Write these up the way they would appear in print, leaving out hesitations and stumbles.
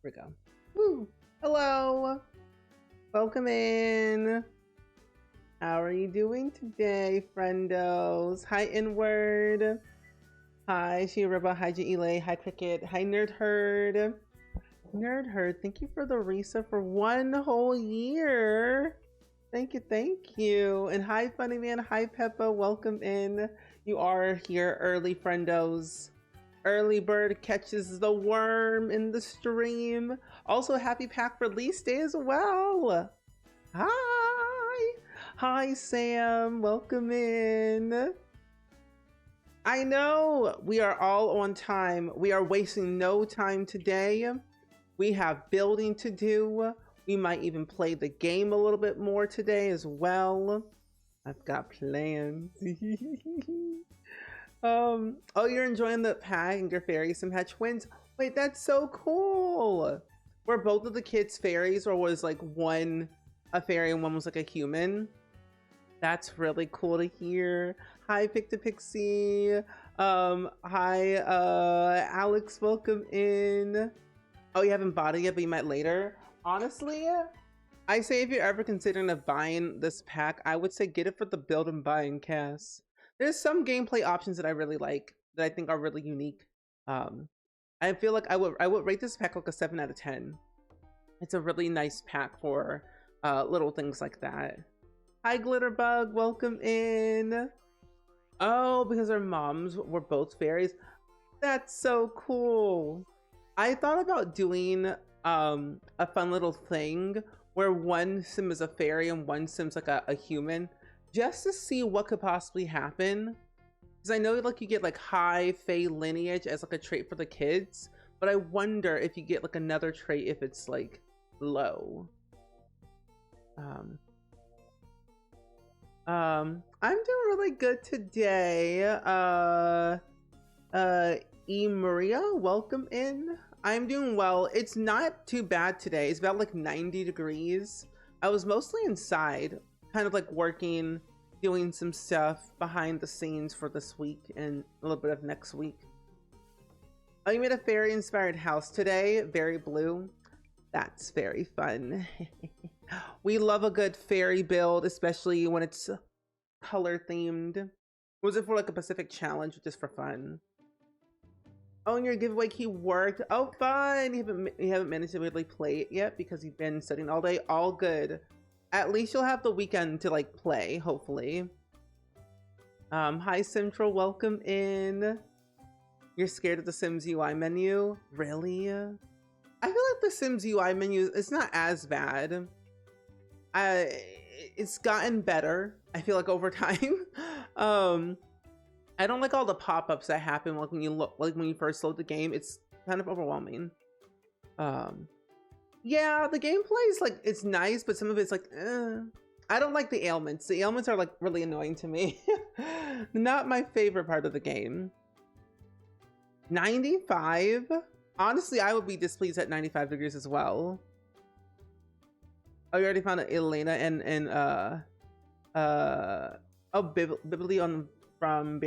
we go. Woo. Hello. Welcome in. How are you doing today, friendos? Hi, Inward. Hi, Shiriba. Hi, Jaile. Hi, Cricket. Hi, Nerd Herd. Nerd Herd, thank you for the Risa for 1 whole year. Thank you, thank you. And hi, Funny Man. Hi, Peppa. Welcome in. You are here early, friendos. Early bird catches the worm in the stream. Also, happy pack release day as well. Hi. Hi, Sam. Welcome in. I know we are all on time. We are wasting no time today. We have building to do. We might even play the game a little bit more today as well. I've got plans. Oh, you're enjoying the pack and your fairy sim had twins. Wait, that's so cool. Were both of the kids fairies, or was like one a fairy and one was like a human? That's really cool to hear. Hi, Pictopixie. Hi, Alex, welcome in. Oh, you haven't bought it yet, but you might later. Honestly, I say if you're ever considering of buying this pack, I would say get it for the build and buy and cast. There's some gameplay options that I really like that I think are really unique. I feel like I would rate this pack like a 7 out of 10. It's a really nice pack for little things like that. Hi, Glitterbug, welcome in. Oh, because our moms were both fairies. That's so cool. I thought about doing a fun little thing where one sim is a fairy and one sim's like a human, just to see what could possibly happen. Because I know like you get like high fae lineage as like a trait for the kids, but I wonder if you get like another trait if it's like low. I'm doing really good today. Maria, welcome in. I'm doing well. It's not too bad today. It's about like 90 degrees. I was mostly inside, kind of like working, doing some stuff behind the scenes for this week and a little bit of next week. Oh, you made a fairy inspired house today. Very blue. That's very fun. We love a good fairy build, especially when it's color themed. Was it for like a Pacific challenge or just for fun? Oh, and your giveaway key worked. Oh, fun. You haven't managed to really play it yet because you've been studying all day. All good. At least you'll have the weekend to like play, hopefully. Hi, Central. Welcome in. You're scared of the Sims UI menu? Really? I feel like the Sims UI menu is not as bad. It's gotten better, I feel like, over time. I don't like all the pop-ups that happen like when you first load the game. It's kind of overwhelming. Yeah, the gameplay is like, it's nice, but some of it's like, I don't like the ailments. The ailments are like really annoying to me. Not my favorite part of the game. 95? Honestly, I would be displeased at 95 degrees as well. Oh, you already found Elena and Bibli on from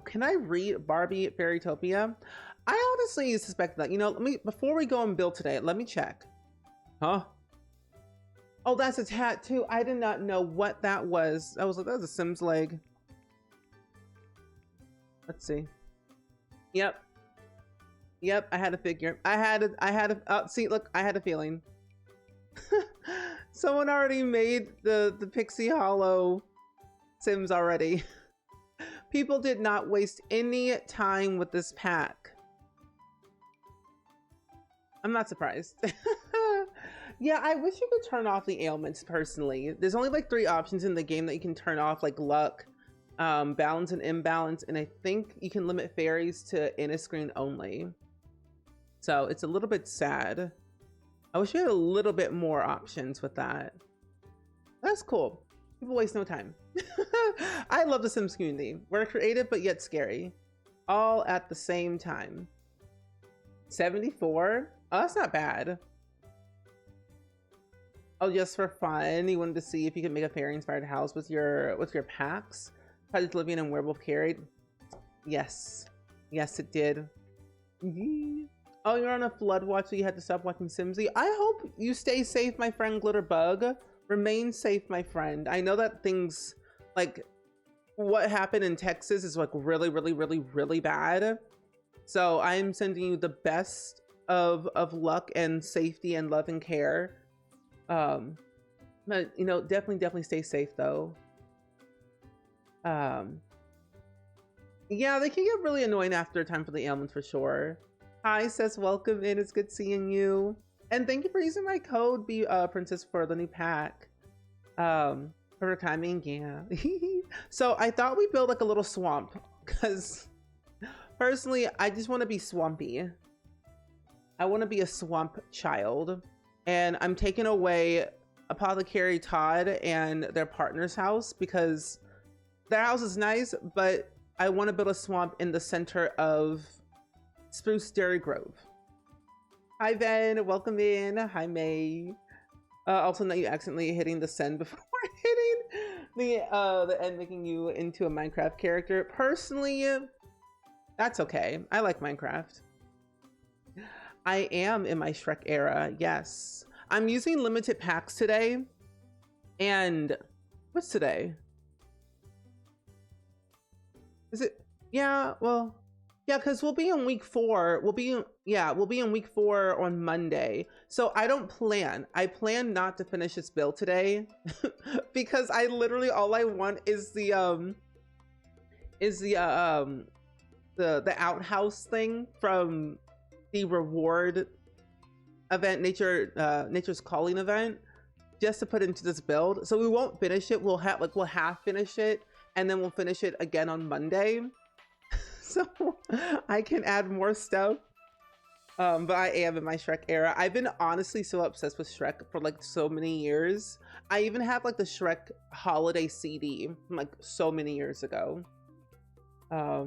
Can I read Barbie Fairytopia? I honestly suspect that. You know, before we go and build today, let me check. Huh? Oh, that's a tattoo. I did not know what that was. I was like, that was a Sims leg. Let's see. Yep. Yep, I had a figure. See, look, I had a feeling. Someone already made the Pixie Hollow Sims already. People did not waste any time with this pack. I'm not surprised. Yeah, I wish you could turn off the ailments personally. There's only like 3 options in the game that you can turn off, like luck, balance and imbalance, and I think you can limit fairies to in a screen only. So it's a little bit sad. I wish we had a little bit more options with that. That's cool. People waste no time. I love the Sims community. We're creative but yet scary. All at the same time. 74? Oh, that's not bad. Oh, just for fun, you wanted to see if you could make a fairy-inspired house with your packs? Project Living and Werewolf Carried? Yes. Yes, it did. Oh, you're on a flood watch, so you had to stop watching Simsy. I hope you stay safe, my friend Glitterbug. Remain safe, my friend. I know that things like what happened in Texas is like really, really, really, really bad. So I'm sending you the best of luck and safety and love and care. But you know, definitely stay safe though. Yeah, they can get really annoying after a time for the ailment for sure. Hi, says welcome in. It's good seeing you. And thank you for using my code, Be Princess, for the new pack. For timing, yeah. So I thought we build like a little swamp because personally, I just want to be swampy. I want to be a swamp child. And I'm taking away Apothecary Todd and their partner's house because their house is nice, but I want to build a swamp in the center of Spruce Dairy Grove. Hi, Ben. Welcome in. Hi, May. Also, not you accidentally hitting the send before hitting the end, making you into a Minecraft character. Personally, that's okay. I like Minecraft. I am in my Shrek era. Yes, I'm using limited packs today. And what's today? Is it? Yeah. Well. Yeah, because we'll be in week 4. We'll be in week 4 on Monday. So I plan not to finish this build today because I literally all I want is the outhouse thing from the reward event, Nature's Calling event, just to put into this build. So we won't finish it. We'll half finish it and then we'll finish it again on Monday. So I can add more stuff. But I am in my Shrek era. I've been honestly so obsessed with Shrek for like so many years. I even have like the Shrek holiday CD from like so many years ago. I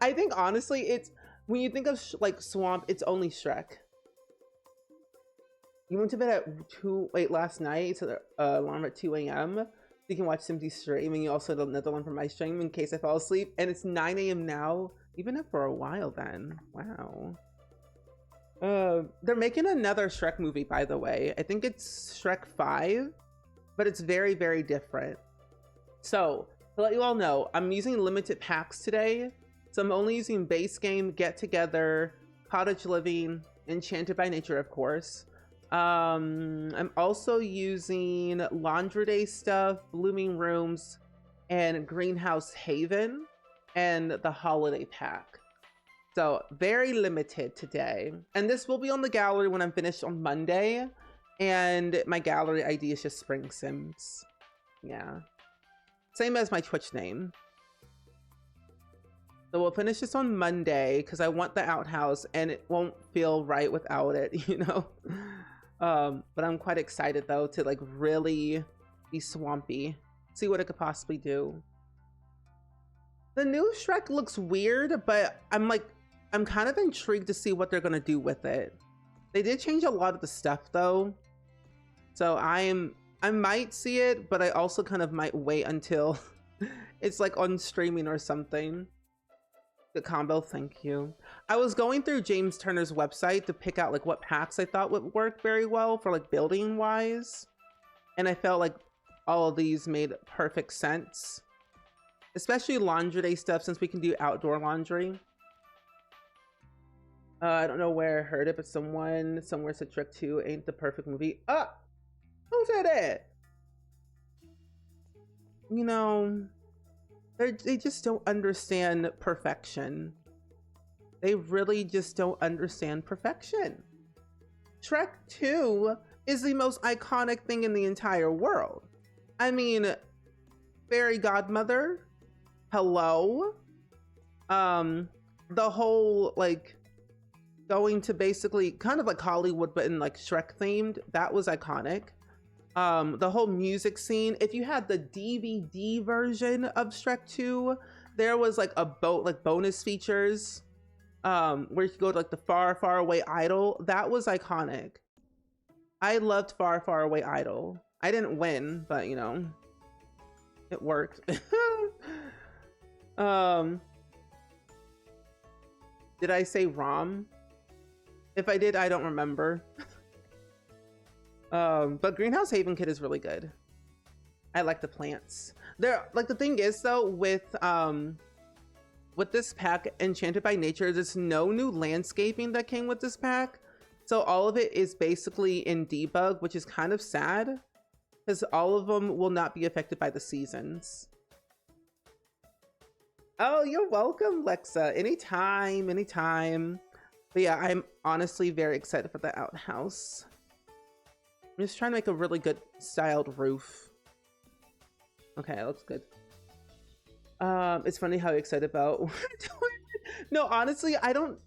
think honestly, it's when you think of like swamp, it's only Shrek. You went to bed at 2 late last night, so alarm at 2 a.m. You can watch Simpsons stream, and you also had another one from my stream in case I fall asleep. And it's 9 a.m. now. You've been up for a while then. Wow. They're making another Shrek movie, by the way. I think it's Shrek 5, but it's very, very different. So, to let you all know, I'm using limited packs today. So I'm only using base game, Get Together, Cottage Living, Enchanted by Nature, of course. I'm also using Laundry Day stuff, Blooming Rooms, and Greenhouse Haven, and the Holiday Pack. So very limited today. And this will be on the gallery when I'm finished on Monday. And my gallery ID is just Spring Sims. Yeah. Same as my Twitch name. So we'll finish this on Monday because I want the outhouse and it won't feel right without it, you know? But I'm quite excited though to like really be swampy, see what it could possibly do. The new Shrek looks weird, but I'm kind of intrigued to see what they're gonna do with it. They did change a lot of the stuff though, so I might see it, but I also kind of might wait until it's like on streaming or something. The combo, thank you. I was going through James Turner's website to pick out like what packs I thought would work very well for like building wise, and I felt like all of these made perfect sense, especially laundry day stuff since we can do outdoor laundry. I don't know where I heard it, but someone somewhere said Shrek 2 ain't the perfect movie. Who said it? You know, they just don't understand perfection. They really just don't understand perfection. Shrek 2 is the most iconic thing in the entire world. I mean, Fairy Godmother, hello. The whole like going to basically kind of like Hollywood, but in like Shrek themed, that was iconic. The whole music scene, if you had the DVD version of Shrek 2, there was like a bonus features where you could go to like the far away idol. That was iconic. I loved far away idol. I didn't win, but you know, it worked. Did I say ROM? If I did, I don't remember. But Greenhouse Haven Kit is really good. I like the plants. They're like, the thing is though, with this pack, Enchanted by Nature, there's no new landscaping that came with this pack. So all of it is basically in debug, which is kind of sad because all of them will not be affected by the seasons. Oh, you're welcome, Lexa. Anytime, anytime. But yeah, I'm honestly very excited for the outhouse. I'm just trying to make a really good styled roof. Okay, that looks good. It's funny how excited about no, honestly, I don't.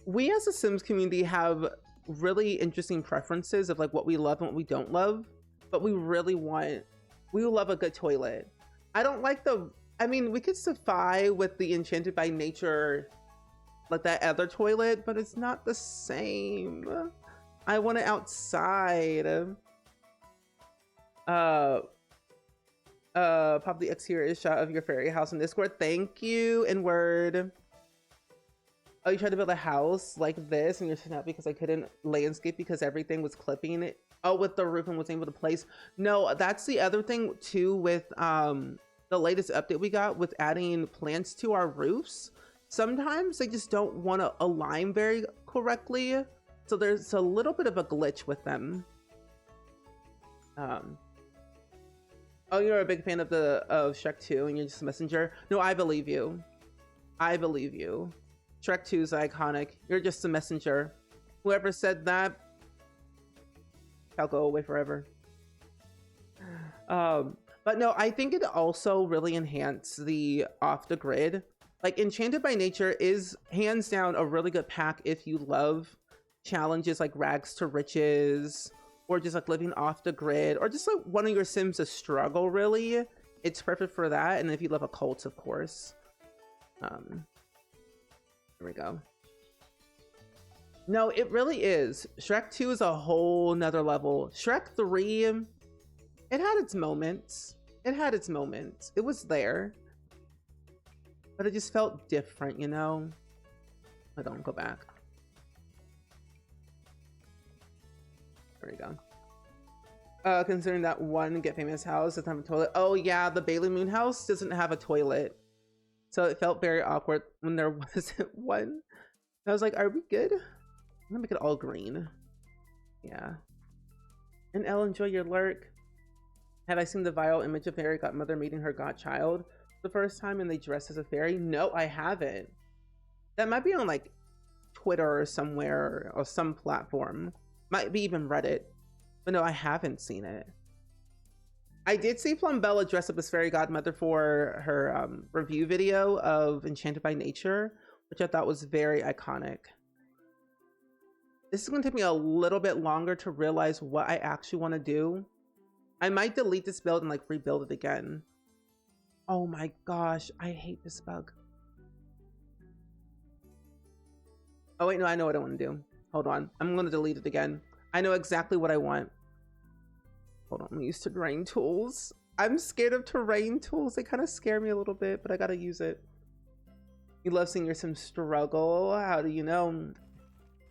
We as a Sims community have really interesting preferences of like what we love and what we don't love, but we love a good toilet. I don't like I mean, we could suffice with the Enchanted by Nature, like that other toilet, but it's not the same. I want it outside. Pop the exterior shot of your fairy house in Discord. Thank you, Inward. Oh, you tried to build a house like this and you're not because I couldn't landscape because everything was clipping it. Oh, with the roof and wasn't able to place. No, that's the other thing too with the latest update we got with adding plants to our roofs. Sometimes they just don't want to align very correctly. So there's a little bit of a glitch with them. Oh, you're a big fan of Shrek 2 and you're just a messenger. No, I believe you. I believe you. Shrek 2 is iconic. You're just a messenger. Whoever said that, I'll go away forever. But no, I think it also really enhanced the off the grid. Like Enchanted by Nature is hands down a really good pack if you love challenges like Rags to Riches, or just like living off the grid, or just like one of your Sims to struggle really. It's perfect for that. And if you love occults, of course. There we go. No, it really is. Shrek 2 is a whole nother level. Shrek 3, it had its moments. It had its moments. It was there. But it just felt different, you know? I don't go back. There we go. Considering that one Get Famous house doesn't have a toilet. Oh yeah, the Bailey Moon house doesn't have a toilet. So it felt very awkward when there wasn't one. I was like, are we good? I'm gonna make it all green. Yeah. And Elle, enjoy your lurk. Have I seen the viral image of fairy godmother meeting her godchild the first time and they dress as a fairy? No, I haven't. That might be on like Twitter or somewhere or some platform. Might be even Reddit. But no, I haven't seen it. I did see Plumbella dress up as fairy godmother for her review video of Enchanted by Nature, which I thought was very iconic. This is going to take me a little bit longer to realize what I actually want to do. I might delete this build and like rebuild it again. Oh my gosh, I hate this bug. Oh wait, no, I know what I want to do. Hold on, I'm going to delete it again. I know exactly what I want. Hold on, I'm used to terrain tools. I'm scared of terrain tools. They kind of scare me a little bit, but I gotta use it. You love seeing your Sims struggle. How do you know?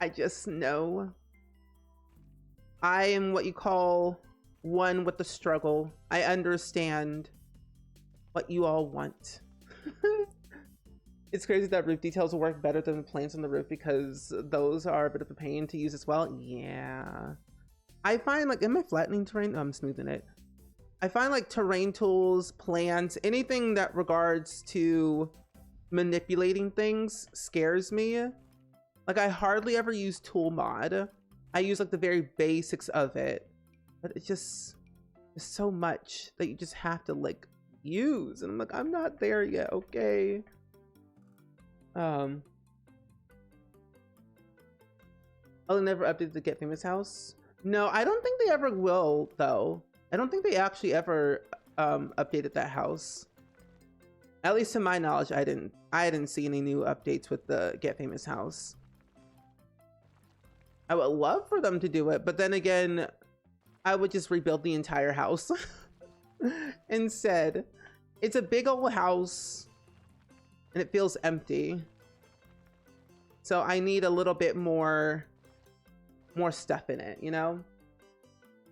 I just know. I am what you call one with the struggle. I understand what you all want. It's crazy that roof details will work better than the plants on the roof because those are a bit of a pain to use as well. Yeah. I find like, am I flattening terrain? No, I'm smoothing it. I find like terrain tools, plants, anything that regards to manipulating things scares me. Like I hardly ever use tool mod. I use like the very basics of it, but it's just, there's so much that you just have to like use. And I'm like, I'm not there yet. Okay. I'll never update the Get Famous house. No, I don't think they ever will, though. I don't think they actually ever updated that house. At least to my knowledge, I didn't see any new updates with the Get Famous house. I would love for them to do it, but then again, I would just rebuild the entire house instead. It's a big old house, and it feels empty. So I need a little bit more stuff in it, you know?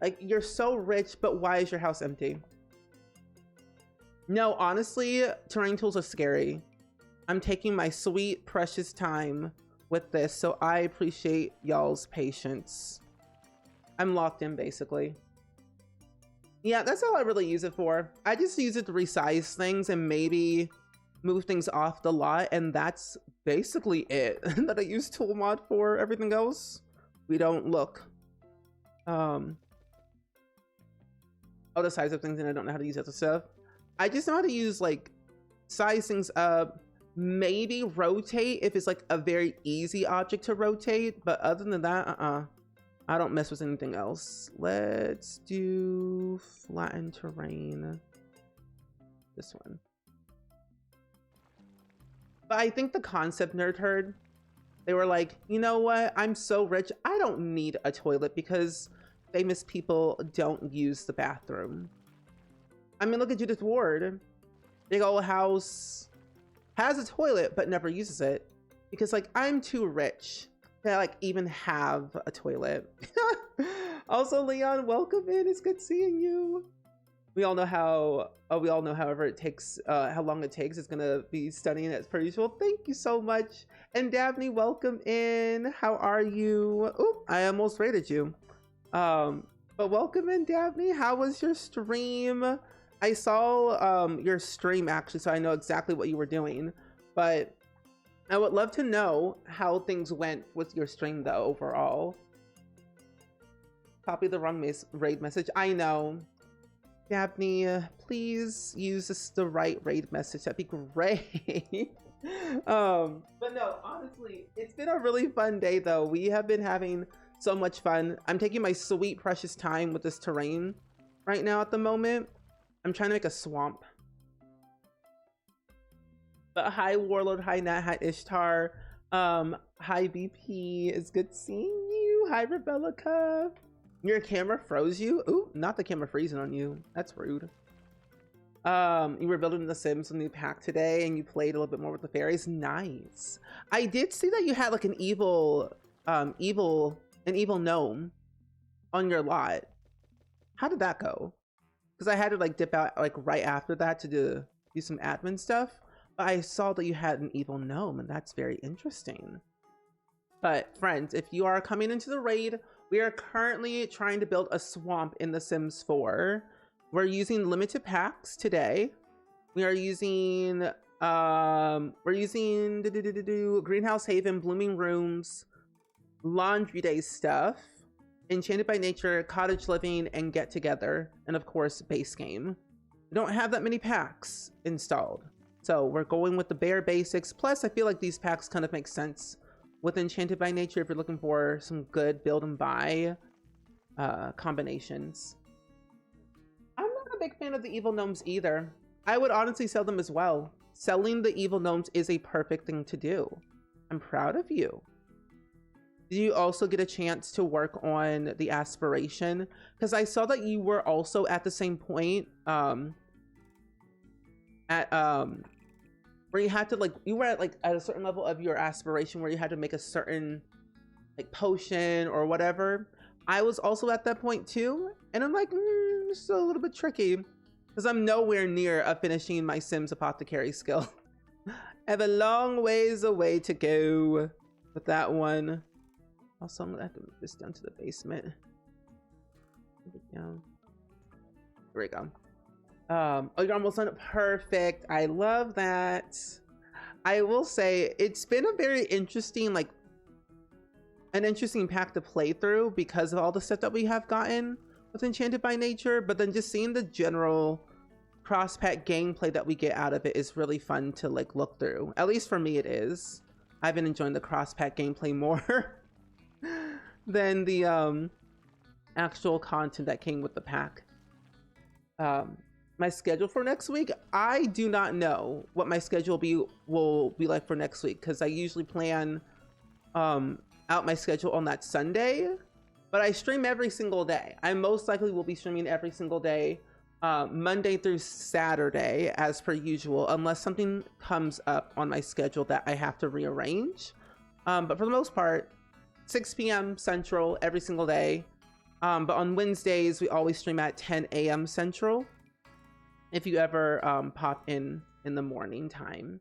Like, you're so rich, but why is your house empty? No, honestly, terrain tools are scary. I'm taking my sweet, precious time with this, so I appreciate y'all's patience. I'm locked in, basically. Yeah, that's all I really use it for. I just use it to resize things and maybe move things off the lot, and that's basically it that I use tool mod for. Everything else, we don't look. Other size of things, and I don't know how to use other stuff. I just know how to use, like, size things up, maybe rotate if it's like a very easy object to rotate, but other than that, I don't mess with anything else. Let's do flatten terrain. This one. But I think the concept nerd herd, they were like, you know what? I'm so rich, I don't need a toilet because famous people don't use the bathroom. I mean, look at Judith Ward. Big old house, has a toilet, but never uses it. Because, like, I'm too rich to, like, even have a toilet. Also, Leon, welcome in. It's good seeing you. We all know how, however, it takes, how long it takes. It's gonna be studying as per usual. Thank you so much. And Dabney, welcome in. How are you? Oh, I almost rated you. But welcome in, Dabney. How was your stream? I saw your stream, actually, so I know exactly what you were doing. But I would love to know how things went with your stream, though, overall. Copy the wrong raid message. I know. Dabney, please use the right raid message. That'd be great. But no, honestly, it's been a really fun day, though. We have been having so much fun. I'm taking my sweet, precious time with this terrain right now at the moment. I'm trying to make a swamp. But hi, Warlord. Hi, Nat. Hi, Ishtar. Hi, BP. It's good seeing you. Hi, Rebellica. Your camera froze you? Ooh, not the camera freezing on you. That's rude. You were building The Sims, a new pack today, and you played a little bit more with the fairies. Nice. I did see that you had like an evil gnome on your lot. How did that go? Because I had to like dip out like right after that to do some admin stuff. But I saw that you had an evil gnome, and that's very interesting. But friends, if you are coming into the raid, we are currently trying to build a swamp in The Sims 4. We're using limited packs today. We are using Greenhouse Haven, Blooming Rooms, Laundry Day stuff, Enchanted by Nature, Cottage Living, and Get Together, and of course, base game. We don't have that many packs installed, so we're going with the bare basics. Plus, I feel like these packs kind of make sense with Enchanted by Nature if you're looking for some good build and buy combinations. I'm not a big fan of the evil gnomes either. I would honestly sell them as well. Selling the evil gnomes is a perfect thing to do. I'm proud of you. Did you also get a chance to work on the aspiration? Because I saw that you were also at the same point where you had to like, you were at like at a certain level of your aspiration where you had to make a certain like potion or whatever. I was also at that point too, and I'm like, this is a little bit tricky because I'm nowhere near finishing my Sims apothecary skill. I have a long ways away to go with that one. Also, I'm gonna have to move this down to the basement. Down. Here we go. Oh, you're almost done. Perfect. I love that. I will say it's been a very interesting, like, an interesting pack to play through because of all the stuff that we have gotten with Enchanted by Nature. But then just seeing the general cross-pack gameplay that we get out of it is really fun to like look through. At least for me, it is. I've been enjoying the cross-pack gameplay more than the actual content that came with the pack. My schedule for next week, I do not know what my schedule will be like for next week because I usually plan out my schedule on that Sunday, but I stream every single day. I most likely will be streaming every single day, Monday through Saturday as per usual, unless something comes up on my schedule that I have to rearrange. But for the most part, 6 p.m. Central every single day. But on Wednesdays, we always stream at 10 a.m. Central. If you ever pop in the morning time.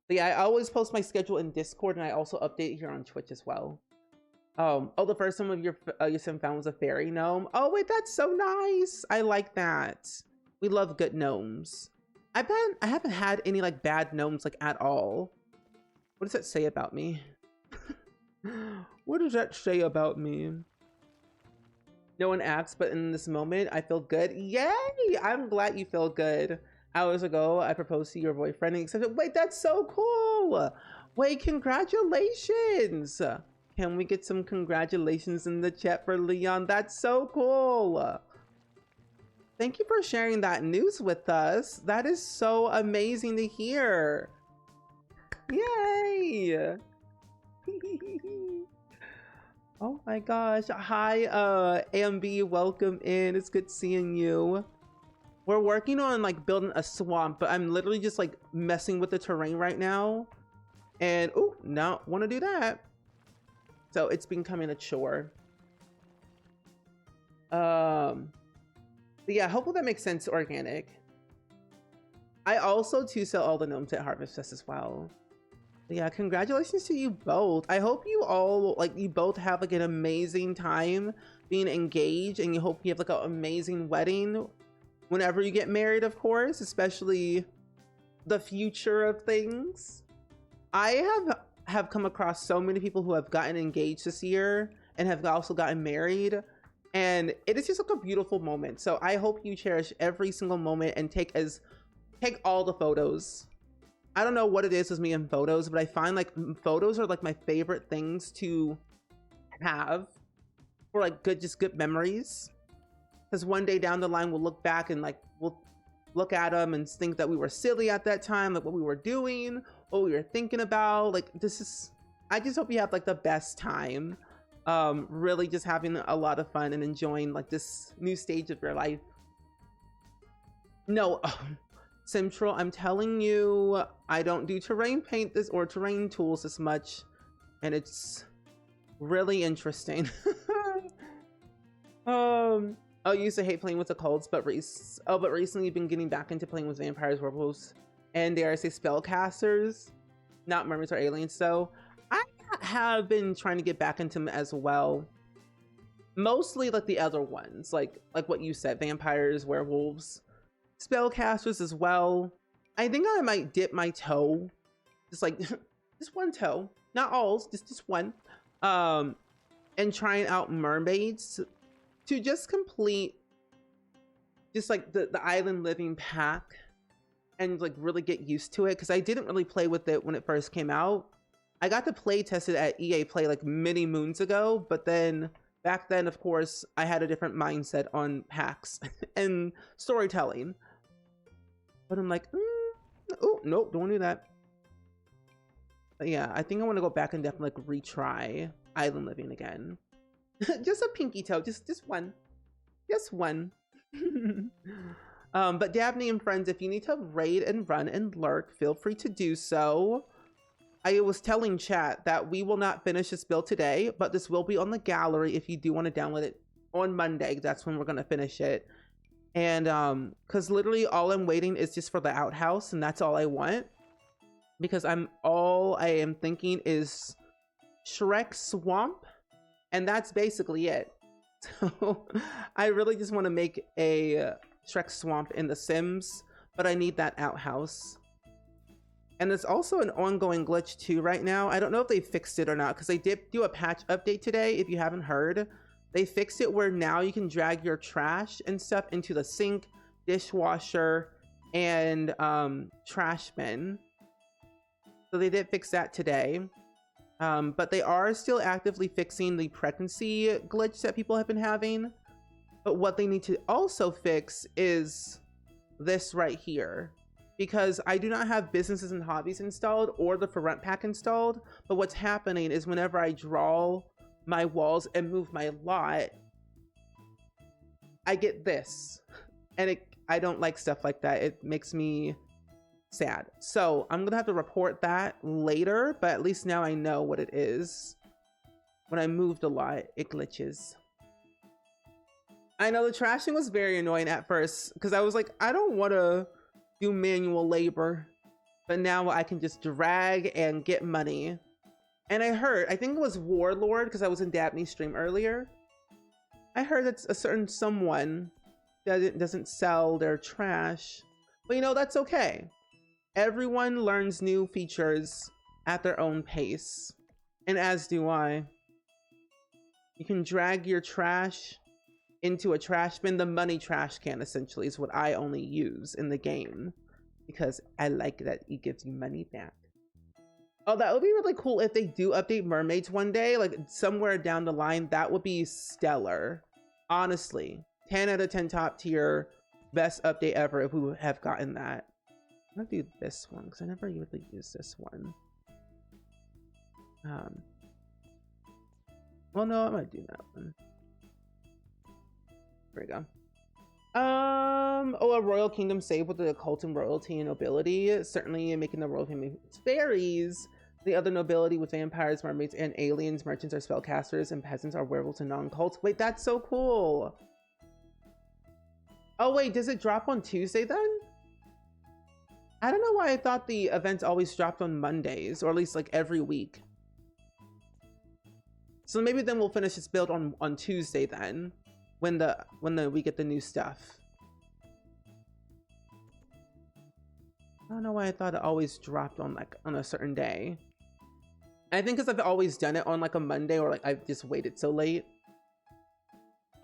But yeah, I always post my schedule in Discord, and I also update here on Twitch as well. Oh, the first one of your sim found was a fairy gnome. Oh wait, that's so nice. I like that. We love good gnomes. I haven't had any like bad gnomes like at all. What does that say about me? What does that say about me? No one asks, but in this moment, I feel good. Yay! I'm glad you feel good. Hours ago, I proposed to your boyfriend and accepted. Wait, that's so cool. Wait, congratulations. Can we get some congratulations in the chat for Leon? That's so cool. Thank you for sharing that news with us. That is so amazing to hear. Yay. Oh my gosh. Hi, AMB, welcome in. It's good seeing you. We're working on like building a swamp, but I'm literally just like messing with the terrain right now. And oh, no, want to do that. So it's becoming a chore. But yeah, hopefully that makes sense. Organic. I also too sell all the gnomes at Harvest Fest as well. But yeah, congratulations to you both. I hope you all you both have like an amazing time being engaged, and you hope you have like an amazing wedding whenever you get married, of course, especially the future of things. I have come across so many people who have gotten engaged this year and have also gotten married, and it is just like a beautiful moment. So I hope you cherish every single moment and take all the photos. I don't know what it is with me in photos, but I find like photos are like my favorite things to have for like good memories. Because one day down the line, we'll look back and like we'll look at them and think that we were silly at that time, like what we were doing, what we were thinking about. Like I just hope you have like the best time. Really just having a lot of fun and enjoying like this new stage of your life. No, Central, I'm telling you, I don't do terrain paint or terrain tools as much, and it's really interesting. I used to hate playing with the cults, but recently you've been getting back into playing with vampires, werewolves, and dare I say spellcasters, not mermaids or aliens. So I have been trying to get back into them as well. Mostly like the other ones, like what you said, vampires, werewolves, spellcasters as well. I think I might dip my toe, just like just one toe, not all, just one, and trying out mermaids to just complete just like the island living pack and like really get used to it, because I didn't really play with it when it first came out. I got to play test it at EA Play like many moons ago, but then back then, of course, I had a different mindset on packs and storytelling. But I'm like, oh, nope, don't want to do that. But yeah, I think I want to go back and definitely like retry island living again. Just a pinky toe, just one. Just one. But Dabney and friends, if you need to raid and run and lurk, feel free to do so. I was telling chat that we will not finish this build today, but this will be on the gallery if you do want to download it on Monday. That's when we're going to finish it. And because literally all I'm waiting is just for the outhouse, and that's all I want, because all I am thinking is Shrek Swamp, and that's basically it. So I really just want to make a Shrek Swamp in The Sims, but I need that outhouse. And there's also an ongoing glitch too right now. I don't know if they fixed it or not, because they did do a patch update today. If you haven't heard, they fixed it where now you can drag your trash and stuff into the sink, dishwasher, and trash bin. So they did fix that today. But they are still actively fixing the pregnancy glitch that people have been having. But what they need to also fix is this right here, because I do not have businesses and hobbies installed or the for rent pack installed. But what's happening is whenever I draw my walls and move my lot, I get this, and I don't like stuff like that. It makes me Sad. So I'm gonna have to report that later, but at least now I know what it is. When I moved a lot, it glitches. I know the trashing was very annoying at first because I was like, I don't want to do manual labor, but now I can just drag and get money. And I think it was Warlord, because I was in Dabney's stream earlier. I heard that a certain someone that doesn't sell their trash, but you know, that's okay. Everyone learns new features at their own pace, and as do I. You can drag your trash into a trash bin. The money trash can essentially is what I only use in the game because I like that it gives you money back. Oh, that would be really cool if they do update mermaids one day, like somewhere down the line. That would be stellar. Honestly, 10 out of 10 top tier, best update ever if we would have gotten that. I'm gonna do this one because I never really use this one. Well, no, I'm gonna do that one. There we go. Oh, a royal kingdom saved with the occult and royalty and nobility. Certainly making the royal family fairies. The other nobility with vampires, mermaids, and aliens. Merchants are spellcasters, and peasants are werewolves and non-cults. Wait, that's so cool. Oh, wait, does it drop on Tuesday then? I don't know why I thought the events always dropped on Mondays, or at least like every week. So maybe then we'll finish this build on Tuesday then, when we get the new stuff. I don't know why I thought it always dropped on a certain day. I think because I've always done it on like a Monday, or like I've just waited so late.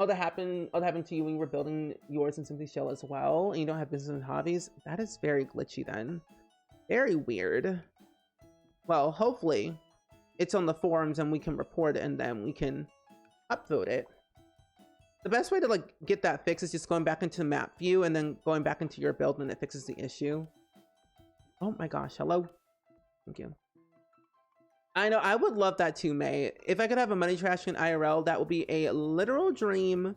Oh, that happened to you when you were building yours in Simply Shell as well, and you don't have business and hobbies? That is very glitchy then. Very weird. Well, hopefully it's on the forums and we can report it and then we can upvote it. The best way to like get that fixed is just going back into map view and then going back into your build when it fixes the issue. Oh my gosh, hello. Thank you. I know, I would love that too, May. If I could have a money trash in IRL, that would be a literal dream.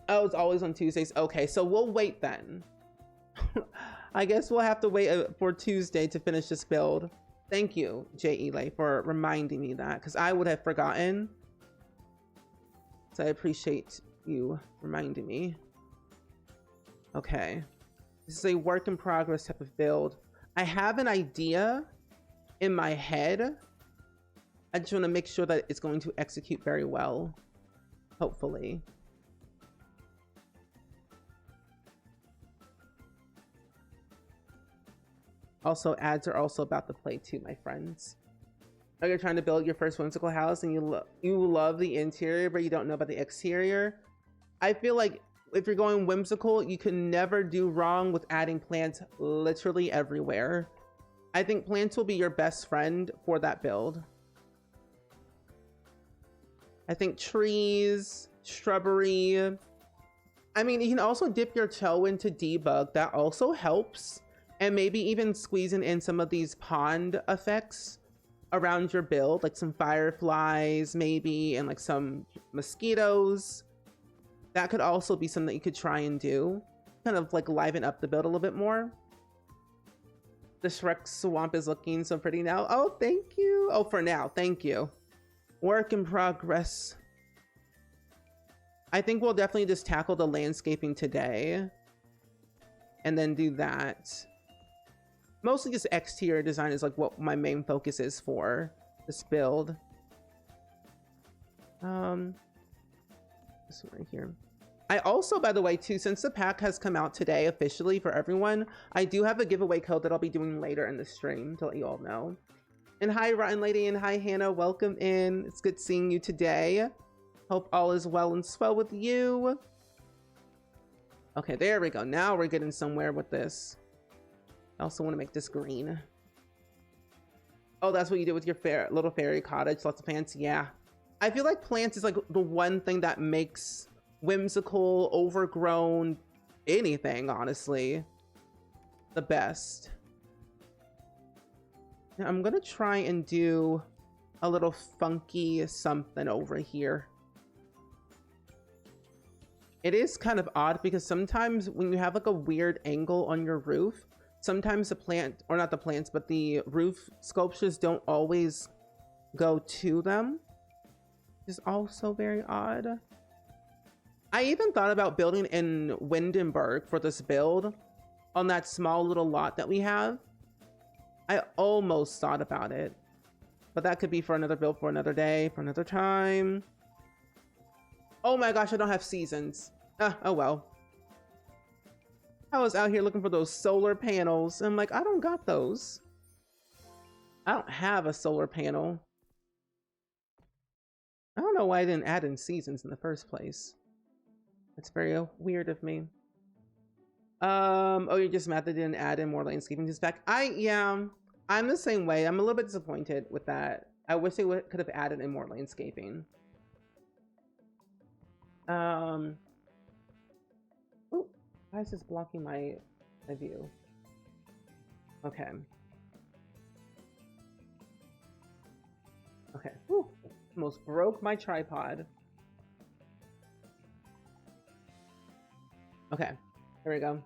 Oh, it's always on Tuesdays. Okay, so we'll wait then. I guess we'll have to wait for Tuesday to finish this build. Thank you, J. Elay, for reminding me that, because I would have forgotten. So I appreciate you reminding me. Okay. This is a work in progress type of build. I have an idea in my head. I just want to make sure that it's going to execute very well. Hopefully. Also, ads are also about to play too, my friends. Are you trying to build your first whimsical house and you love the interior, but you don't know about the exterior? I feel like if you're going whimsical, you can never do wrong with adding plants literally everywhere. I think plants will be your best friend for that build. I think trees, shrubbery. I mean, you can also dip your toe into debug. That also helps. And maybe even squeezing in some of these pond effects around your build, like some fireflies maybe, and like some mosquitoes. That could also be something that you could try and do. Kind of like liven up the build a little bit more. The Shrek swamp is looking so pretty now. Oh, thank you. Oh, for now, thank you. Work in progress. I think we'll definitely just tackle the landscaping today. And then do that. Mostly just exterior design is like what my main focus is for this build. This one right here. I also, by the way, too, since the pack has come out today officially for everyone, I do have a giveaway code that I'll be doing later in the stream to let you all know. And hi, Rotten Lady, and hi, Hannah. Welcome in. It's good seeing you today. Hope all is well and swell with you. Okay, there we go. Now we're getting somewhere with this. I also want to make this green. Oh, that's what you did with your little fairy cottage. Lots of plants. Yeah. I feel like plants is like the one thing that makes whimsical, overgrown, anything, honestly, the best. Now, I'm going to try and do a little funky something over here. It is kind of odd because sometimes when you have like a weird angle on your roof, sometimes the plant, or not the plants, but the roof sculptures don't always go to them. It's also very odd. I even thought about building in Windenburg for this build on that small little lot that we have. I almost thought about it, but that could be for another build, for another day, for another time. Oh my gosh, I don't have seasons. Oh well. I was out here looking for those solar panels. And I'm like, I don't got those. I don't have a solar panel. I don't know why I didn't add in seasons in the first place. That's very weird of me. Oh, you're just mad they didn't add in more landscaping to spec. Yeah, I'm the same way. I'm a little bit disappointed with that. I wish they could have added in more landscaping. Oh, why is this blocking my view? Okay. Okay. Whew. Almost broke my tripod. Okay, here we go.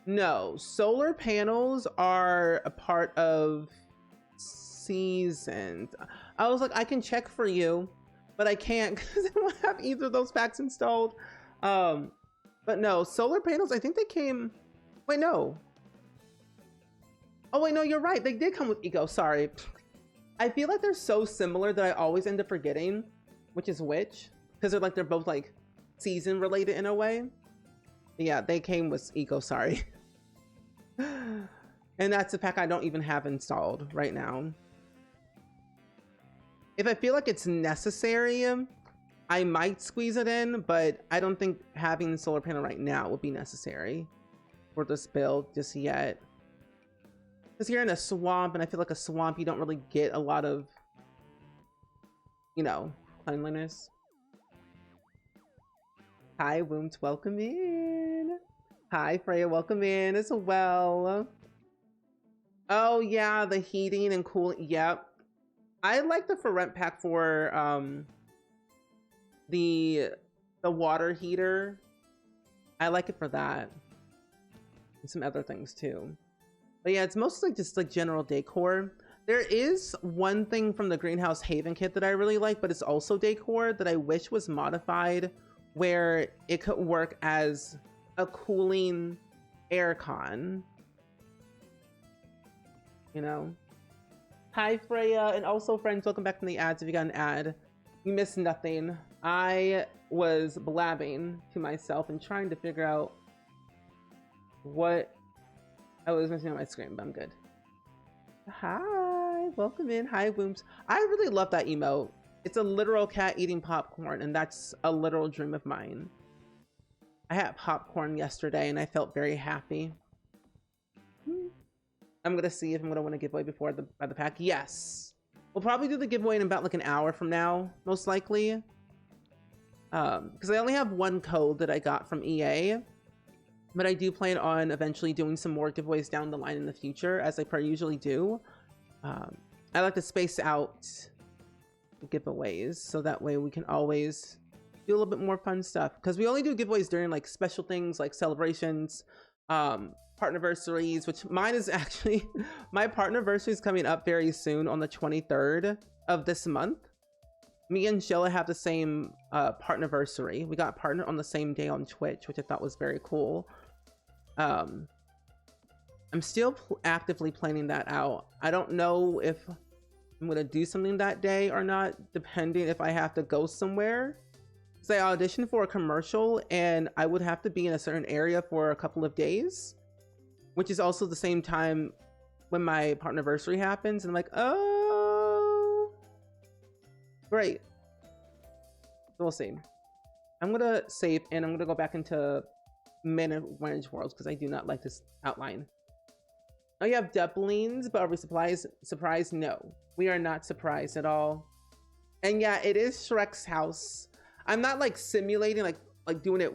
No, solar panels are a part of seasons. I was like, I can check for you, but I can't because I don't have either of those packs installed. But no, solar panels, I think they came, wait, no. Oh wait, no, you're right. They did come with Eco, sorry. I feel like they're so similar that I always end up forgetting which is which, because they're both like season related in a way. Yeah, they came with Eco, sorry. And that's a pack I don't even have installed right now. If I feel like it's necessary, I might squeeze it in, but I don't think having the solar panel right now would be necessary for this build just yet. Because you're in a swamp, and I feel like a swamp, you don't really get a lot of, you know, cleanliness. Hi, Wooms, welcome in. Hi, Freya, welcome in as well. Oh yeah, the heating and cooling, yep. I like the for rent pack for the water heater. I like it for that. And some other things too. But yeah, it's mostly just like general decor. There is one thing from the Greenhouse Haven kit that I really like, but it's also decor that I wish was modified where it could work as a cooling air con. You know? Hi, Freya, and also friends, welcome back from the ads. If you got an ad, you missed nothing. I was blabbing to myself and trying to figure out what I was missing on my screen, but I'm good. Hi, welcome in. Hi, Wooms. I really love that emote. It's a literal cat eating popcorn, and that's a literal dream of mine. I had popcorn yesterday, and I felt very happy. I'm gonna see if I'm gonna win a giveaway before the pack. Yes, we'll probably do the giveaway in about like an hour from now, most likely. Because I only have one code that I got from EA, but I do plan on eventually doing some more giveaways down the line in the future, as I per usually do. I like to space out giveaways so that way we can always do a little bit more fun stuff, because we only do giveaways during like special things like celebrations, partnerversaries, which mine is actually my partnerversary is coming up very soon on the 23rd of this month. Me and Sheila have the same partnerversary. We got partnered on the same day on Twitch, which I thought was very cool. I'm still actively planning that out. I don't know if I'm gonna do something that day or not, depending if I have to go somewhere. So I auditioned for a commercial and I would have to be in a certain area for a couple of days, which is also the same time when my partnerversary happens. And I'm like, oh, great. So we'll see. I'm gonna save and I'm gonna go back into managed worlds because I do not like this outline. Oh, you have doublings, but are we surprised? No, we are not surprised at all. And yeah, it is Shrek's house. I'm not like simulating like doing it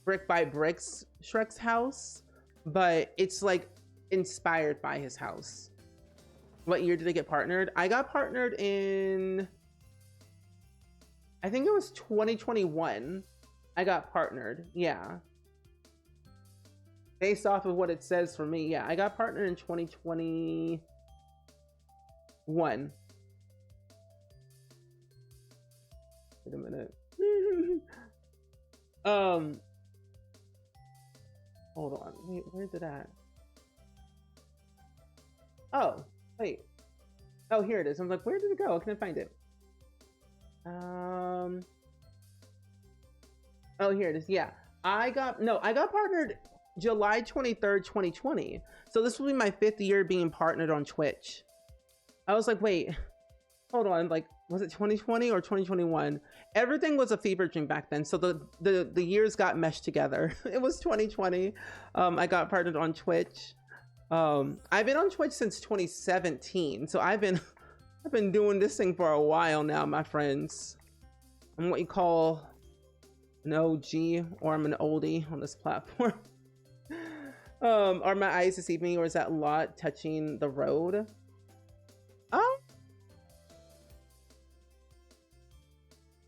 brick by bricks Shrek's house, but it's like inspired by his house. What year did I get partnered? I got partnered in, I think it was 2021. I got partnered. Yeah. Based off of what it says for me, yeah, I got partnered in 2021. Wait a minute. Hold on. Wait, where's it at? Oh, wait. Oh, here it is. I'm like, where did it go? I couldn't find it. Oh, here it is. Yeah. I got partnered July 23rd, 2020. So this will be my 5th year being partnered on Twitch. I was like, wait, hold on. Like, was it 2020 or 2021? Everything was a fever dream back then. So the years got meshed together. It was 2020. I got partnered on Twitch. I've been on Twitch since 2017. So I've been doing this thing for a while now, my friends. I'm what you call an OG, or I'm an oldie on this platform. Are my eyes deceiving me, or is that lot touching the road?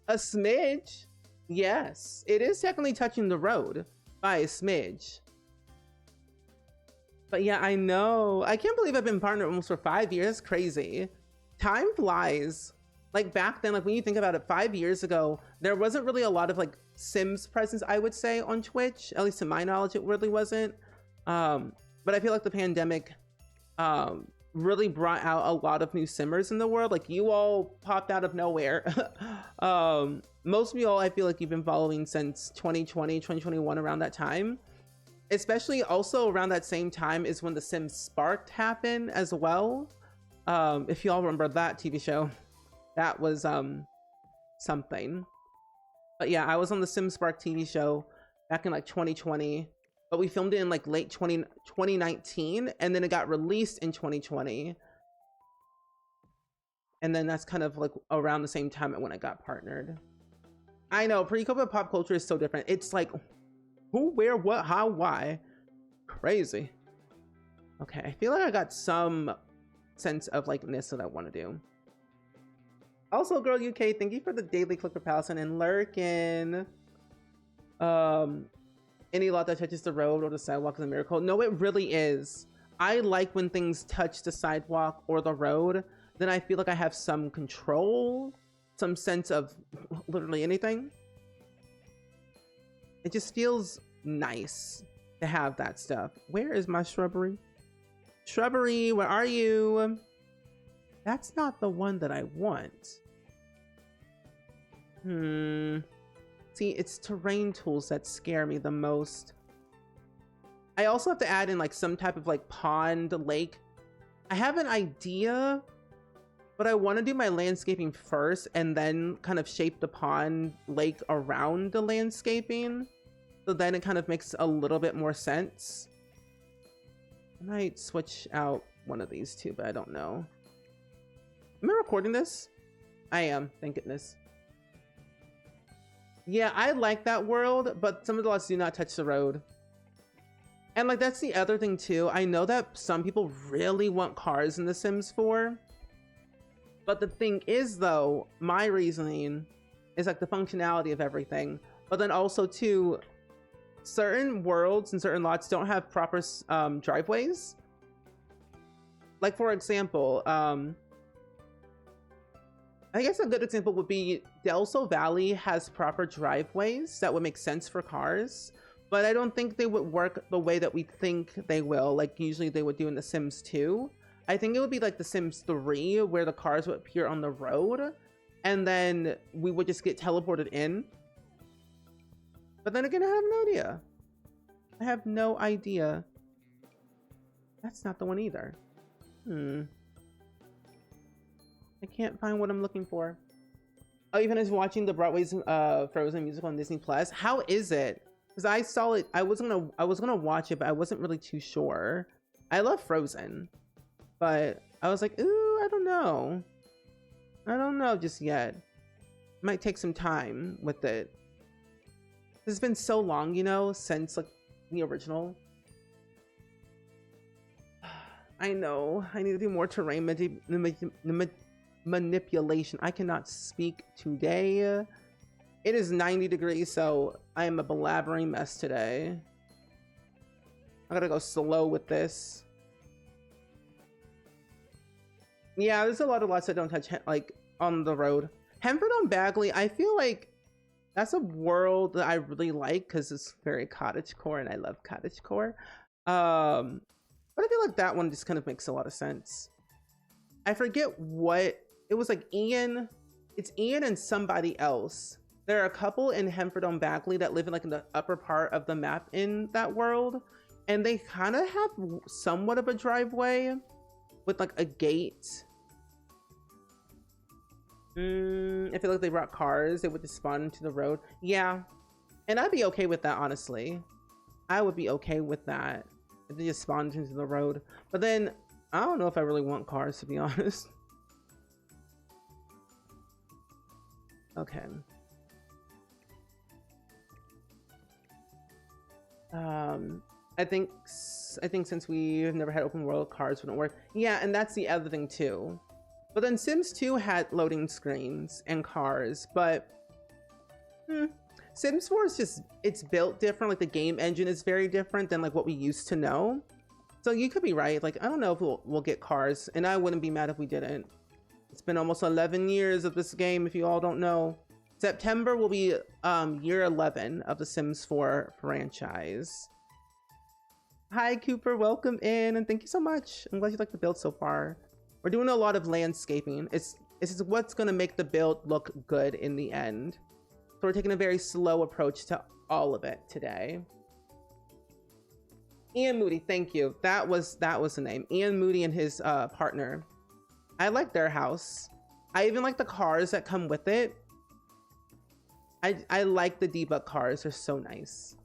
A smidge. Yes, it is technically touching the road by a smidge. But yeah, I know. I can't believe I've been partnered almost for 5 years. Crazy. Time flies. Like back then, like when you think about it, 5 years ago, there wasn't really a lot of like Sims presence, I would say, on Twitch. At least to my knowledge, it really wasn't. But I feel like the pandemic really brought out a lot of new Simmers in the world. Like you all popped out of nowhere. Most of you all, I feel like you've been following since 2020, 2021, around that time. Especially also around that same time is when The Sims Sparked happened as well. If you all remember that TV show, that was something. But yeah, I was on The Sims Spark TV show back in like 2020, but we filmed it in like late 2019, and then it got released in 2020. And then that's kind of like around the same time when I got partnered. I know, pre-COVID pop culture is so different. It's like who, where, what, how, why. Crazy. Okay, I feel like I got some sense of like ness that I want to do. Also, Girl UK, thank you for the daily click for Palestine and Lurkin. Any lot that touches the road or the sidewalk is a miracle. No, it really is. I like when things touch the sidewalk or the road. Then I feel like I have some control, some sense of literally anything. It just feels nice to have that stuff. Where is my shrubbery? Shrubbery, where are you? That's not the one that I want. See, it's terrain tools that scare me the most. I also have to add in like some type of like pond, lake. I have an idea, but I want to do my landscaping first and then kind of shape the pond, lake around the landscaping. So then it kind of makes a little bit more sense. I might switch out one of these two, but I don't know. Am I recording this? I am, thank goodness. Yeah, I like that world, but some of the lots do not touch the road. And like, that's the other thing too. I know that some people really want cars in The Sims 4. But the thing is though, my reasoning is like the functionality of everything. But then also too, certain worlds and certain lots don't have proper driveways. Like for example, I guess a good example would be Del Sol Valley has proper driveways that would make sense for cars, but I don't think they would work the way that we think they will, like usually they would do in The Sims 2. I think it would be like The Sims 3, where the cars would appear on the road, and then we would just get teleported in. But then again, I have no idea. I have no idea. That's not the one either. I can't find what I'm looking for. Oh, you finished watching the Broadway's Frozen musical on Disney Plus? How is it? Because I saw it. I was gonna watch it, but I wasn't really too sure. I love Frozen, but I was like, ooh, I don't know. I don't know just yet. Might take some time with it. It's been so long, you know, since like the original. I know. I need to do more terrain manipulation. I cannot speak today. It is 90 degrees, so I am a blabbering mess today. I gotta go slow with this. Yeah, there's a lot of lots that don't touch like on the road. Hemford on Bagley, I feel like that's a world that I really like because it's very cottagecore and I love cottagecore. But I feel like that one just kind of makes a lot of sense. I forget what it was, like Ian. It's Ian and somebody else. There are a couple in Hemford on Bagley that live in like in the upper part of the map in that world, and they kind of have somewhat of a driveway with like a gate. I feel like they brought cars. They would just spawn into the road. Yeah, and I'd be okay with that, honestly. I would be okay with that if they just spawned into the road. But then I don't know if I really want cars, to be honest. Okay. I think since we've never had open world, cars wouldn't work. Yeah, and that's the other thing too. But then Sims 2 had loading screens and cars, but Sims 4 is just, it's built different. Like the game engine is very different than like what we used to know. So you could be right. Like, I don't know if we'll get cars, and I wouldn't be mad if we didn't. It's been almost 11 years of this game, if you all don't know. September will be year 11 of the Sims 4 franchise. Hi Cooper, welcome in, and thank you so much. I'm glad you like the build so far. We're doing a lot of landscaping. It's what's gonna make the build look good in the end. So we're taking a very slow approach to all of it today. Ian Moody, thank you. That was the name. Ian Moody and his partner. I like their house. I even like the cars that come with it. I like the debug cars. They're so nice.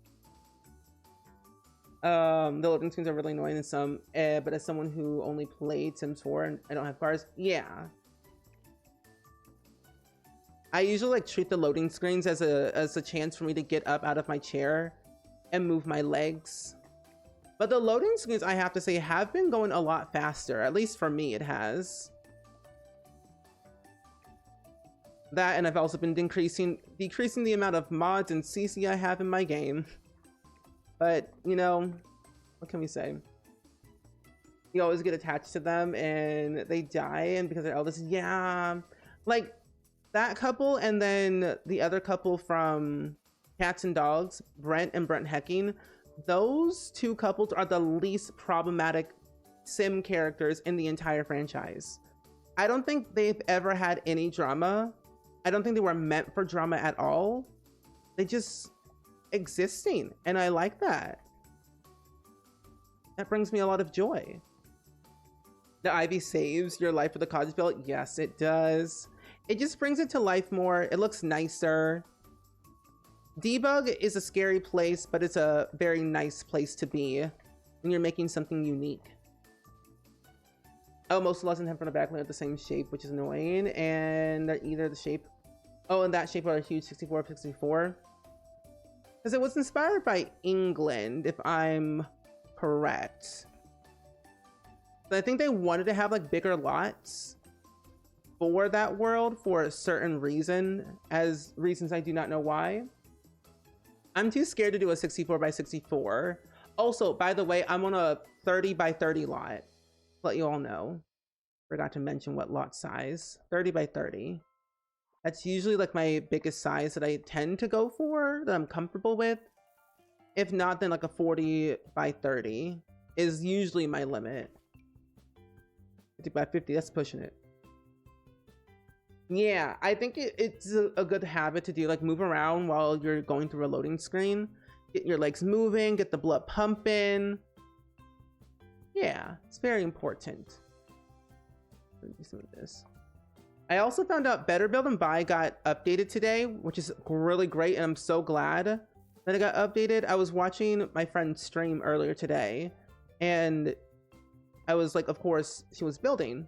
The loading screens are really annoying in some, but as someone who only played Sims 4 and I don't have cars, yeah. I usually like treat the loading screens as a chance for me to get up out of my chair and move my legs. But the loading screens, I have to say, have been going a lot faster. At least for me, it has. That, and I've also been decreasing the amount of mods and CC I have in my game. But, you know, what can we say? You always get attached to them and they die, and because they're eldest, yeah. Like, that couple and then the other couple from Cats and Dogs, Brent and Brent Hecking, those two couples are the least problematic Sim characters in the entire franchise. I don't think they've ever had any drama. I don't think they were meant for drama at all. They just existing, and I like that. That brings me a lot of joy. The ivy saves your life with the cottage build. Yes, it does. It just brings it to life more. It looks nicer. Debug is a scary place, but it's a very nice place to be when you're making something unique. Oh, most lots in front of backline are the same shape, which is annoying, and they're either the shape. Oh, and that shape are a huge 64 64. Because it was inspired by England, if I'm correct. But I think they wanted to have like bigger lots for that world for a certain reason, as reasons I do not know why. I'm too scared to do a 64 by 64. Also, by the way, I'm on a 30 by 30 lot. Let you all know. Forgot to mention what lot size. 30 by 30. That's usually like my biggest size that I tend to go for, that I'm comfortable with. If not, then like a 40 by 30 is usually my limit. 50 by 50, that's pushing it. Yeah, I think it's a good habit to do, like move around while you're going through a loading screen. Get your legs moving, get the blood pumping. Yeah, it's very important. Let me do some of this. I also found out Better Build and Buy got updated today, which is really great, and I'm so glad that it got updated. I was watching my friend stream earlier today, and I was like, of course, she was building.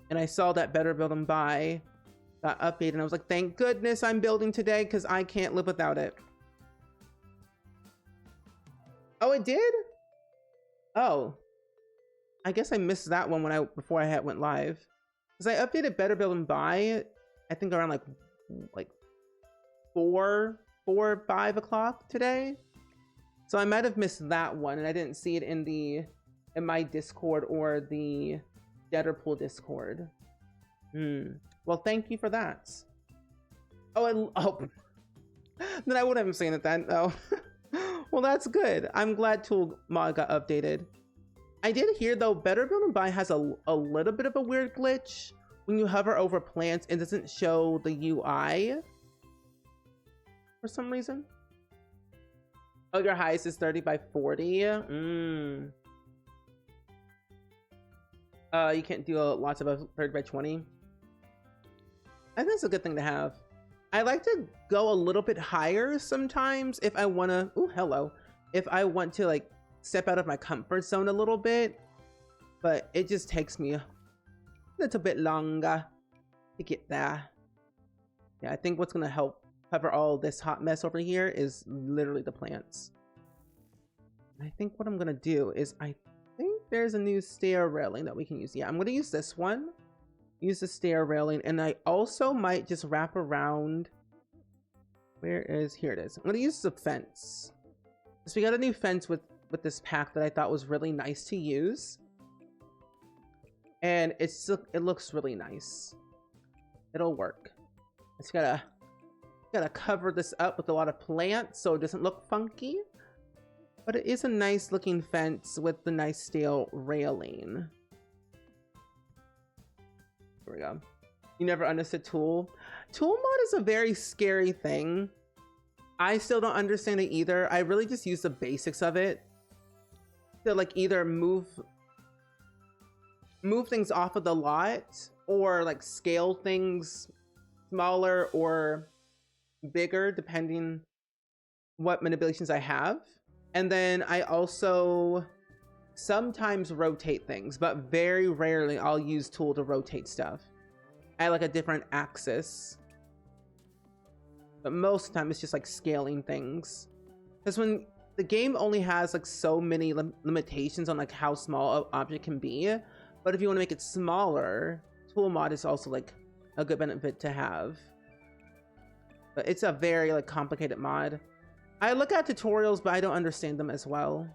And I saw that Better Build and Buy got updated, and I was like, thank goodness I'm building today, because I can't live without it. Oh, it did? Oh. I guess I missed that one before I went live. Because I updated Better Build and Buy, I think around like 4 or 5 o'clock today. So I might have missed that one, and I didn't see it in my Discord or the Deaderpool Discord. Well, thank you for that. Oh, then I wouldn't have seen it then, though. Well, that's good. I'm glad Tool Mod got updated. I did hear, though, Better Build and Buy has a little bit of a weird glitch. When you hover over plants, it doesn't show the UI for some reason. Oh, your highest is 30 by 40. You can't do lots of 30 by 20. I think that's a good thing to have. I like to go a little bit higher sometimes if I want to. Oh, hello. If I want to like step out of my comfort zone a little bit, but it just takes me a little bit longer to get there. Yeah, I think what's gonna help cover all this hot mess over here is literally the plants. I think what I'm gonna do is I think there's a new stair railing that we can use. Yeah, I'm gonna use this one. Use the stair railing, and I also might just wrap around. Here it is. I'm gonna use the fence. So we got a new fence with this pack that I thought was really nice to use, and it looks really nice. It'll work. It's gotta cover this up with a lot of plants so it doesn't look funky, but it is a nice looking fence with the nice steel railing. Here we go. You never understood Tool. Tool mod is a very scary thing. I still don't understand it either. I really just use the basics of it to like either move things off of the lot or like scale things smaller or bigger depending what manipulations I have. And then I also sometimes rotate things, but very rarely I'll use Tool to rotate stuff at like a different axis. But most of the time it's just like scaling things, because when the game only has like so many limitations on like how small an object can be, but if you want to make it smaller, Tool mod is also like a good benefit to have. But it's a very like complicated mod. I look at tutorials, but I don't understand them as well.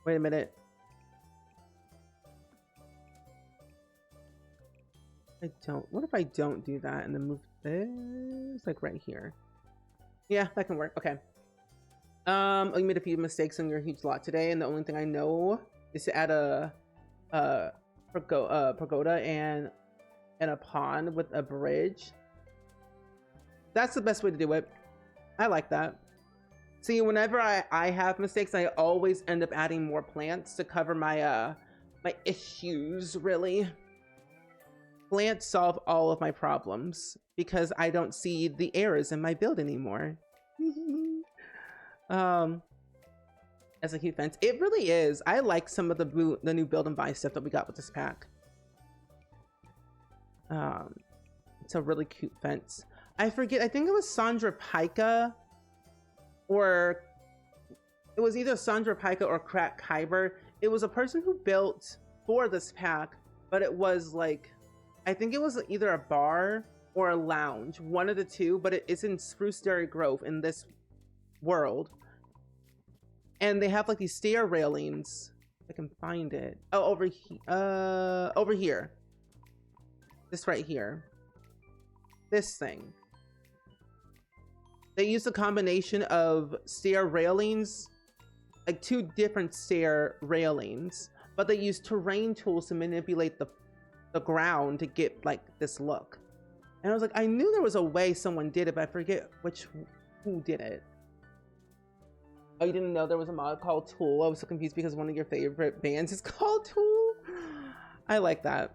Wait a minute. What if I don't do that and then move this like right here? Yeah, that can work. Okay. You made a few mistakes on your huge lot today, and the only thing I know is to add a pagoda and a pond with a bridge. That's the best way to do it. I like that. See, whenever I have mistakes, I always end up adding more plants to cover my my issues, really. Plants solve all of my problems because I don't see the errors in my build anymore. As a cute fence, it really is. I like some of the new build and buy stuff that we got with this pack. It's a really cute fence. I forget, I think it was Sandra Pica, or it was either Sandra Pica or Crack Kyber. It was a person who built for this pack, but it was like, I think it was either a bar or a lounge, one of the two, but it's in Spruce Dairy Grove in this world. And they have like these stair railings. If I can find it. Oh, over here. This right here. This thing. They use a combination of stair railings, like two different stair railings, but they use terrain tools to manipulate the ground to get like this look. And I was like, I knew there was a way someone did it, but I forget who did it. Oh, you didn't know there was a mod called Tool? I was so confused because one of your favorite bands is called Tool. I like that.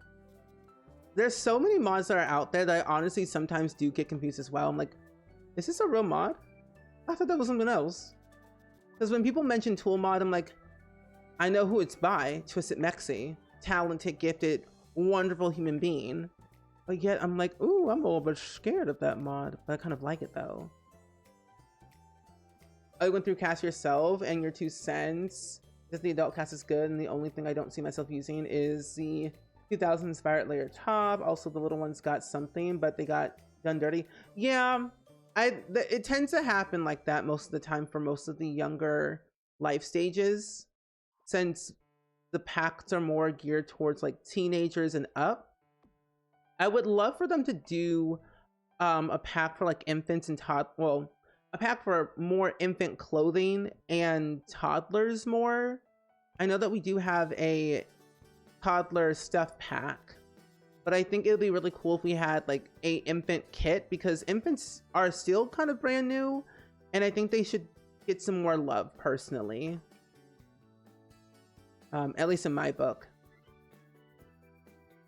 There's so many mods that are out there that I honestly sometimes do get confused as well. I'm like, is this a real mod? I thought that was something else. Because when people mention Tool mod, I'm like, I know who it's by. Twisted Mexi. Talented, gifted, wonderful human being. But yet I'm like, ooh, I'm a little bit scared of that mod. But I kind of like it though. I went through cast yourself and your 2 cents. Because the adult cast is good, and the only thing I don't see myself using is the 2000 inspired layer top. Also, the little ones got something, but they got done dirty. Yeah, it tends to happen like that most of the time for most of the younger life stages, since the packs are more geared towards like teenagers and up. I would love for them to do a pack for like infants and well, a pack for more infant clothing and toddlers more. I know that we do have a toddler stuff pack, but I think it would be really cool if we had like a infant kit, because infants are still kind of brand new and I think they should get some more love personally. At least in my book.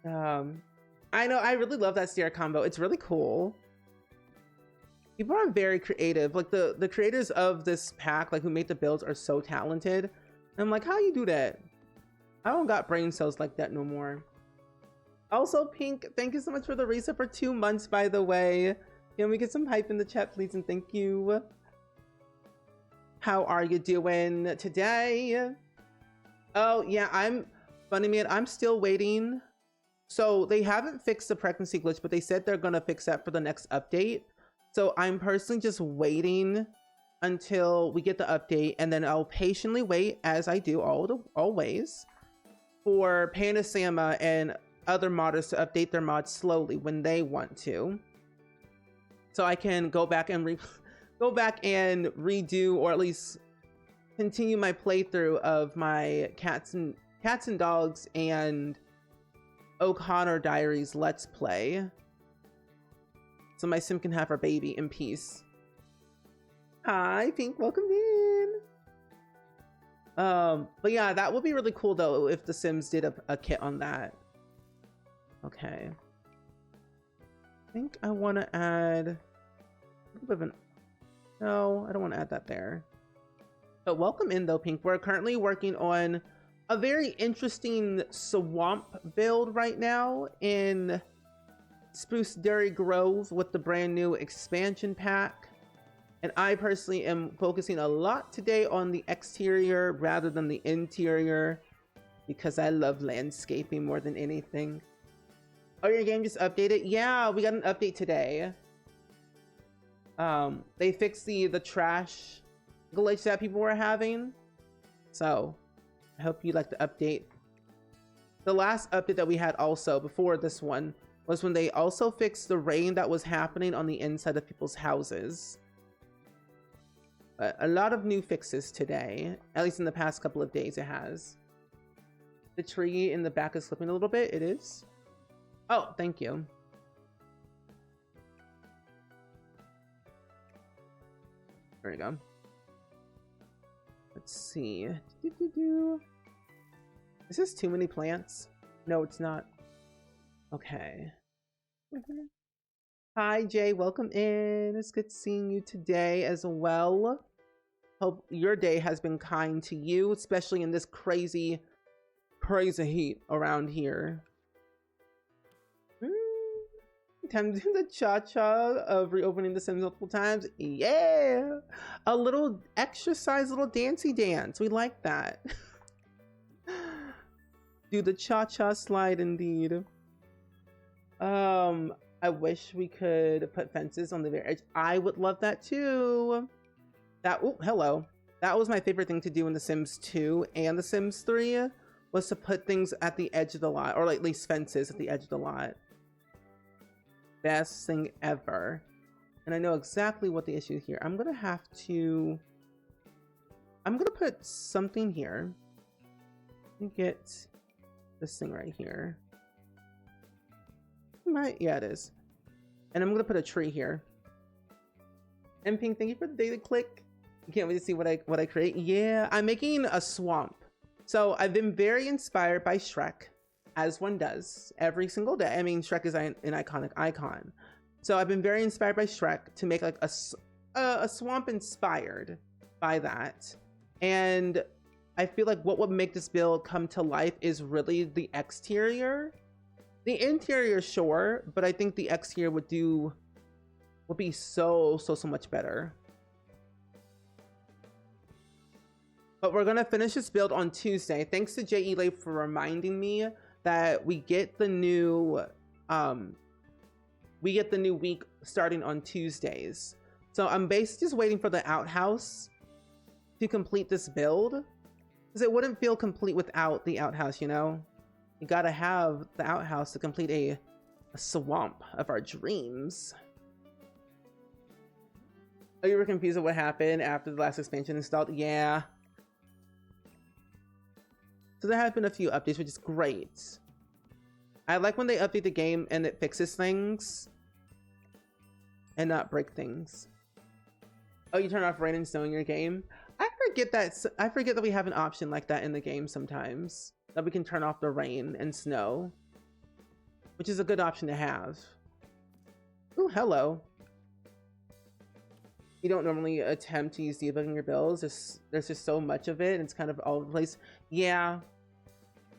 I know, I really love that stair combo. It's really cool. People are very creative. Like the creators of this pack, like who made the builds, are so talented. And I'm like, how you do that? I don't got brain cells like that no more. Also, Pink, thank you so much for the reset for 2 months, by the way. Can we get some hype in the chat, please? And thank you. How are you doing today? Oh, yeah, funny man, I'm still waiting. So they haven't fixed the pregnancy glitch, but they said they're gonna fix that for the next update. So I'm personally just waiting until we get the update, and then I'll patiently wait, as I do always, for Panda Sama and other modders to update their mods slowly when they want to, so I can go back and redo, or at least continue my playthrough of my cats and dogs and O'Connor Diaries Let's Play, so my sim can have her baby in peace. Hi, Pink, welcome in. But yeah, that would be really cool though if the Sims did a kit on that. Okay. I think I want to add a little bit of no, I don't want to add that there. But welcome in though, Pink. We're currently working on a very interesting swamp build right now in Spruce Dairy Grove with the brand new expansion pack. And I personally am focusing a lot today on the exterior rather than the interior, because I love landscaping more than anything. Oh, your game just updated? Yeah, we got an update today. They fixed the trash glitch that people were having. So I hope you like the update. The last update that we had also before this one was when they also fixed the rain that was happening on the inside of people's houses. But a lot of new fixes today, at least in the past couple of days it has. The tree in the back is slipping a little bit. It is. Oh, thank you. There we go. Let's see. Is this too many plants? No, it's not. Okay. Hi, Jay. Welcome in. It's good seeing you today as well. Hope your day has been kind to you, especially in this crazy heat around here. Time to do the cha-cha of reopening The Sims multiple times. Yeah! A little exercise, little dancey dance. We like that. Do the cha-cha slide indeed. I wish we could put fences on the very edge. I would love that too. Oh, hello. That was my favorite thing to do in The Sims 2 and The Sims 3, was to put things at the edge of the lot, or like at least fences at the edge of the lot. Best thing ever. And I know exactly what the issue here. I'm gonna put something here. Let me get this thing right here. Yeah, it is. And I'm gonna put a tree here. And Pink, thank you for the daily click. Can't wait to see what I create. Yeah, I'm making a swamp. So I've been very inspired by Shrek, as one does every single day. I mean, Shrek is an iconic icon. So I've been very inspired by Shrek to make like a swamp inspired by that. And I feel like what would make this build come to life is really the exterior. The interior, sure, but I think the exterior would be so much better. But we're gonna finish this build on Tuesday. Thanks to J.E. Lay for reminding me that we get the new week starting on Tuesdays. So I'm basically just waiting for the outhouse to complete this build, because it wouldn't feel complete without the outhouse, you know? You gotta have the outhouse to complete a swamp of our dreams. Oh, you were confused at what happened after the last expansion installed? Yeah. So there have been a few updates, which is great. I like when they update the game and it fixes things and not break things. Oh, you turn off rain and snow in your game? I forget that we have an option like that in the game sometimes. That we can turn off the rain and snow, which is a good option to have. Ooh, hello. You don't normally attempt to use debugging your builds. There's just so much of it, and it's kind of all over the place. Yeah,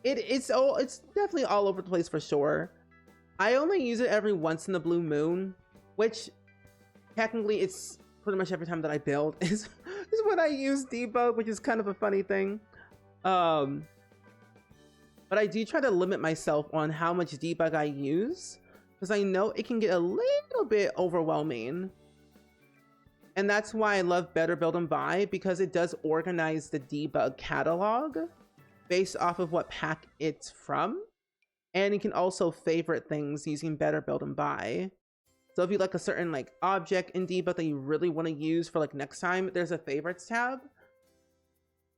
it's definitely all over the place for sure. I only use it every once in the blue moon, which technically it's pretty much every time that I build is when I use debug, which is kind of a funny thing. But I do try to limit myself on how much debug I use, because I know it can get a little bit overwhelming. And that's why I love Better Build and Buy, because it does organize the debug catalog based off of what pack it's from. And you can also favorite things using Better Build and Buy. So if you like a certain like object in debug that you really want to use for like next time, there's a favorites tab.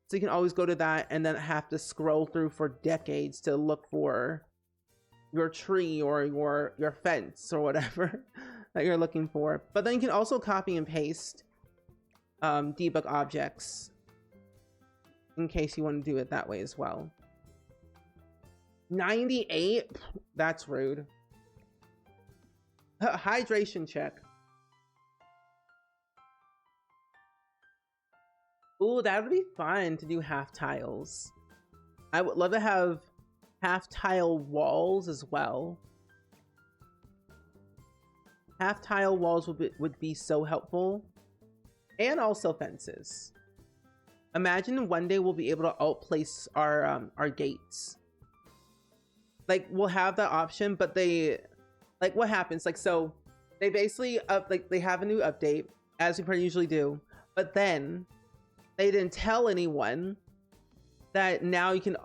So you can always go to that and then have to scroll through for decades to look for your tree or your fence or whatever that you're looking for. But then you can also copy and paste debug objects in case you want to do it that way as well. 98? That's rude. Hydration check. Ooh, that would be fun to do half tiles. I would love to have half tile walls as well. Half tile walls would be so helpful. And also fences. Imagine one day we'll be able to outplace our gates. Like, we'll have that option, but they, like, what happens? Like, so they basically they have a new update, as we pretty usually do, but then they didn't tell anyone that now you can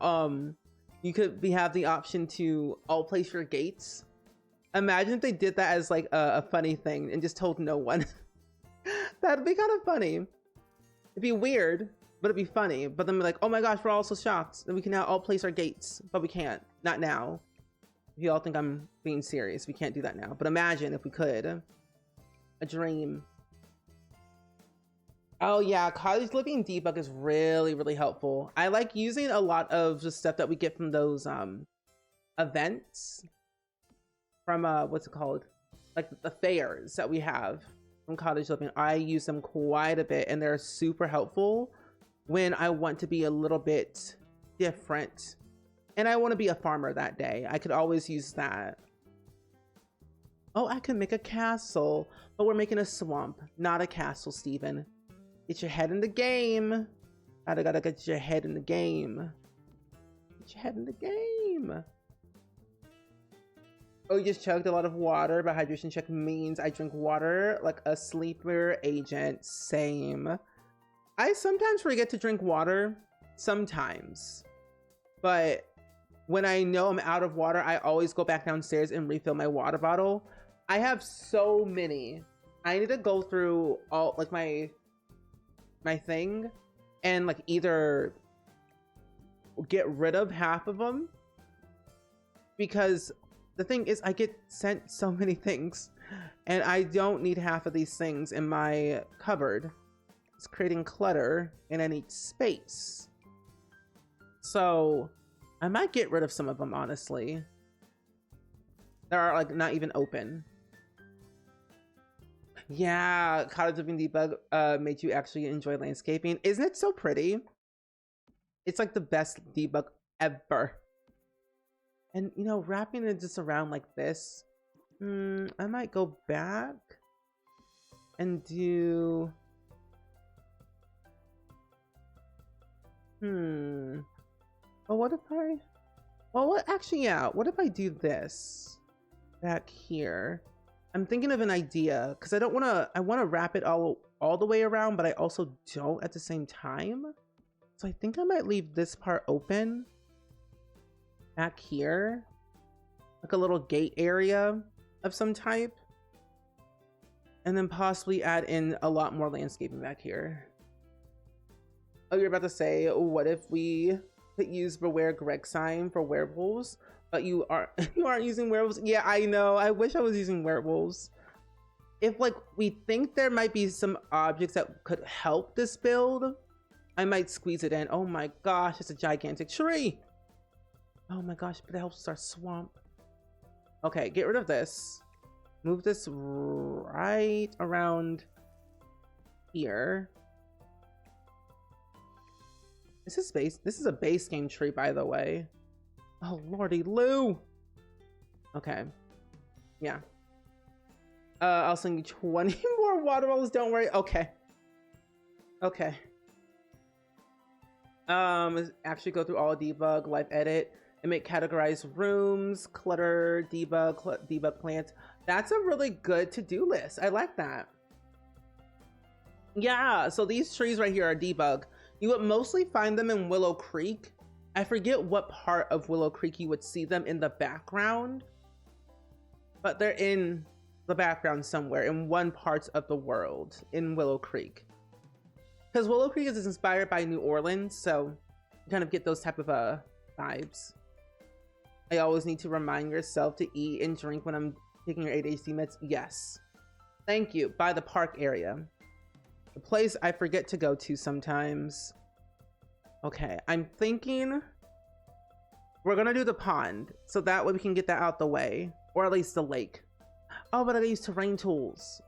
have the option to outplace your gates. Imagine if they did that as like a funny thing and just told no one. That'd be kind of funny. It'd be weird, but it'd be funny. But then be like, oh my gosh, we're all so shocked that we can now outplace our gates, but we can't. Not now. If you all think I'm being serious, we can't do that now. But imagine if we could. A dream. Oh yeah, cottage living debug is really, really helpful. I like using a lot of the stuff that we get from those events. From what's it called? Like the fairs that we have from cottage living. I use them quite a bit and they're super helpful when I want to be a little bit different. And I want to be a farmer that day. I could always use that. Oh, I could make a castle, but we're making a swamp, not a castle, Steven. Get your head in the game. Gotta get your head in the game. Get your head in the game. Oh, you just chugged a lot of water, but hydration check means I drink water like a sleeper agent. Same. I sometimes forget to drink water. Sometimes. But when I know I'm out of water, I always go back downstairs and refill my water bottle. I have so many. I need to go through all like my thing and like either get rid of half of them, because the thing is I get sent so many things and I don't need half of these things in my cupboard. It's creating clutter and I need space. So I might get rid of some of them, honestly. They are like not even open. Yeah, cottage living debug made you actually enjoy landscaping. Isn't it so pretty? It's like the best debug ever. And you know, wrapping it just around like this, I might go back and do but what if I Well, what actually, yeah. What if I do this back here? I'm thinking of an idea because I want to wrap it all the way around, but I also don't at the same time. So I think I might leave this part open back here, like a little gate area of some type, and then possibly add in a lot more landscaping back here. Oh, you're about to say, what if we could use Beware Greg sign for werewolves, but you aren't using werewolves? Yeah, I know. I wish I was using werewolves. If like we think there might be some objects that could help this build, I might squeeze it in. Oh my gosh, it's a gigantic tree. Oh my gosh, but it helps our swamp. Okay, get rid of this. Move this right around here. This is a base game tree, by the way. Oh lordy Lou. Okay. Yeah. I'll send you 20 more water bubbles, don't worry. Okay. Okay. Actually go through all debug, live edit, and make categorize rooms, clutter, debug plants. That's a really good to-do list. I like that. Yeah, so these trees right here are debug. You would mostly find them in Willow Creek. I forget what part of Willow Creek you would see them in the background, but they're in the background somewhere in one part of the world in Willow Creek. Because Willow Creek is inspired by New Orleans, so you kind of get those type of vibes. I always need to remind yourself to eat and drink when I'm taking your ADHD meds. Yes. Thank you. By the park area. The place I forget to go to sometimes. Okay, I'm thinking we're gonna do the pond, so that way we can get that out the way. Or at least the lake. Oh, but I gotta use terrain tools.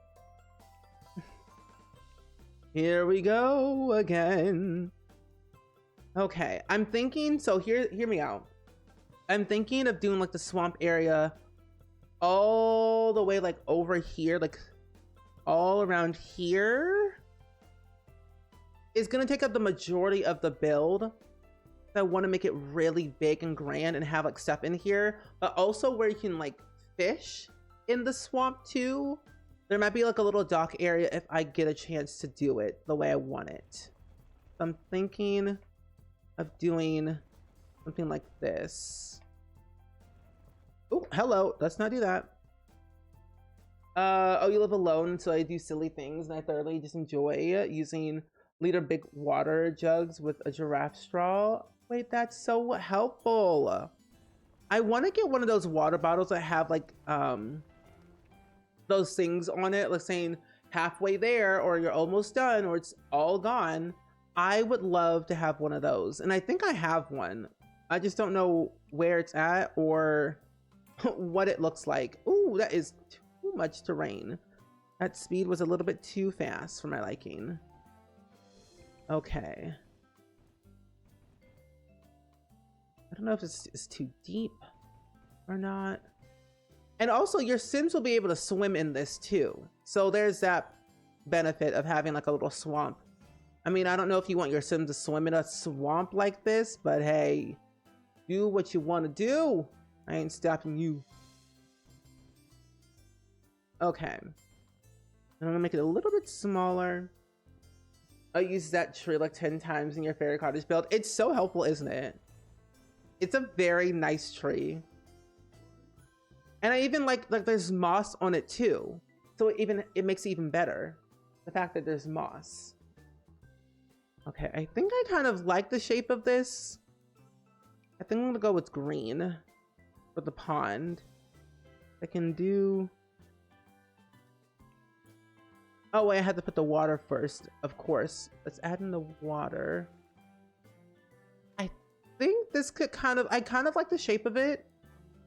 Here we go again. Okay, I'm thinking, so hear me out. I'm thinking of doing like the swamp area all the way like over here, like all around here. Is gonna take up the majority of the build. I want to make it really big and grand and have like stuff in here, but also where you can like fish in the swamp too. There might be like a little dock area if I get a chance to do it the way I want it. So I'm thinking of doing something like this. Oh, hello. Let's not do that. Oh, you live alone, so I do silly things, and I thoroughly just enjoy using liter big water jugs with a giraffe straw. Wait, that's so helpful. I want to get one of those water bottles that have like those things on it, like saying halfway there, or you're almost done, or it's all gone. I would love to have one of those, and I think I have one. I just don't know where it's at or what it looks like. Ooh, that is too much terrain. That speed was a little bit too fast for my liking. Okay. I don't know if it's too deep or not. And also your Sims will be able to swim in this too. So there's that benefit of having like a little swamp. I mean, I don't know if you want your Sim to swim in a swamp like this, but hey, do what you want to do. I ain't stopping you. Okay. I'm gonna make it a little bit smaller. I'll use that tree like 10 times in your fairy cottage build. It's so helpful, isn't it? It's a very nice tree. And I even like there's moss on it too. So it makes it even better. The fact that there's moss. Okay, I think I kind of like the shape of this. I think I'm gonna go with green for the pond. I can do... Oh wait, I had to put the water first, of course. Let's add in the water. I think this could I kind of like the shape of it.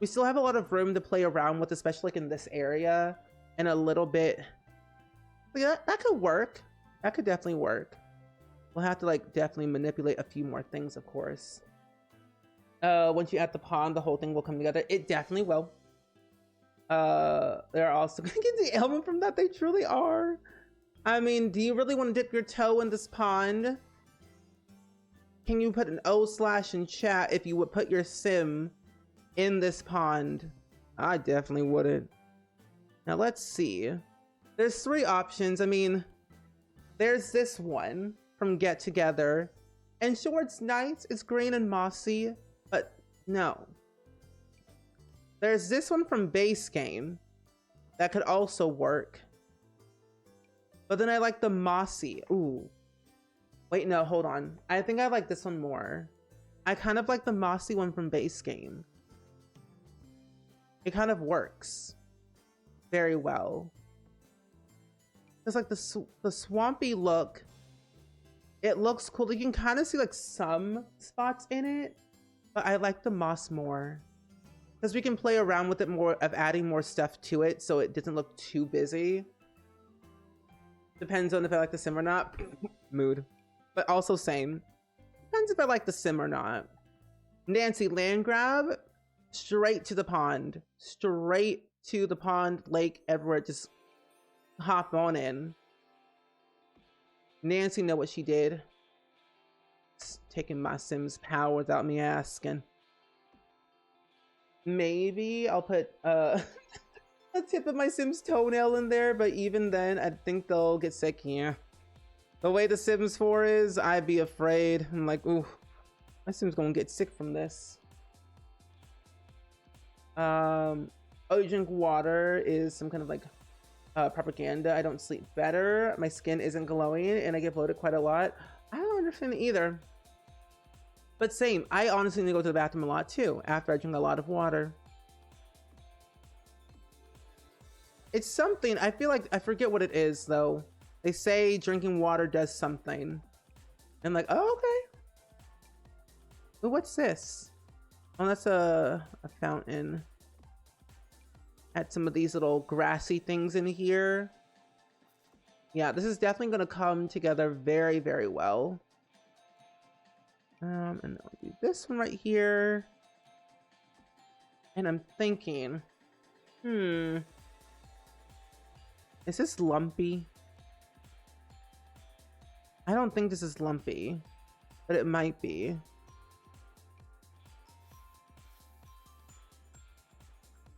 We still have a lot of room to play around with, especially like in this area. And a little bit, yeah, that could work. That could definitely work. We'll have to like definitely manipulate a few more things, of course. Once you add the pond, the whole thing will come together. It definitely will. They're also gonna get the ailment from that. They truly are. I mean, do you really want to dip your toe in this pond? Can you put an O/ in chat if you would put your Sim in this pond. I definitely wouldn't. Now let's see. There's 3 options. I mean, there's this one from Get Together. And sure, it's nice. It's green and mossy. But no. There's this one from Base Game. That could also work. But then I like the mossy. Ooh. Wait, no, hold on. I think I like this one more. I kind of like the mossy one from Base Game. It kind of works very well. It's like the swampy look. It looks cool. You can kind of see like some spots in it, but I like the moss more because we can play around with it more of adding more stuff to it so it doesn't look too busy. Depends on if I like the sim or not. Mood. But also same. Depends if I like the sim or not. Nancy, land grab. Straight to the pond. Straight to the pond, lake, everywhere. Just hop on in. Nancy know what she did. Just taking my sim's power without me asking. Maybe I'll put a tip of my sim's toenail in there, but even then I think they'll get sick. Yeah, the way the Sims 4 is, I'd be afraid. I'm like, ooh, my sim's gonna get sick from this. Oh, you drink water is some kind of like propaganda. I don't sleep better, my skin isn't glowing, and I get bloated quite a lot. I don't understand it either. But same, I honestly need to go to the bathroom a lot too after I drink a lot of water. It's something, I feel like, I forget what it is though. They say drinking water does something. I'm like, oh, okay. Ooh, what's this? Oh, that's a fountain. Add some of these little grassy things in here. Yeah, this is definitely going to come together very, very well. And I'll do this one right here. And I'm thinking, is this lumpy? I don't think this is lumpy, but it might be.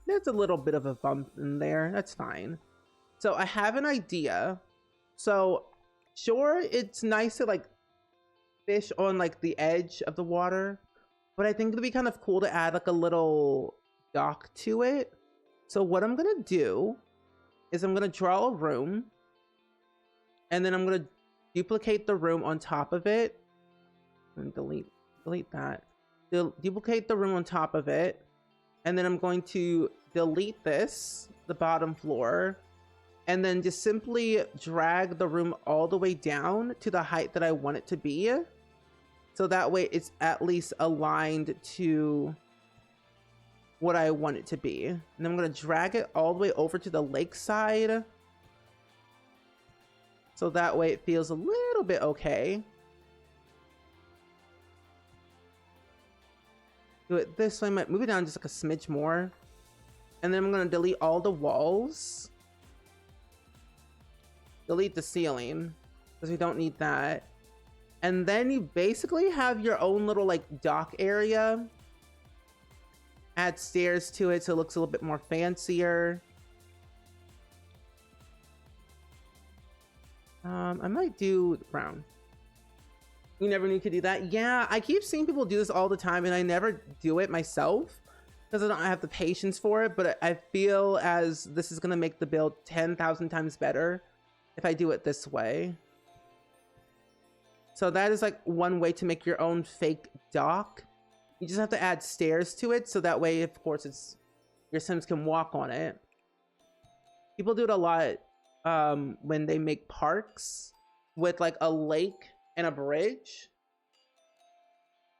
There's a little bit of a bump in there. That's fine. So I have an idea. So sure, it's nice to like fish on like the edge of the water, but I think it'd be kind of cool to add like a little dock to it. So what I'm gonna do is I'm gonna draw a room, and then I'm gonna duplicate the room on top of it, and delete that. Duplicate the room on top of it, and then I'm going to delete this, the bottom floor, and then just simply drag the room all the way down to the height that I want it to be. So that way it's at least aligned to what I want it to be. And I'm gonna drag it all the way over to the lake side. So that way it feels a little bit okay. Do it this way, might move it down just like a smidge more. And then I'm gonna delete all the walls. Delete the ceiling, because we don't need that. And then you basically have your own little like dock area. Add stairs to it so it looks a little bit more fancier. I might do brown. You never need to do that. Yeah, I keep seeing people do this all the time, and I never do it myself because I don't have the patience for it. But I feel as this is gonna make the build 10,000 times better if I do it this way. So that is like one way to make your own fake dock. You just have to add stairs to it, so that way, of course, it's your Sims can walk on it. People do it a lot when they make parks with like a lake and a bridge.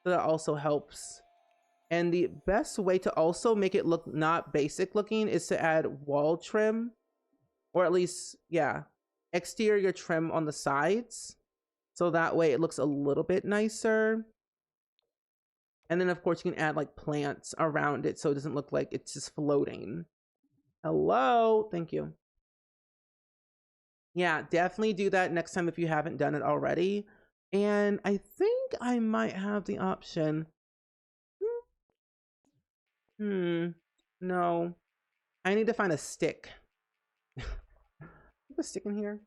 So that also helps. And the best way to also make it look not basic looking is to add wall trim, or at least, yeah, exterior trim on the sides. So that way it looks a little bit nicer. And then of course you can add like plants around it so it doesn't look like it's just floating. Hello, thank you. Yeah, definitely do that next time if you haven't done it already. And I think I might have the option. No. I need to find a stick. A stick in here.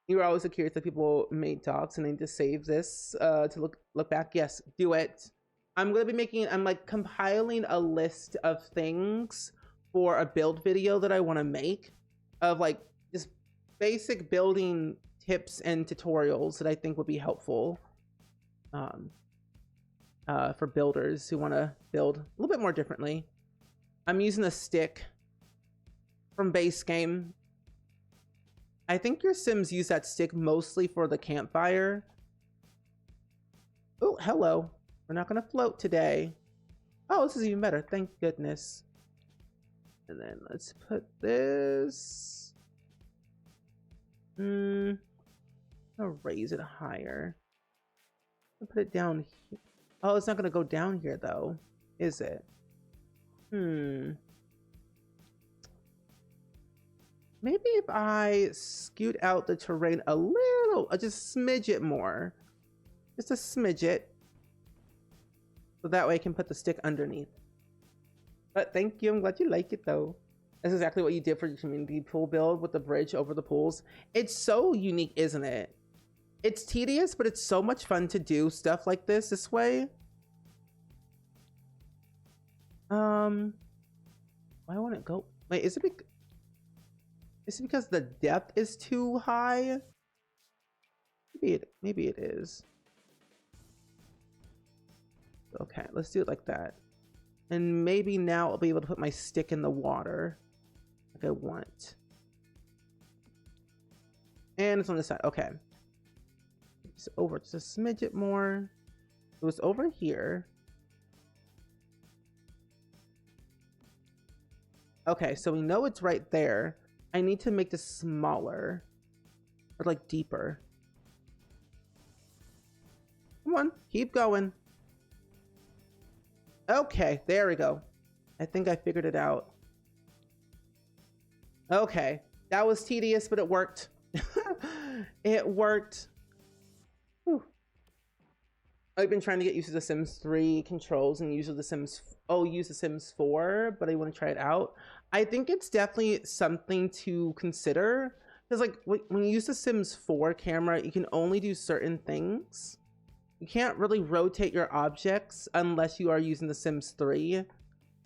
You were always so curious that people made docs and they just save this to look back. Yes, do it. I'm gonna be making. I'm like compiling a list of things for a build video that I want to make, of like just basic building tips and tutorials that I think would be helpful for builders who want to build a little bit more differently. I'm using a stick from base game. I think your Sims use that stick mostly for the campfire. Oh, hello. We're not gonna float today. Oh, this is even better. Thank goodness. And then let's put this. I'll raise it higher. I'll put it down here. Oh, it's not gonna go down here though, is it? Maybe if I scoot out the terrain a little, just smidge it more. Just a smidget. So that way I can put the stick underneath. But thank you, I'm glad you like it though. That's exactly what you did for your community pool build with the bridge over the pools. It's so unique, isn't it? It's tedious, but it's so much fun to do stuff like this way. Why won't it go? Wait, is it because the depth is too high? Maybe it is. Okay, let's do it like that. And maybe now I'll be able to put my stick in the water like I want. And it's on this side. Okay. It's over just a smidget more. It was over here. Okay, so we know it's right there. I need to make this smaller or like deeper. Come on, keep going. Okay, there we go. I think I figured it out. Okay, that was tedious, but it worked. It worked. Whew. I've been trying to get used to the Sims 3 controls and use the Sims 4, but I want to try it out. I think it's definitely something to consider, because like when you use the Sims 4 camera, you can only do certain things. You can't really rotate your objects unless you are using the Sims 3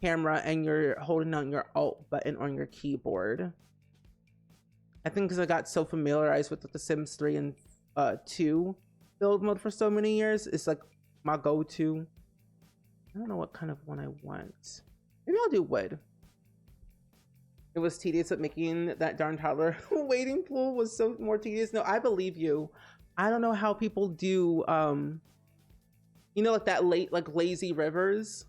camera and you're holding down your Alt button on your keyboard. I think because I got so familiarized with the Sims 3 and 2 build mode for so many years, it's like my go-to. I don't know what kind of one I want. Maybe I'll do wood. It was tedious, but making that darn toddler wading pool was so more tedious. No, I believe you. I don't know how people do, you know, like that lazy rivers.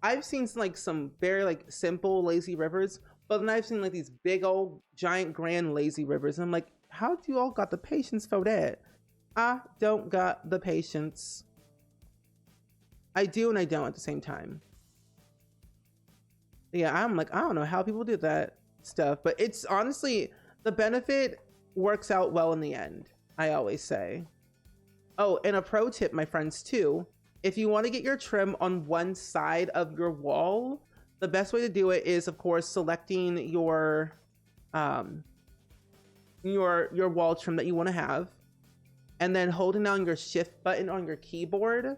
I've seen some very like simple lazy rivers, but then I've seen like these big old giant grand lazy rivers. And I'm like, how do you all got the patience for that? I don't got the patience. I do and I don't at the same time. Yeah, I'm like, I don't know how people do that stuff, but it's honestly, the benefit works out well in the end, I always say. Oh, and a pro tip, my friends, too. If you want to get your trim on one side of your wall, the best way to do it is, of course, selecting your wall trim that you want to have, and then holding down your shift button on your keyboard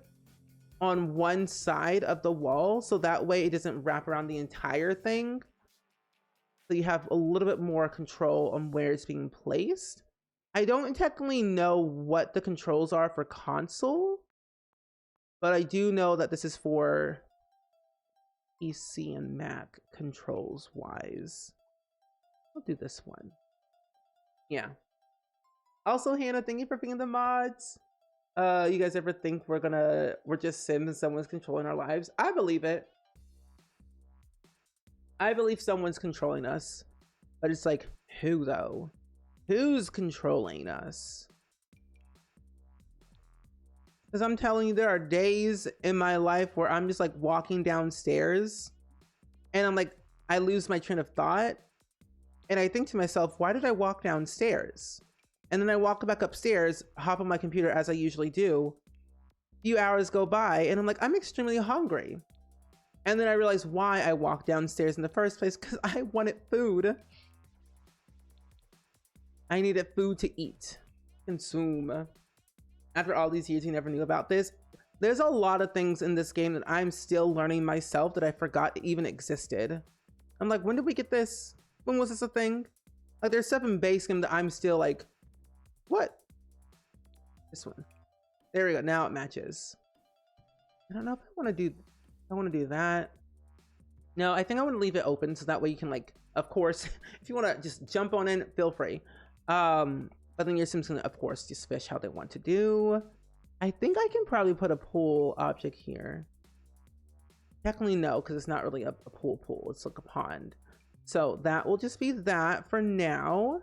on one side of the wall, so that way it doesn't wrap around the entire thing. So you have a little bit more control on where it's being placed. I don't technically know what the controls are for console, but I do know that this is for PC and Mac controls wise. I'll do this one. Yeah. Also, Hannah, thank you for being the mods. You guys ever think we're just Sims and someone's controlling our lives? I believe it. I believe someone's controlling us, but it's like, who though? Who's controlling us? Because I'm telling you, there are days in my life where I'm just like walking downstairs and I'm like, I lose my train of thought. And I think to myself, why did I walk downstairs? And then I walk back upstairs, hop on my computer as I usually do. A few hours go by and I'm like, I'm extremely hungry. And then I realized why I walked downstairs in the first place, because I wanted food. I needed food to eat, consume. After all these years, you never knew about this. There's a lot of things in this game that I'm still learning myself that I forgot even existed. I'm like, when did we get this? When was this a thing? Like, there's stuff in base game that I'm still like, what? This one. There we go. Now it matches. I don't know if I want to do that. No, I think I want to leave it open so that way you can, like, of course, if you want to just jump on in, feel free. But then your Sims can, of course, just fish how they want to do. I think I can probably put a pool object here. Technically no, because it's not really a pool. It's like a pond. So that will just be that for now.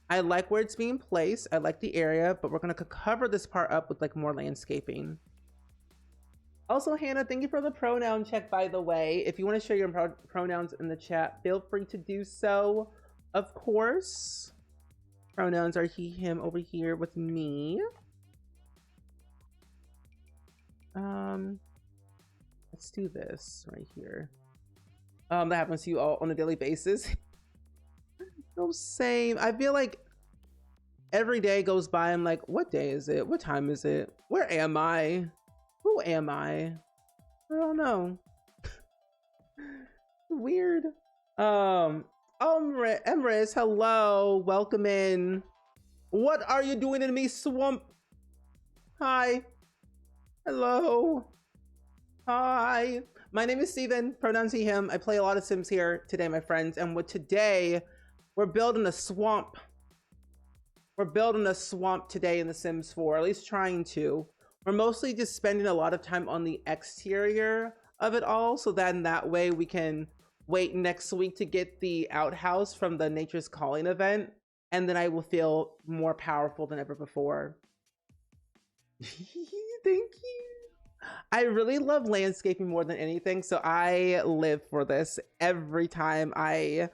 I like where it's being placed. I like the area, but we're going to cover this part up with like more landscaping. Also, Hannah, thank you for the pronoun check, by the way. If you want to share your pronouns in the chat, feel free to do so. Of course. Pronouns are he, him over here with me. Let's do this right here. That happens to you all on a daily basis. No, same. I feel like every day goes by. I'm like, what day is it? What time is it? Where am I? Who am I? I don't know. Weird. Emrys, hello. Welcome in. What are you doing in me swamp? Hi. Hello. Hi. My name is Steven, pronouns he, him. I play a lot of Sims here today, my friends. And with today, we're building a swamp. We're building a swamp today in The Sims 4, at least trying to. We're mostly just spending a lot of time on the exterior of it all, so then that way we can wait next week to get the outhouse from the Nature's Calling event, and then I will feel more powerful than ever before. Thank you. I really love landscaping more than anything, so I live for this. Every time I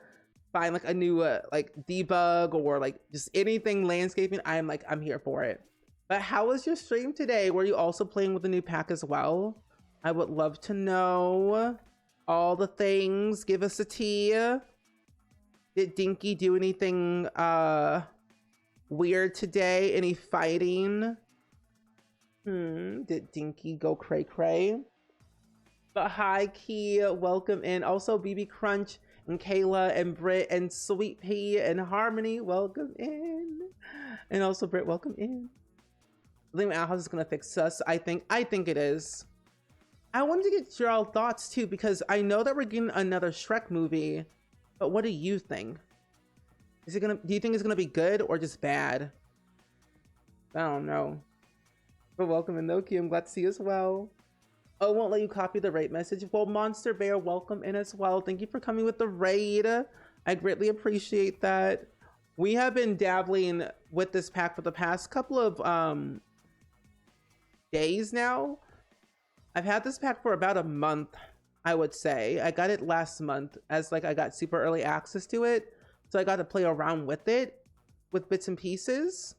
find like a new like debug or like just anything landscaping, I'm here for it. But how was your stream today? Were you also playing with the new pack as well? I would love to know all the things. Give us a tea. Did Dinky do anything weird today? Any fighting? Did Dinky go cray cray? But hi, Key, welcome in. Also, BB Crunch and Kayla and Britt and Sweet Pea and Harmony, welcome in. And also Britt, welcome in. I think my outhouse is gonna fix us. I think it is. I wanted to get your all thoughts too, because I know that we're getting another Shrek movie, but what do you think? Do you think it's gonna be good or just bad? I don't know. But welcome in, Noki. I'm glad to see you as well. Oh, won't let you copy the raid message. Well, Monster Bear, welcome in as well. Thank you for coming with the raid. I greatly appreciate that. We have been dabbling with this pack for the past couple of days now. I've had this pack for about a month, I would say. I got it last month as like I got super early access to it. So I got to play around with it with bits and pieces.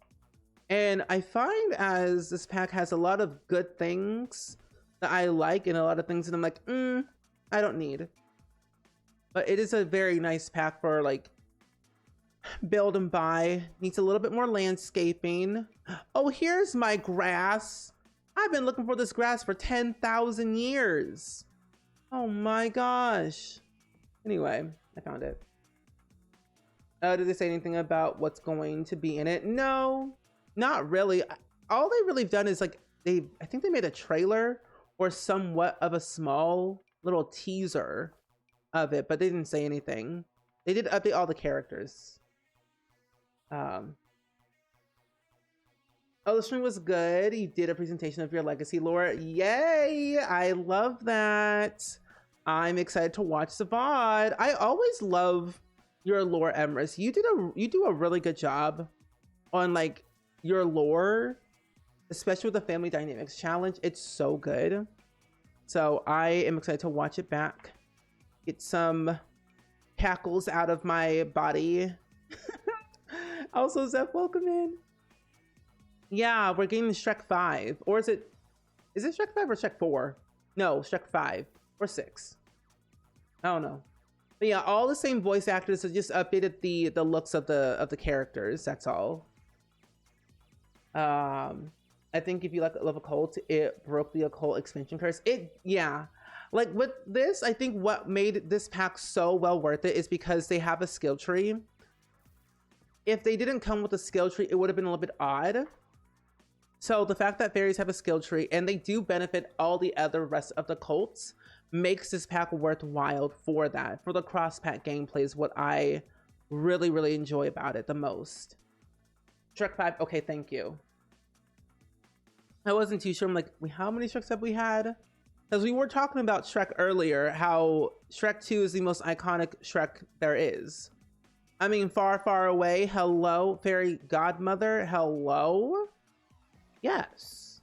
And I find as this pack has a lot of good things that I like and a lot of things that I'm like, I don't need. But it is a very nice pack for like build and buy. Needs a little bit more landscaping. Oh, here's my grass. I've been looking for this grass for 10,000 years. Oh my gosh. Anyway, I found it. Did they say anything about what's going to be in it? No, not really. All they've really done is like, I think they made a trailer or somewhat of a small little teaser of it, but they didn't say anything. They did update all the characters. Oh, the stream was good. You did a presentation of your legacy lore. Yay! I love that. I'm excited to watch the VOD. I always love your lore, Emrys. You do a really good job on like your lore, especially with the Family Dynamics Challenge. It's so good. So I am excited to watch it back. Get some cackles out of my body. Also, Zeph, welcome in. Yeah, we're getting Shrek 5. Or is it Shrek 5 or Shrek 4? No, Shrek 5. or 6. I don't know. But yeah, all the same voice actors have just updated the looks of the characters. That's all. I think if you love occult, it broke the occult expansion curse. Yeah. Like with this, I think what made this pack so well worth it is because they have a skill tree. If they didn't come with a skill tree, it would have been a little bit odd. So the fact that fairies have a skill tree and they do benefit all the other rest of the cults makes this pack worthwhile for that. For the cross pack gameplay is what I really, really enjoy about it the most. Shrek 5, okay, thank you. I wasn't too sure. I'm like, how many Shreks have we had? Because we were talking about Shrek earlier, how Shrek 2 is the most iconic Shrek there is. I mean, Far, Far Away, hello. Fairy Godmother, hello. Yes.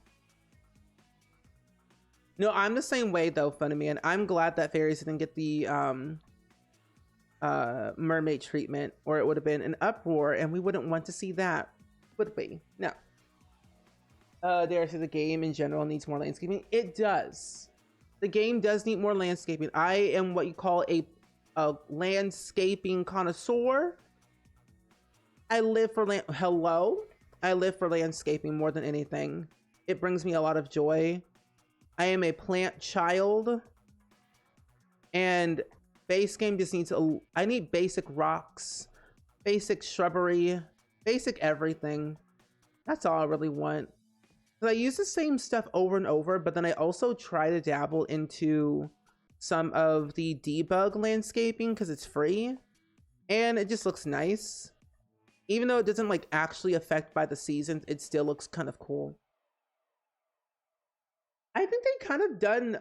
No, I'm the same way though, Funny Man. I'm glad that fairies didn't get the mermaid treatment, or it would have been an uproar, and we wouldn't want to see that, would we? No. Dare say the game in general needs more landscaping. It does. The game does need more landscaping. I am what you call a landscaping connoisseur. I live for I live for landscaping more than anything. It brings me a lot of joy. I am a plant child, and base game just needs I need basic rocks, basic shrubbery, basic everything. That's all I really want. I use the same stuff over and over, but then I also try to dabble into some of the debug landscaping because it's free and it just looks nice. Even though it doesn't like actually affect by the seasons, it still looks kind of cool. I think they kind of done.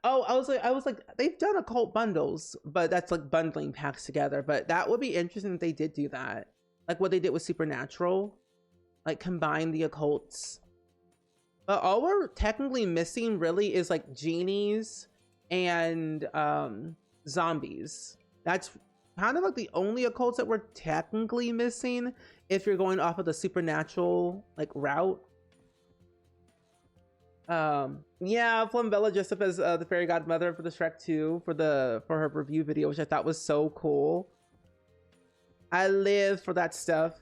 Oh, I was like, they've done occult bundles, but that's like bundling packs together. But that would be interesting if they did do that, like what they did with Supernatural, like combine the occults. But all we're technically missing really is like genies and zombies. That's kind of like the only occults that we're technically missing if you're going off of the Supernatural like route. Yeah, Flumbella dressed up as the fairy godmother for the Shrek 2 for her review video, which I thought was so cool. I live for that stuff.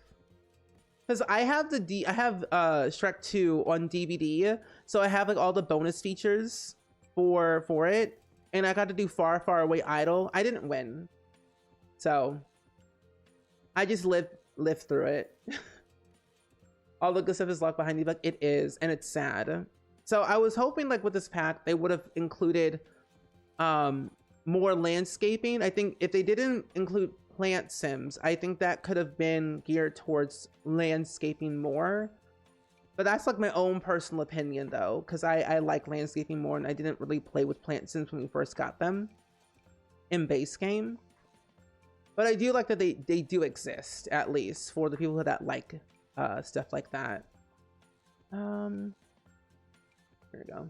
Because I have Shrek 2 on DVD, so I have like all the bonus features for it, and I got to do Far, Far Away Idol. I didn't win, so I just lived through it. All the good stuff is locked behind you, like it is, and it's sad. So I was hoping like with this pack they would have included more landscaping. I think if they didn't include plant sims, I think that could have been geared towards landscaping more, but that's like my own personal opinion though, because I like landscaping more, and I didn't really play with plant sims when we first got them in base game. But I do like that they do exist, at least for the people that like stuff like that. Here we go.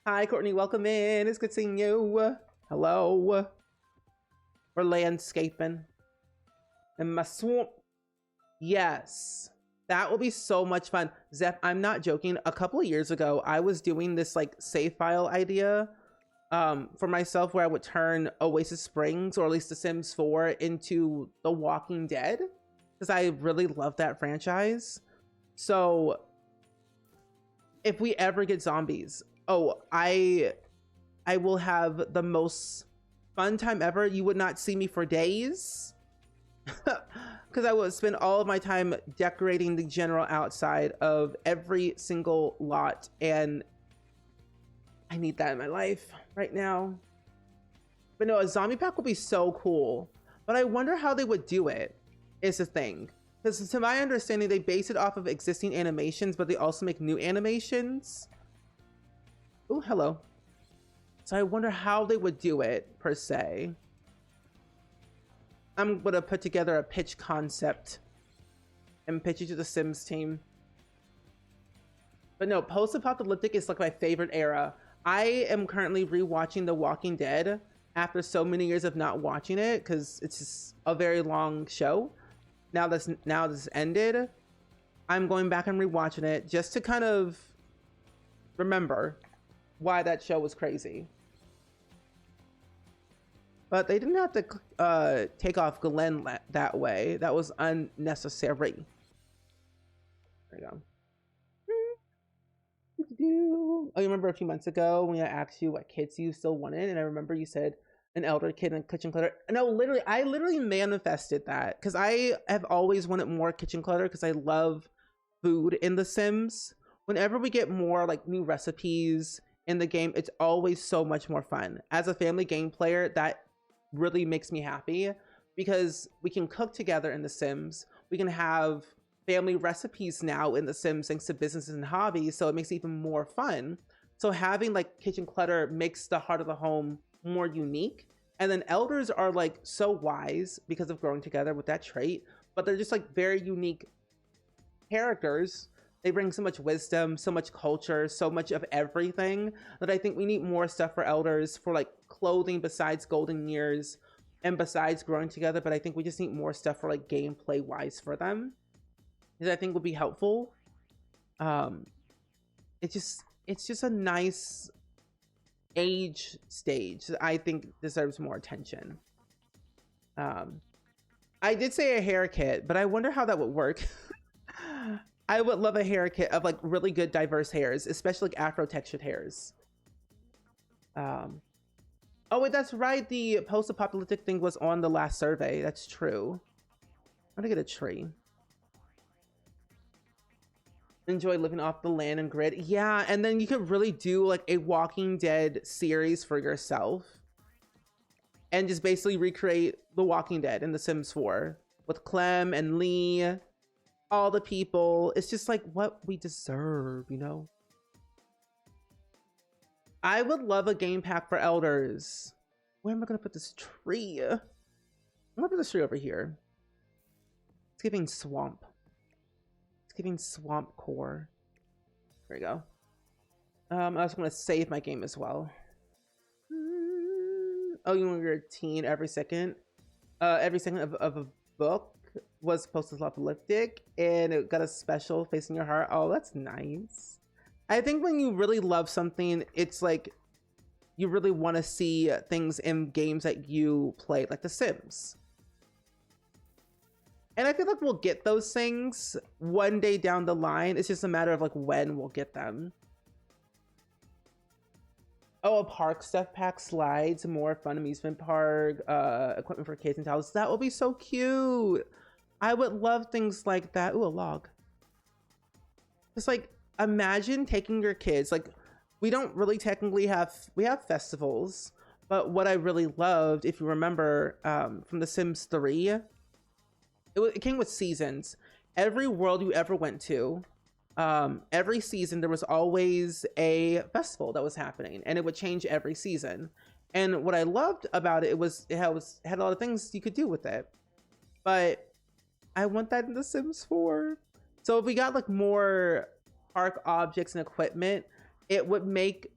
Hi Courtney, welcome in. It's good seeing you. Hello. We're landscaping in my swamp. Yes, that will be so much fun. Zep, I'm not joking. A couple of years ago, I was doing this like save file idea for myself where I would turn Oasis Springs, or at least The Sims 4, into The Walking Dead, because I really love that franchise. So if we ever get zombies, oh, I will have the most fun time ever. You would not see me for days because I would spend all of my time decorating the general outside of every single lot, and I need that in my life right now. But no, a zombie pack would be so cool, but I wonder how they would do it is the thing, because to my understanding they base it off of existing animations, but they also make new animations. Oh, hello. So I wonder how they would do it, per se. I'm gonna put together a pitch concept and pitch it to the Sims team. But no, post-apocalyptic is like my favorite era. I am currently rewatching The Walking Dead after so many years of not watching it, because it's just a very long show. Now this ended, I'm going back and rewatching it just to kind of remember why that show was crazy. But they didn't have to take off Glenn that way. That was unnecessary. There you go. Oh, you remember a few months ago when I asked you what kids you still wanted, and I remember you said an elder kid and kitchen clutter. No, literally, I literally manifested that because I have always wanted more kitchen clutter because I love food in The Sims. Whenever we get more like new recipes in the game, it's always so much more fun. As a family game player, that really makes me happy because we can cook together in The Sims. We can have family recipes now in The Sims thanks to businesses and hobbies, so it makes it even more fun. So having like kitchen clutter makes the heart of the home more unique. And then elders are like so wise because of growing together with that trait, but they're just like very unique characters. They bring so much wisdom, so much culture, so much of everything that I think we need more stuff for elders for like clothing besides golden years and besides growing together. But I think we just need more stuff for like gameplay wise for them that I think would be helpful. It's just a nice age stage that I think deserves more attention. I did say a hair kit, but I wonder how that would work. I would love a hair kit of like really good diverse hairs, especially like afro textured hairs. Oh wait, that's right. The post-apocalyptic thing was on the last survey. That's true. I'm gonna get a tree. Enjoy living off the land and grid. Yeah, and then you could really do like a Walking Dead series for yourself and just basically recreate The Walking Dead in The Sims 4 with Clem and Lee, all the people. It's just like what we deserve, you know? I would love a game pack for elders. Where am I gonna put this tree? I'm gonna put this tree over here. It's giving swamp. It's giving swamp core. There we go. I also want to save my game as well. Oh, you want your teen every second? Every second of a book was post-apocalyptic, and it got a special face in your heart. Oh, that's nice. I think when you really love something, it's like you really want to see things in games that you play, like The Sims. And I feel like we'll get those things one day down the line. It's just a matter of like when we'll get them. Oh, a park stuff pack, slides, more fun amusement park, equipment for kids and towels. That would be so cute. I would love things like that. Ooh, a log. Just like imagine taking your kids. Like we don't really technically have, we have festivals, but what I really loved, if you remember, from The Sims 3, it came with seasons. Every world you ever went to, every season there was always a festival that was happening, and it would change every season. And what I loved about it, it had a lot of things you could do with it. But I want that in The Sims 4. So if we got like more park objects and equipment, it would make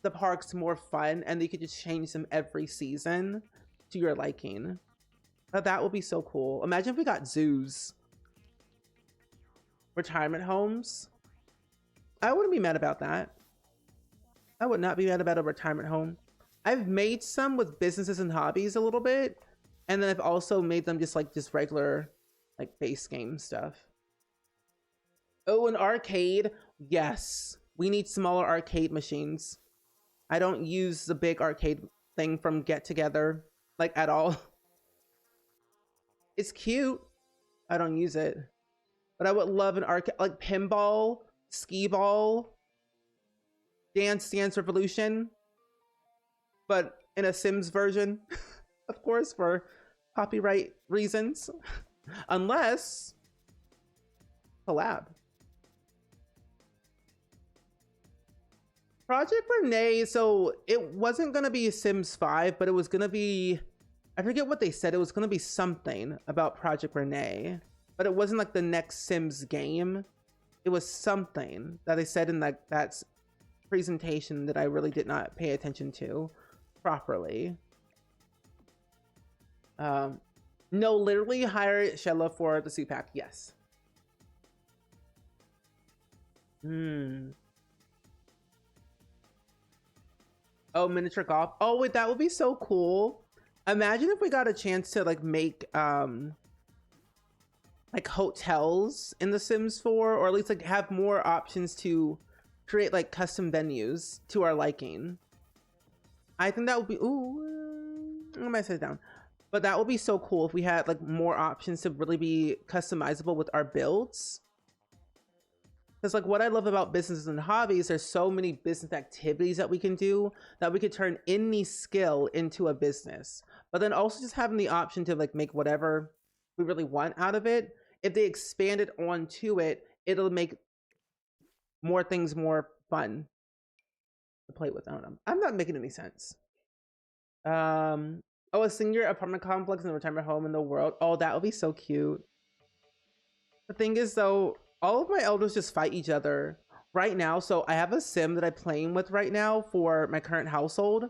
the parks more fun, and you could just change them every season to your liking. That would be so cool. Imagine if we got zoos. Retirement homes. I wouldn't be mad about that. I would not be mad about a retirement home. I've made some with businesses and hobbies a little bit. And then I've also made them just regular like base game stuff. Oh, an arcade. Yes. We need smaller arcade machines. I don't use the big arcade thing from Get Together like at all. It's cute. I don't use it. But I would love an arcade, like pinball, skee ball, Dance Revolution, but in a Sims version, of course, for copyright reasons. Unless collab. Project Renee, so it wasn't gonna be Sims 5, but it was gonna be, I forget what they said. It was going to be something about Project Renee, but it wasn't like the next Sims game. It was something that they said in that presentation that I really did not pay attention to properly. No, literally hire Shella for the suit pack. Yes. Oh, miniature golf. Oh, wait, that would be so cool. Imagine if we got a chance to like make like hotels in The Sims 4, or at least like have more options to create like custom venues to our liking. I think that would be, ooh, I might sit down. But that would be so cool if we had like more options to really be customizable with our builds. Because like what I love about businesses and hobbies, there's so many business activities that we can do that we could turn any skill into a business. But then also just having the option to like make whatever we really want out of it. If they expand it onto it, it'll make more things more fun to play with. I don't know. I'm not making any sense. Oh, a senior apartment complex in a retirement home in the world. Oh, that would be so cute. The thing is, though, all of my elders just fight each other right now. So I have a sim that I'm playing with right now for my current household.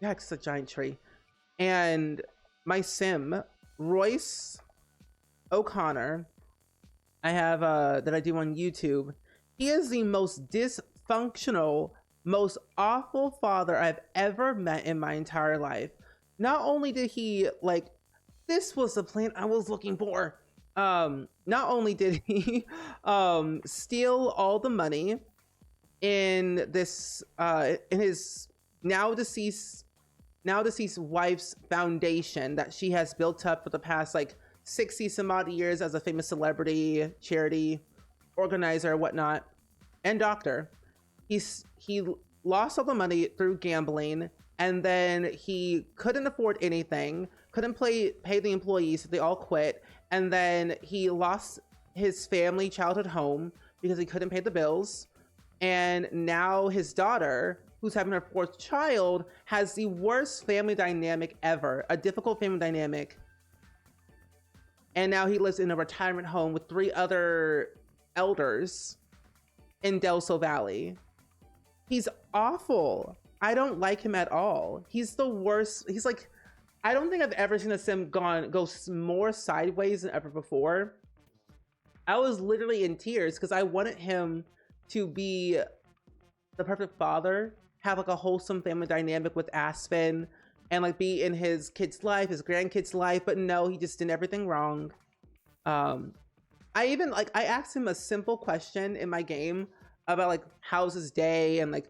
Yeah, it's a giant tree. And my sim, Royce O'Connor, I have that I do on YouTube. He is the most dysfunctional, most awful father I've ever met in my entire life. Not only did he like, this was the plan I was looking for. Not only did he steal all the money in this in his now deceased wife's foundation that she has built up for the past like 60 some odd years as a famous celebrity, charity organizer, whatnot, and doctor. He lost all the money through gambling, and then he couldn't afford anything, couldn't pay the employees, so they all quit, and then he lost his family childhood home because he couldn't pay the bills. And now his daughter, who's having her fourth child, has the worst family dynamic ever, a difficult family dynamic. And now he lives in a retirement home with 3 other elders in Del Sol Valley. He's awful. I don't like him at all. He's the worst. He's like, I don't think I've ever seen a sim go more sideways than ever before. I was literally in tears because I wanted him to be the perfect father, have like a wholesome family dynamic with Aspen, and like be in his kid's life, his grandkids' life. But no, he just did everything wrong. I asked him a simple question in my game about like how's his day, and like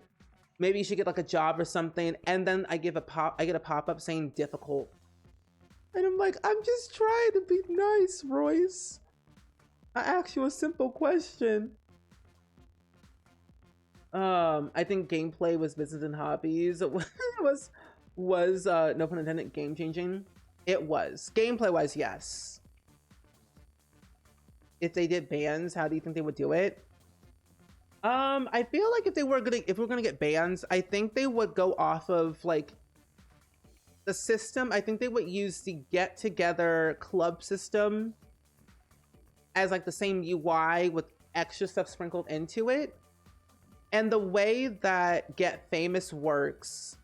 maybe you should get like a job or something, and then I get a pop-up saying difficult. And I'm like, I'm just trying to be nice, Royce. I asked you a simple question. I think gameplay was business and hobbies. It was no pun intended, game changing. It was. Gameplay wise, yes. If they did bans, how do you think they would do it? I feel like if we're gonna get bans, I think they would go off of like the system. I think they would use the get together club system as like the same UI with extra stuff sprinkled into it. And the way that Get Famous works,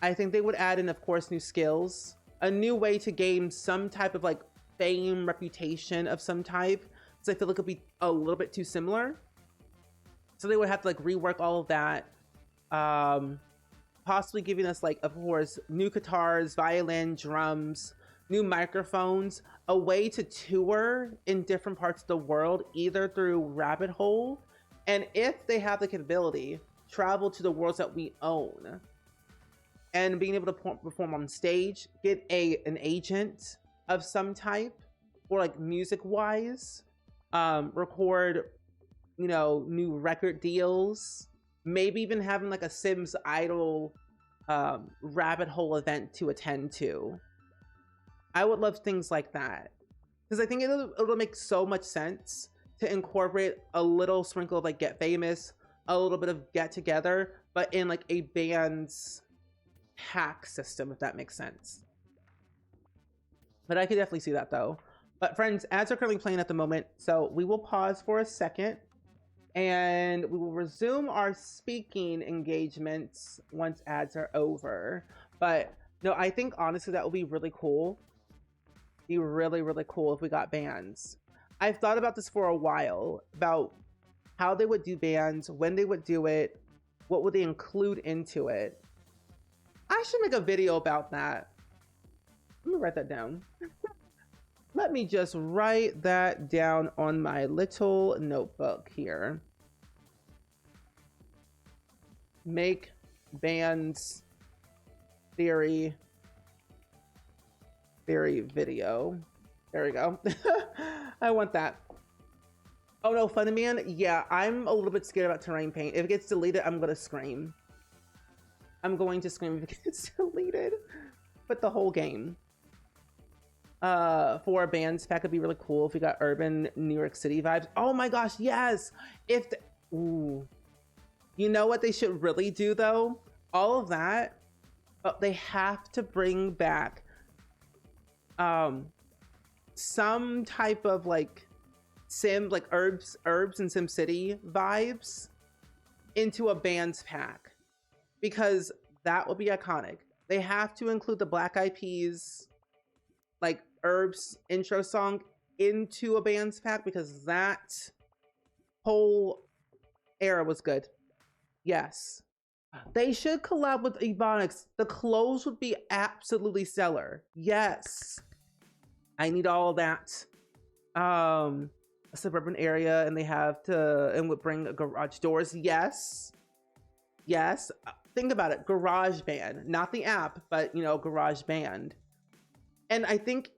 I think they would add in, of course, new skills, a new way to gain some type of like fame, reputation of some type. So I feel like it'll be a little bit too similar. So they would have to like rework all of that. Possibly giving us like, of course, new guitars, violin, drums, new microphones, a way to tour in different parts of the world, either through Rabbit Hole, and if they have the capability, travel to the worlds that we own, and being able to perform on stage, get an agent of some type, or like music wise, record, you know, new record deals, maybe even having like a Sims Idol Rabbit Hole event to attend to. I would love things like that, because I think it'll make so much sense to incorporate a little sprinkle of like Get Famous, a little bit of Get Together, but in like a band's hack system, if that makes sense. But I could definitely see that though. But friends, ads are currently playing at the moment, so we will pause for a second and we will resume our speaking engagements once ads are over. But no, I think honestly that would be really cool. Be really, really cool if we got bans. I've thought about this for a while, about how they would do bans, when they would do it, what would they include into it. I should make a video about that. Let me write that down. Let me just write that down on my little notebook here. Make bands theory video. There we go. I want that. Oh no, Funny Man. Yeah, I'm a little bit scared about terrain paint. If it gets deleted, I'm gonna scream. I'm going to scream if it gets deleted. But the whole game. For a bands pack would be really cool if we got urban New York City vibes. Oh my gosh, yes! If the, ooh. You know what they should really do though? All of that, but they have to bring back some type of like herbs and SimCity vibes into a bands pack, because that would be iconic. They have to include the Black Eyed Peas like herbs intro song into a bands pack, because that whole era was good. Yes. They should collab with Ebonics. The clothes would be absolutely stellar. Yes. I need all of that. A suburban area, and they have to, and would bring garage doors. Yes. Yes. Think about it. Garage Band. Not the app, but, you know, Garage Band. And I think,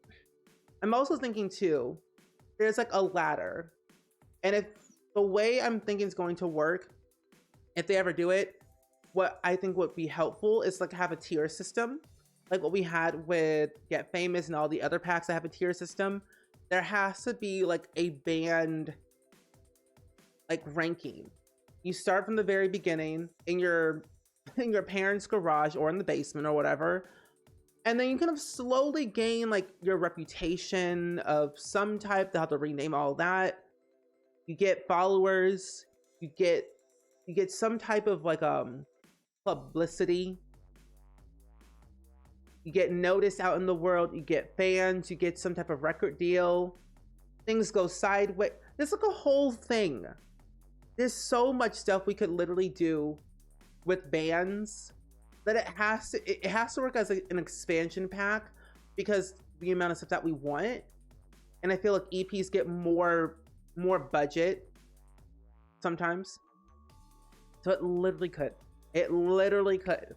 I'm also thinking too, there's like a ladder. And if the way I'm thinking is going to work, if they ever do it, what I think would be helpful is like have a tier system, like what we had with Get Famous and all the other packs that have a tier system. There has to be like a band like ranking. You start from the very beginning in your parents' garage or in the basement or whatever, and then you kind of slowly gain like your reputation of some type. They'll have to rename all that. You get followers, you get some type of like publicity, you get noticed out in the world, you get fans, you get some type of record deal, things go sideways. There's like a whole thing. There's so much stuff we could literally do with bands that it has to work as an expansion pack, because the amount of stuff that we want. And I feel like EPs get more budget sometimes. So it literally could. It literally could.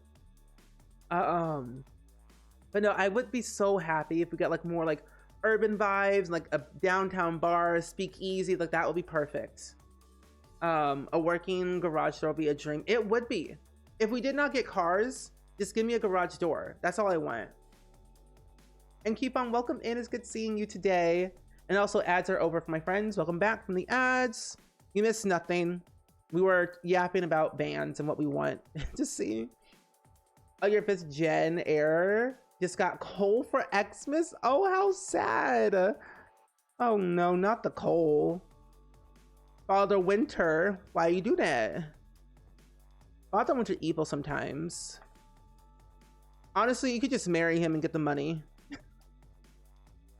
But no, I would be so happy if we got like more like urban vibes, like a downtown bar, speakeasy, like that would be perfect. A working garage door would be a dream. It would be. If we did not get cars, just give me a garage door. That's all I want. And keep on, welcome in. It's good seeing you today. And also, ads are over for my friends. Welcome back from the ads. You missed nothing. We were yapping about bands and what we want to see. Oh, your 5th gen error just got coal for Xmas. Oh, how sad. Oh no, not the coal. Father Winter, why you do that? Father Winter evil sometimes. Honestly, you could just marry him and get the money.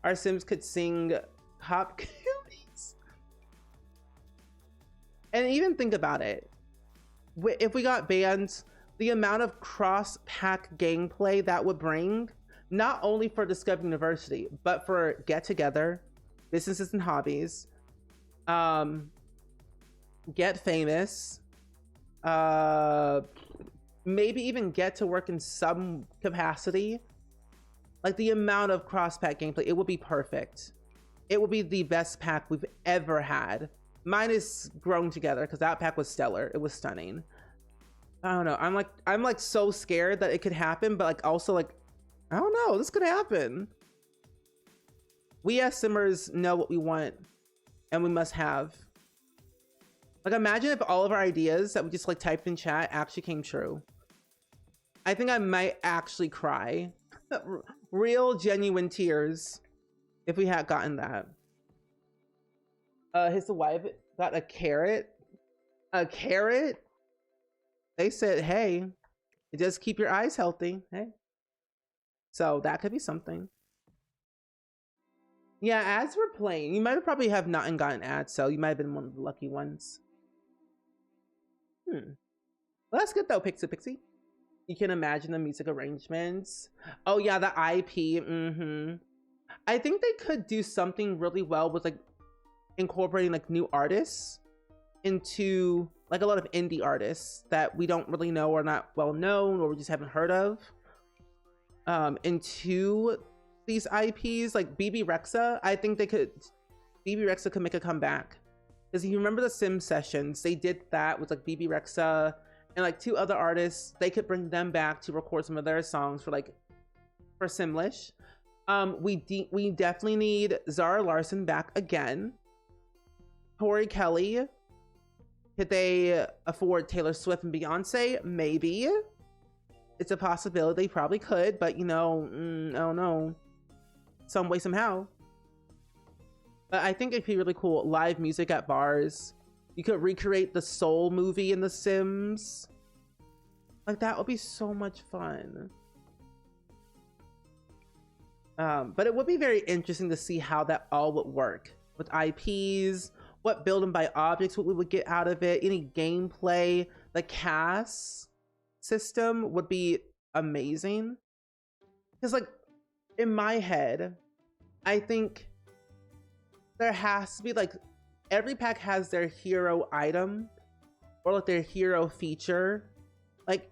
Our Sims could sing Hop Cuties. And even think about it. If we got bands, the amount of cross-pack gameplay that would bring, not only for Discover University, but for Get Together, businesses and hobbies, Get Famous, maybe even Get to Work in some capacity. Like the amount of cross-pack gameplay, it would be perfect. It would be the best pack we've ever had. Mine is Grown Together, because that pack was stellar. It was stunning. I don't know. I'm like so scared that it could happen, but like also like, I don't know, this could happen. We as Simmers know what we want and we must have. Like imagine if all of our ideas that we just like typed in chat actually came true. I think I might actually cry. Real genuine tears if we had gotten that. His wife got a carrot. A carrot? They said, hey, just keep your eyes healthy. Hey. So that could be something. Yeah, ads were playing. You might have probably have not gotten ads, so you might have been one of the lucky ones. Well, that's good though, Pixie. You can imagine the music arrangements. Oh yeah, the IP. I think they could do something really well with like incorporating like new artists into like a lot of indie artists that we don't really know or not well known or we just haven't heard of into these IPs like BB Rexa. I think BB Rexa could make a comeback because if you remember the Sim sessions, they did that with like BB Rexa and like 2 other artists. They could bring them back to record some of their songs for Simlish. We definitely need Zara Larson back again. Tori Kelly. Could they afford Taylor Swift and Beyonce? Maybe. It's a possibility. They probably could, but I don't know. Some way, somehow. But I think it'd be really cool. Live music at bars. You could recreate the Soul movie in The Sims. Like, that would be so much fun. But it would be very interesting to see how that all would work. With IPs, what build and buy objects, what we would get out of it, any gameplay, the cast system would be amazing. Because, like, in my head, I think there has to be, like, every pack has their hero item or, like, their hero feature. Like,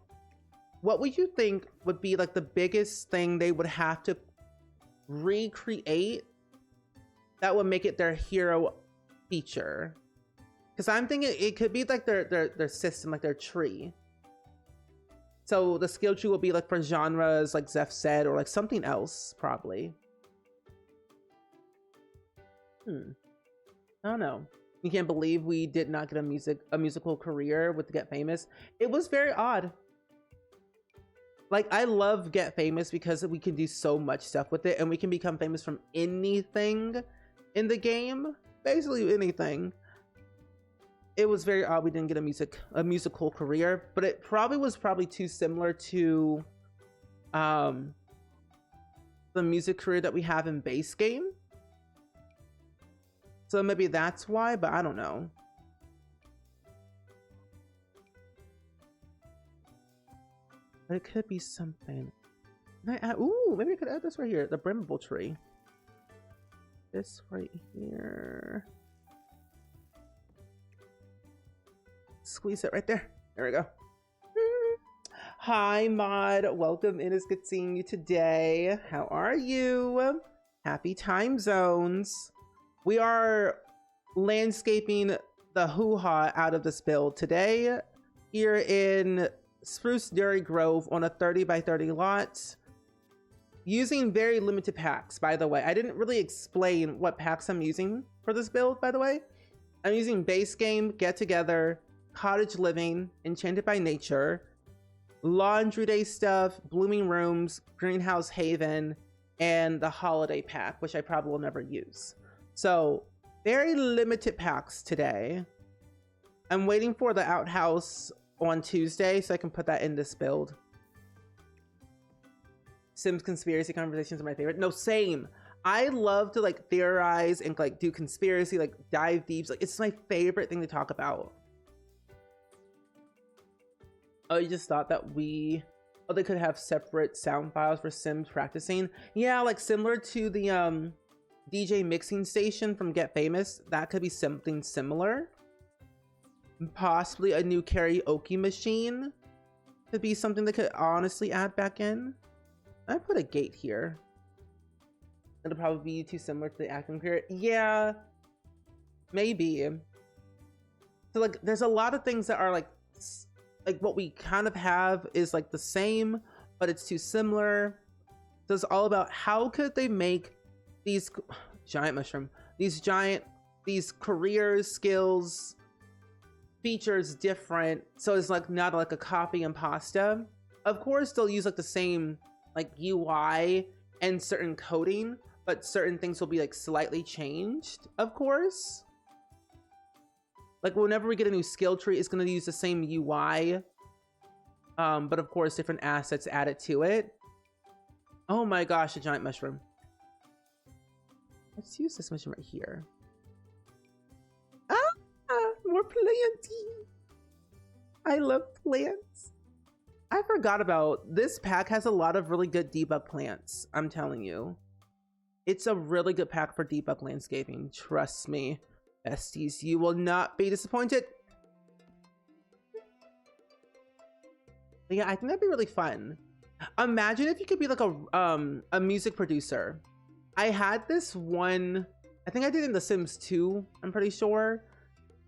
what would you think would be, like, the biggest thing they would have to recreate that would make it their hero feature? Because I'm thinking it could be like their system, like their tree. So the skill tree will be like for genres, like Zeph said, or like something else probably. I don't know. You can't believe we did not get a musical career with Get Famous. It was very odd. Like, I love Get Famous because we can do so much stuff with it and we can become famous from anything in the game. Basically anything. It was very odd we didn't get a musical career, but it was probably too similar to the music career that we have in base game. So maybe that's why, but I don't know. But it could be something. Ooh, maybe I could add this right here. The Brimble tree. This right here. Squeeze it right there. There we go. Hi, Mod. Welcome in. It's good seeing you today. How are you? Happy time zones. We are landscaping the hoo-ha out of this build today here in Spruce Dairy Grove on a 30 by 30 lot using very limited packs. By the way, I didn't really explain what packs I'm using for this build. By the way, I'm using base game, get together, cottage living, enchanted by nature, laundry day stuff, blooming rooms, greenhouse haven, and the holiday pack, which I probably will never use. So very limited packs today. I'm waiting for the outhouse on Tuesday so I can put that in this build. Sims conspiracy conversations are my favorite. No, same. I love to like theorize and like do conspiracy, like dive deep. Like, it's my favorite thing to talk about. Oh, you just thought that they could have separate sound files for Sims practicing. Yeah, like similar to the DJ mixing station from Get Famous. That could be something similar. Possibly a new karaoke machine could be something that could honestly add back in. I put a gate here. It'll probably be too similar to the acting period. Yeah, maybe. So like, there's a lot of things that are like what we kind of have is like the same, but it's too similar. So it's all about how could they make these these careers, skills, features different, so it's like not like a copy and pasta. Of course they'll use like the same like UI and certain coding, but certain things will be like slightly changed, of course. Like whenever we get a new skill tree, it's going to use the same UI, but of course different assets added to it. Oh my gosh, a giant mushroom. Let's use this mushroom right here. More planting. I love plants. I forgot about this pack. Has a lot of really good debug plants. I'm telling you, it's a really good pack for debug landscaping. Trust me, besties, you will not be disappointed. But yeah, I think that'd be really fun. Imagine if you could be like a music producer. I had this one, I think I did in The Sims 2, I'm pretty sure.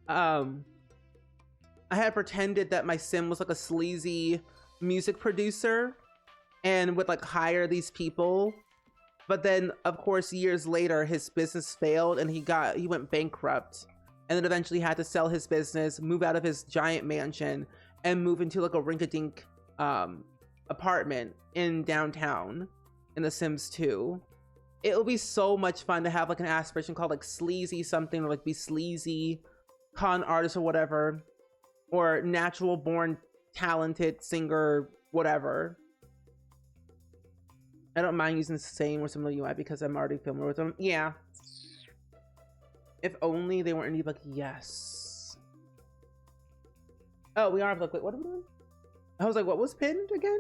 I had pretended that my sim was like a sleazy music producer and would like hire these people. But then of course years later his business failed and he went bankrupt, and then eventually had to sell his business, move out of his giant mansion, and move into like a rink-a-dink apartment in downtown in The Sims 2. It'll be so much fun to have like an aspiration called like sleazy something, or like be sleazy con artist or whatever, or natural born talented singer, whatever. I don't mind using the same or similar UI because I'm already familiar with them. Yeah. If only they weren't in debug. Yes. Oh, we are. Like, wait, what are we doing? I was like, what was pinned again?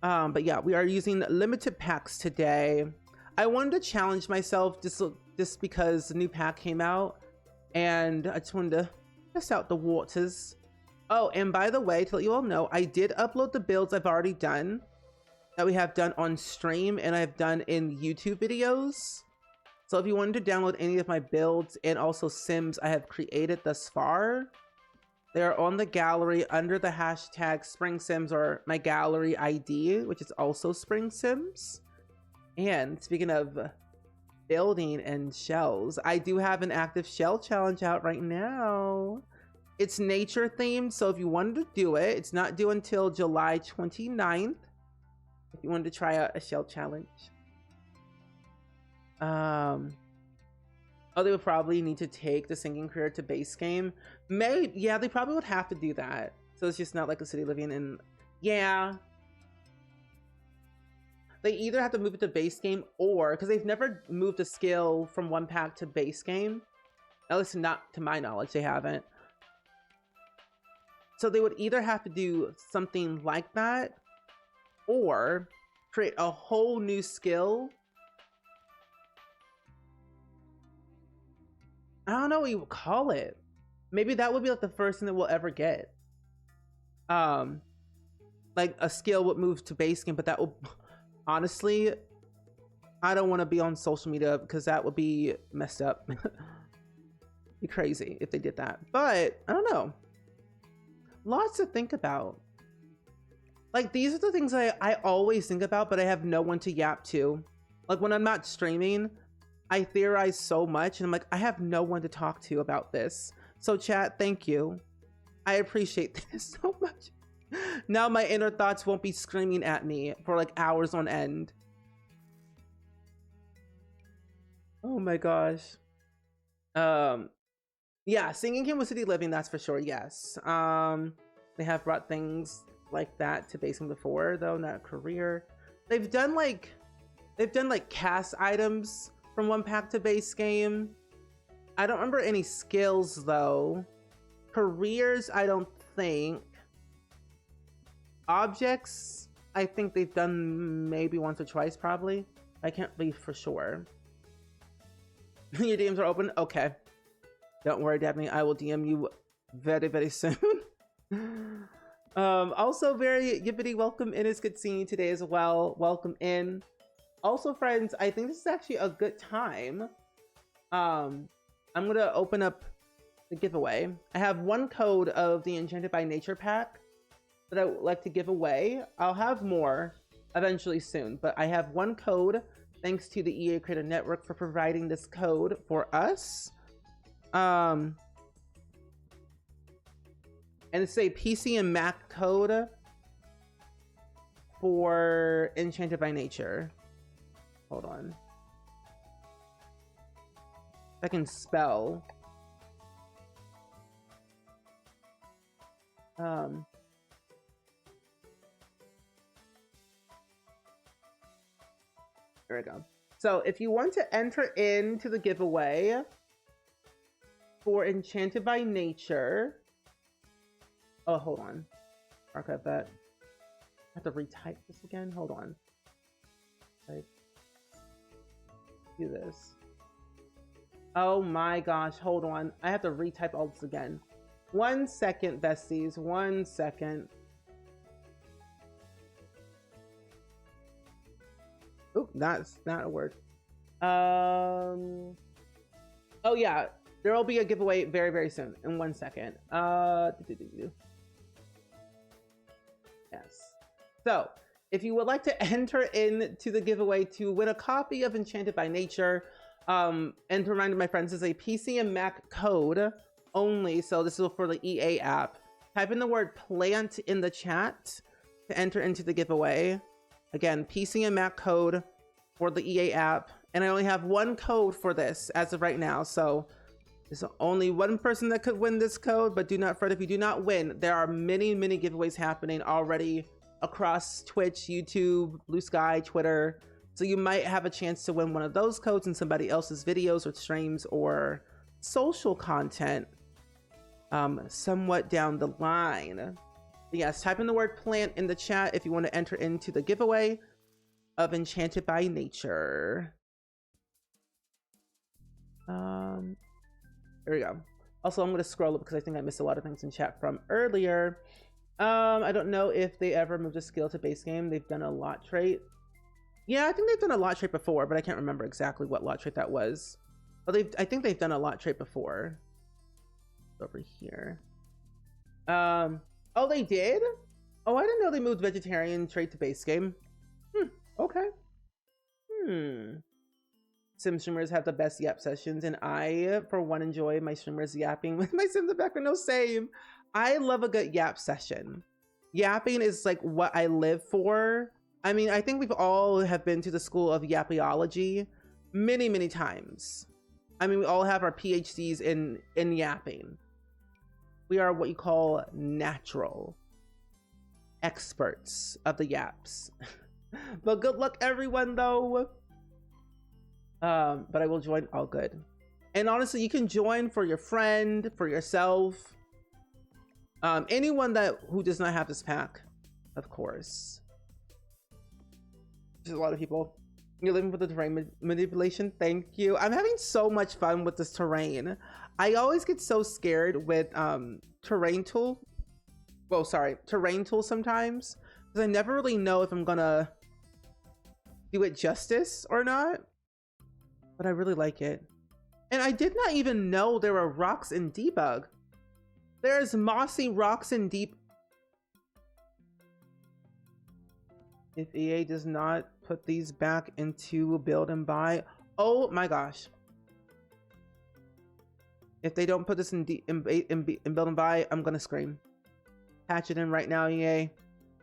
But yeah, we are using limited packs today. I wanted to challenge myself just because the new pack came out, and I just wanted to test out the waters. Oh, and by the way, to let you all know, I did upload the builds I've already done, that we have done on stream and I've done in YouTube videos. So if you wanted to download any of my builds and also Sims I have created thus far, they're on the gallery under the hashtag Spring Sims, or my gallery ID, which is also Spring Sims. And speaking of building and shells, I do have an active shell challenge out right now. It's nature themed, so if you wanted to do it, it's not due until July 29th. If you wanted to try out a shell challenge. Oh, they would probably need to take the singing career to base game. Yeah, they probably would have to do that. So it's just not like a city living in. Yeah. They either have to move it to base game, or because they've never moved a skill from one pack to base game. At least not to my knowledge, they haven't. So they would either have to do something like that, or create a whole new skill. I don't know what you would call it. Maybe that would be like the first thing that we'll ever get. Like a skill would move to base game, but that will, honestly, I don't want to be on social media because that would be messed up. Be crazy if they did that. But I don't know. Lots to think about. Like, these are the things I always think about, but I have no one to yap to. Like, when I'm not streaming, I theorize so much, and I'm like, I have no one to talk to about this. So chat, thank you. I appreciate this so much. Now my inner thoughts won't be screaming at me for like hours on end. Oh my gosh. Yeah, singing came with city living, that's for sure, yes. They have brought things like that to basing before, though, not career. They've done like cast items from one pack to base game. I don't remember any skills though. Careers, I don't think. Objects, I think they've done maybe once or twice, probably. I can't be for sure. Your DMs are open? Okay. Don't worry, Daphne. I will DM you very, very soon. Also, very yippity welcome in. It's good seeing you today as well. Welcome in. Also, friends, I think this is actually a good time. I'm gonna open up the giveaway. I have one code of the Enchanted by Nature pack that I would like to give away. I'll have more eventually soon, but I have one code thanks to the EA Creator Network for providing this code for us. And it's a PC and Mac code for Enchanted by Nature. Hold on. If I can spell. There we go. So if you want to enter into the giveaway for Enchanted by Nature. Oh, hold on. Archive that. I have to retype this again. Hold on. Type. Do this. Oh my gosh, hold on. I have to retype all this again. 1 second, besties. 1 second. Oop, that's not a word. Oh yeah, there will be a giveaway very, very soon. In 1 second. Yes. So, if you would like to enter into the giveaway to win a copy of Enchanted by Nature, and to remind my friends, this is a PC and Mac code only, so this is for the EA app. Type in the word plant in the chat to enter into the giveaway. Again, PC and Mac code for the EA app, and I only have 1 code for this as of right now, so there's only 1 person that could win this code, but do not fret if you do not win. There are many, many giveaways happening already across Twitch, YouTube, Blue Sky, Twitter. So you might have a chance to win one of those codes in somebody else's videos or streams or social content somewhat down the line. But yes, type in the word plant in the chat if you want to enter into the giveaway of Enchanted by Nature. There we go. Also, I'm going to scroll up because I think I missed a lot of things in chat from earlier. I don't know if they ever moved a skill to base game. They've done a lot trait. Yeah, I think they've done a lot trait before, but I can't remember exactly what lot trait that was. But I think they've done a lot trait before. Over here. Oh, they did? Oh, I didn't know they moved vegetarian trait to base game. Okay. Sim streamers have the best yap sessions, and I, for one, enjoy my streamers yapping with my Sims in the background. No, same. I love a good yap session. Yapping is like what I live for. I mean, I think we've all have been to the school of yappiology many, many times. I mean, we all have our PhDs in yapping. We are what you call natural experts of the yaps. But good luck, everyone, though. But I will join all good. And honestly, you can join for your friend, for yourself. Anyone who does not have this pack, of course. There's a lot of people. You're living with the terrain manipulation. Thank you. I'm having so much fun with this terrain. I always get so scared with terrain tool sometimes, because I never really know if I'm gonna do it justice or not. But I really like it. And I did not even know there were rocks in debug. There's mossy rocks in deep. If EA does not put these back into build and buy, oh my gosh. If they don't put this in build and buy, I'm gonna scream. Patch it in right now, EA.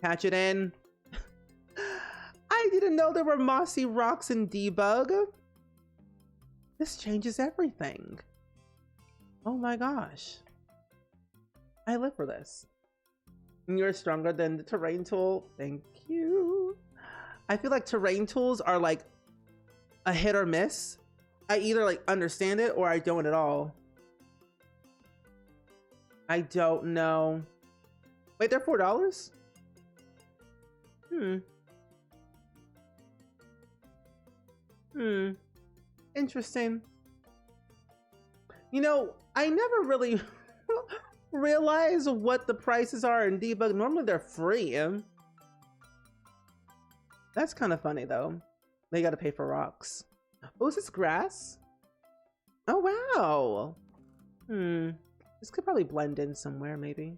Patch it in. I didn't know there were mossy rocks in debug. This changes everything. Oh my gosh. I live for this. You're stronger than the terrain tool. Thank you. I feel like terrain tools are like a hit or miss. I either like understand it or I don't at all. I don't know. Wait, they're $4? Interesting. You know, I never really realize what the prices are in debug. Normally they're free. That's kind of funny though. They gotta pay for rocks. Oh, is this grass? Oh wow. This could probably blend in somewhere, maybe.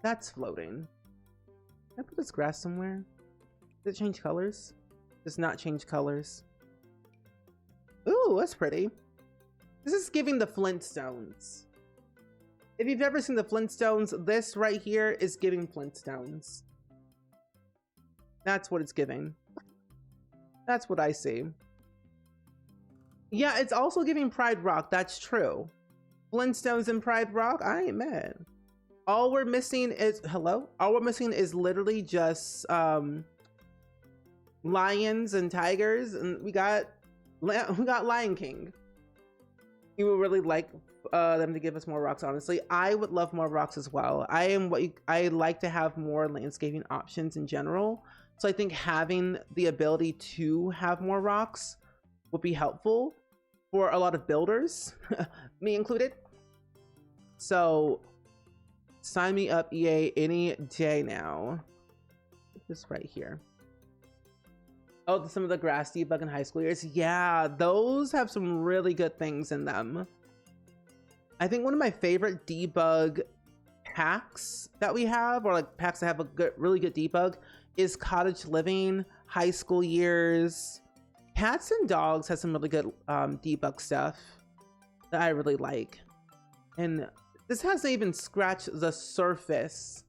That's floating. Can I put this grass somewhere? Does it change colors? Does not change colors. Ooh, that's pretty. This is giving the Flintstones. If you've ever seen the Flintstones, this right here is giving Flintstones. That's what it's giving. That's what I see. Yeah, it's also giving Pride Rock. That's true. Flintstones and Pride Rock, I ain't mad. All we're missing is, hello? All we're missing is literally just lions and tigers, and we got Lion King. You would really like them to give us more rocks. Honestly, I would love more rocks as well. I like to have more landscaping options in general. So I think having the ability to have more rocks would be helpful for a lot of builders, me included. So sign me up, EA, any day now. Put this right here. Oh, some of the grass debug in high school years. Yeah, those have some really good things in them. I think one of my favorite debug packs that we have, or like packs that have a really good debug, is cottage living, high school years. Cats and dogs has some really good debug stuff that I really like. And this hasn't even scratched the surface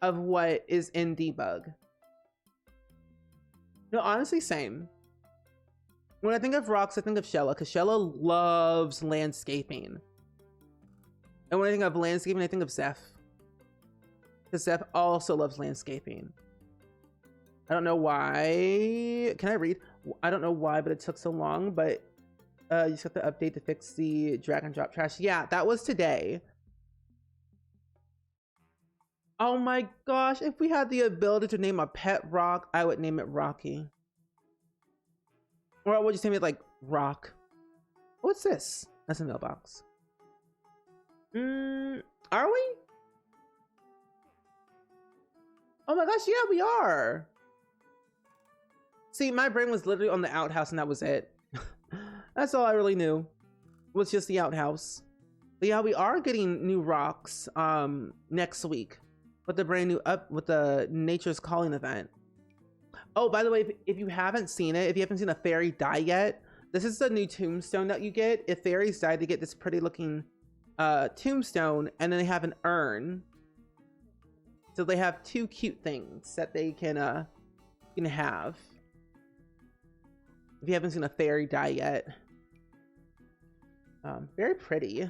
of what is in debug. No, honestly, same. When I think of rocks, I think of Shella, because Shella loves landscaping. And when I think of landscaping, I think of Zeph. Because Zeph also loves landscaping. I don't know why. Can I read? I don't know why, but it took so long. But you just got the update to fix the drag and drop trash. Yeah, that was today. Oh my gosh, if we had the ability to name a pet rock, I would name it Rocky. Or I would just name it like Rock. What's this? That's a mailbox. Are we? Oh my gosh, yeah, we are. See, my brain was literally on the outhouse and that was it. That's all I really knew. Was just the outhouse. But yeah, we are getting new rocks next week. With the brand new with the Nature's Calling event. Oh, by the way, if you haven't seen it, if you haven't seen a fairy die yet, this is the new tombstone that you get. If fairies die, they get this pretty looking tombstone, and then they have an urn. So they have two cute things that they can have. If you haven't seen a fairy die yet. Very pretty.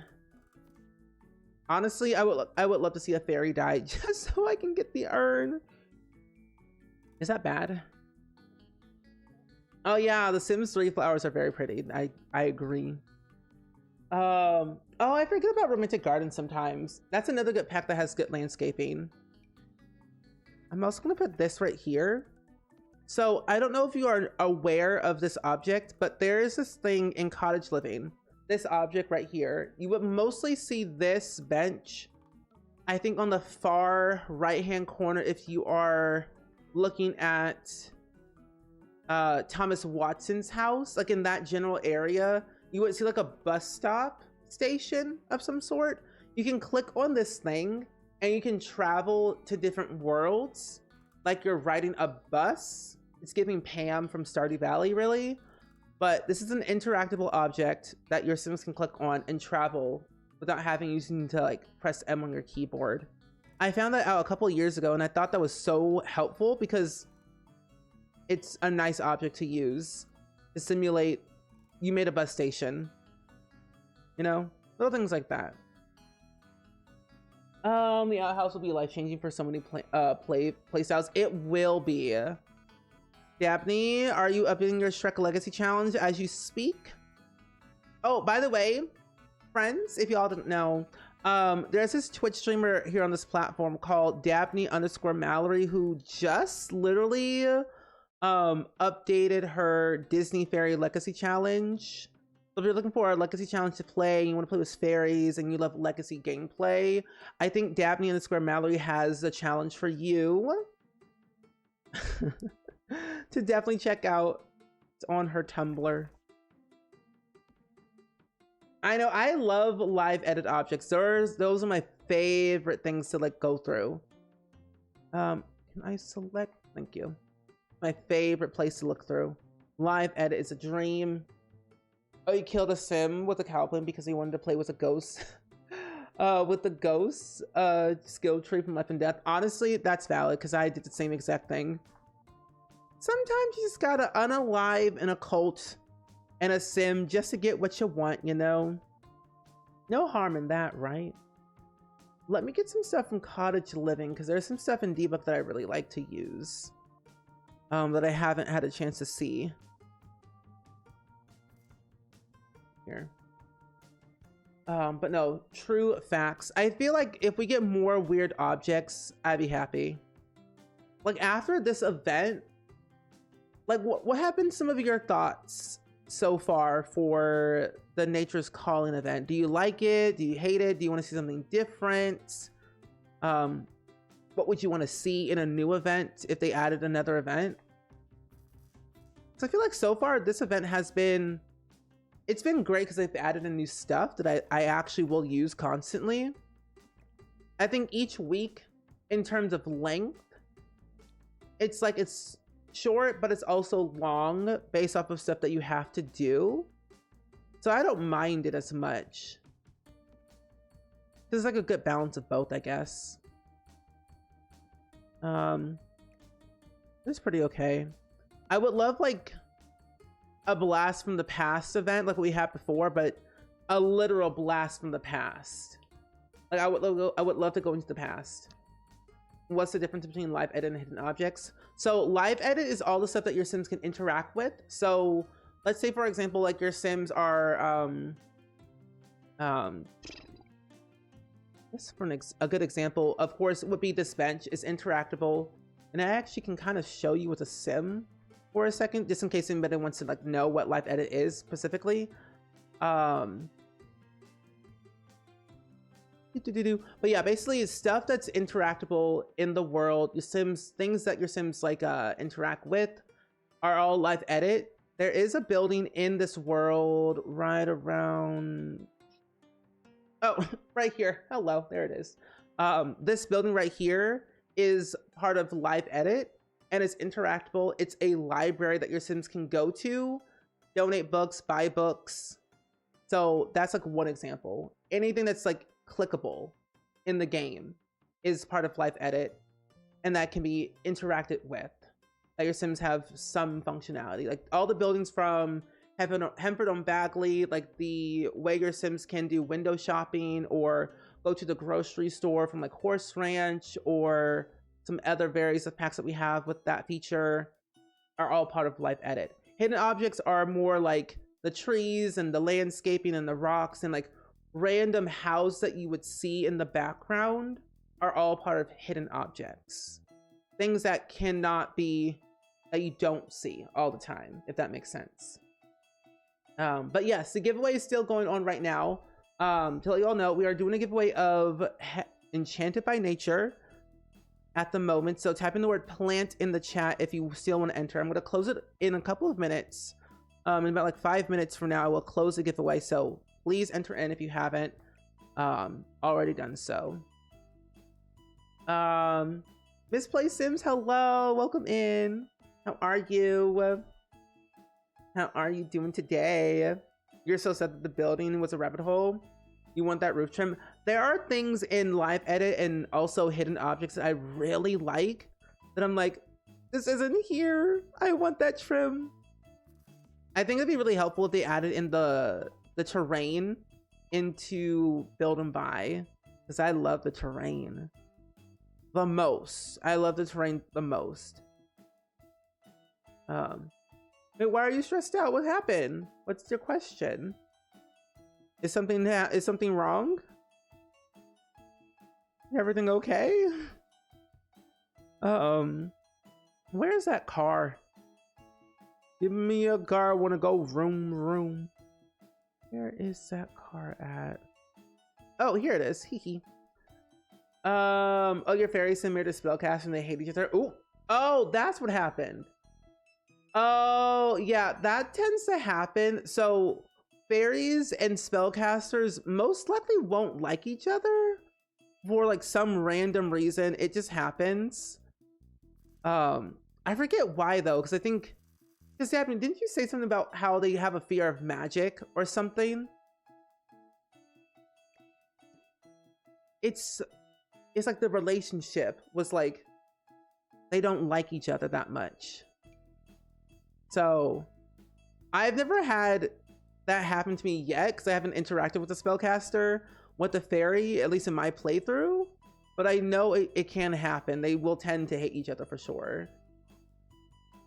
Honestly, I would love to see a fairy die just so I can get the urn. Is that bad? Oh yeah, the Sims 3 flowers are very pretty. I agree. Oh, I forget about Romantic Gardens sometimes. That's another good pack that has good landscaping. I'm also gonna put this right here. So I don't know if you are aware of this object, but there is this thing in cottage living. This object right here, you would mostly see this bench, I think, on the far right hand corner if you are looking at Thomas Watson's house, like in that general area. You would see like a bus stop station of some sort. You can click on this thing and you can travel to different worlds like you're riding a bus. It's giving Pam from Stardew Valley, really. But this is an interactable object that your Sims can click on and travel without using to like press M on your keyboard. I found that out a couple of years ago and I thought that was so helpful because it's a nice object to use to simulate you made a bus station. You know, little things like that. The outhouse will be life-changing for so many play styles. It will be. Dabney, are you updating your Shrek Legacy Challenge as you speak? Oh, by the way, friends, if y'all didn't know, there's this Twitch streamer here on this platform called Dabney_Mallory who just literally updated her Disney Fairy Legacy Challenge. So if you're looking for a Legacy Challenge to play, you want to play with fairies, and you love Legacy gameplay, I think Dabney_Mallory has a challenge for you. To definitely check out. It's on her Tumblr. I know, I love live edit objects. Those are my favorite things to like go through. Can I select? Thank you. My favorite place to look through. Live edit is a dream. Oh, you killed a sim with a cowplane because he wanted to play with a ghost. With the ghost skill tree from Life and Death. Honestly, that's valid because I did the same exact thing. Sometimes you just gotta unalive an occult and a sim just to get what you want, you know? No harm in that, right? Let me get some stuff from Cottage Living because there's some stuff in debug that I really like to use. That I haven't had a chance to see. Here. But no, true facts. I feel like if we get more weird objects, I'd be happy. Like after this event, like what have been some of your thoughts so far for the Nature's Calling event? Do you like it? Do you hate it? Do you want to see something different? What would you want to see in a new event if they added another event? So I feel like so far this event has been, it's been great because they've added in new stuff that I actually will use constantly. I think each week in terms of length, it's like it's short, but it's also long based off of stuff that you have to do. So I don't mind it as much. There's like a good balance of both, I guess. It's pretty okay. I would love like a blast from the past event like we had before, but a literal blast from the past. Like I would love to go into the past. What's the difference between live edit and hidden objects? So live edit is all the stuff that your Sims can interact with. So let's say, for example, like your Sims are, this for a good example, of course, would be this bench is interactable. And I actually can kind of show you with a Sim for a second, just in case anybody wants to like know what live edit is specifically. But yeah, basically it's stuff that's interactable in the world. Your Sims, things that your Sims like interact with are all live edit. There is a building in this world right around, oh, right here. Hello, there it is. This building right here is part of live edit and it's interactable. It's a library that your Sims can go to, donate books, buy books. So that's like one example. Anything that's like clickable in the game is part of live edit, and that can be interacted with. That your Sims have some functionality, like all the buildings from Hemford on Bagley, like the way your Sims can do window shopping or go to the grocery store from like Horse Ranch or some other various of packs that we have with that feature are all part of live edit. Hidden objects are more like the trees and the landscaping and the rocks and like random house that you would see in the background are all part of hidden objects. Things that cannot be, that you don't see all the time, if that makes sense. But yes, the giveaway is still going on right now. To let you all know, we are doing a giveaway of Enchanted by Nature at the moment. So type in the word plant in the chat if you still want to enter. I'm going to close it in a couple of minutes. In about like 5 minutes from now, I will close the giveaway. So please enter in if you haven't already done so. Misplaced Sims, hello, welcome in. How are you? How are you doing today? You're so sad that the building was a rabbit hole. You want that roof trim? There are things in live edit and also hidden objects that I really like that I'm like, this isn't here. I want that trim. I think it'd be really helpful if they added in the terrain into build and buy, because I love the terrain the most. I love the terrain the most. Wait, why are you stressed out? What happened? What's your question? Is something wrong? Everything okay? Where's that car? Give me a car. I want to go room. Where is that car at? Oh, here it is. Hee. Oh, your fairies send mirror to spellcast and they hate each other. Ooh. Oh, that's what happened. Oh, yeah, that tends to happen. So fairies and spellcasters most likely won't like each other for like some random reason. It just happens. I forget why though, because I think this happened. Didn't you say something about how they have a fear of magic or something? It's like the relationship was like they don't like each other that much. So I've never had that happen to me yet because I haven't interacted with the spellcaster, with the fairy, at least in my playthrough. But I know it can happen. They will tend to hate each other for sure.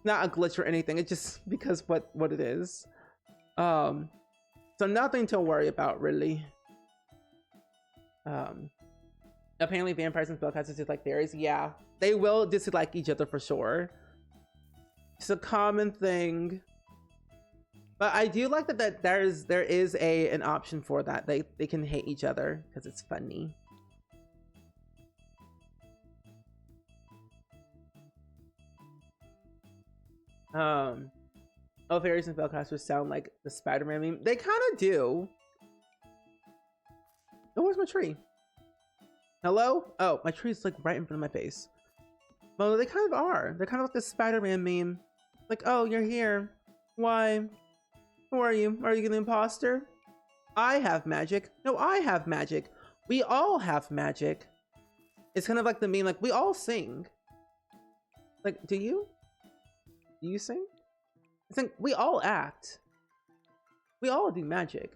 Not a glitch or anything. It's just because what it is. So nothing to worry about really. Um, apparently vampires and spellcasters dislike fairies. Yeah, they will dislike each other for sure. It's a common thing. But I do like that there is an option for that. They can hate each other because it's funny. Oh, fairies and spellcasters sound like the Spider-Man meme. They kind of do. Oh, where's my tree? Hello? Oh, my tree's like right in front of my face. Well, they kind of are. They're kind of like the Spider-Man meme. Like, oh, you're here. Why? Who are you? Are you an imposter? I have magic. No, I have magic. We all have magic. It's kind of like the meme, like, we all sing. Like, do you? Do you sing? It's like, we all act. We all do magic.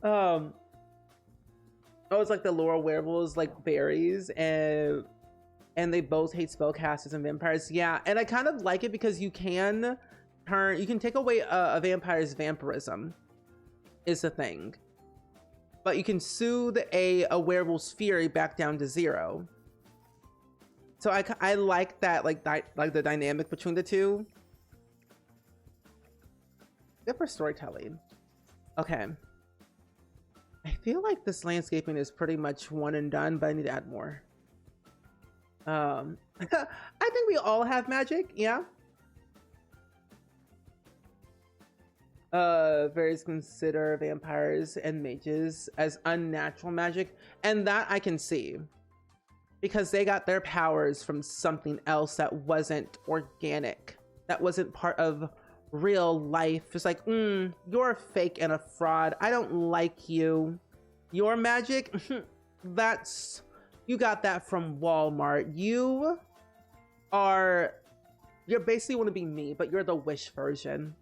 Oh, it's like the lore werewolves like berries, and they both hate spellcasters and vampires. Yeah, and I kind of like it because you can take away a vampire's vampirism, is the thing, but you can soothe a werewolf's fury back down to 0. So I like that, like the dynamic between the two. Good for storytelling. Okay. I feel like this landscaping is pretty much one and done, but I need to add more. I think we all have magic, yeah. Fairies consider vampires and mages as unnatural magic, and that I can see. Because they got their powers from something else that wasn't organic. That wasn't part of real life. It's like, you're a fake and a fraud. I don't like you. Your magic, you got that from Walmart. You're basically want to be me, but you're the Wish version.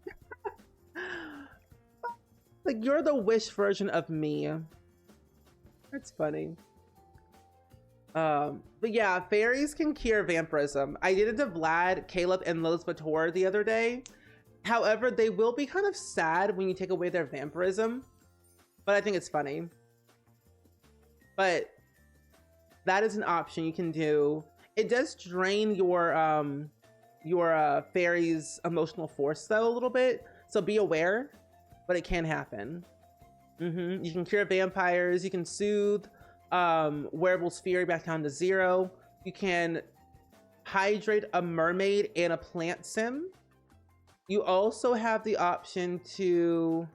Like, you're the Wish version of me. That's funny. But yeah, fairies can cure vampirism. I did it to Vlad, Caleb, and Liz Bator the other day. However, they will be kind of sad when you take away their vampirism, but I think it's funny. But that is an option you can do. It does drain your fairy's emotional force though a little bit, so be aware, but it can happen. You can cure vampires, you can soothe werewolf's fury back down to 0. You can hydrate a mermaid and a plant sim. You also have the option to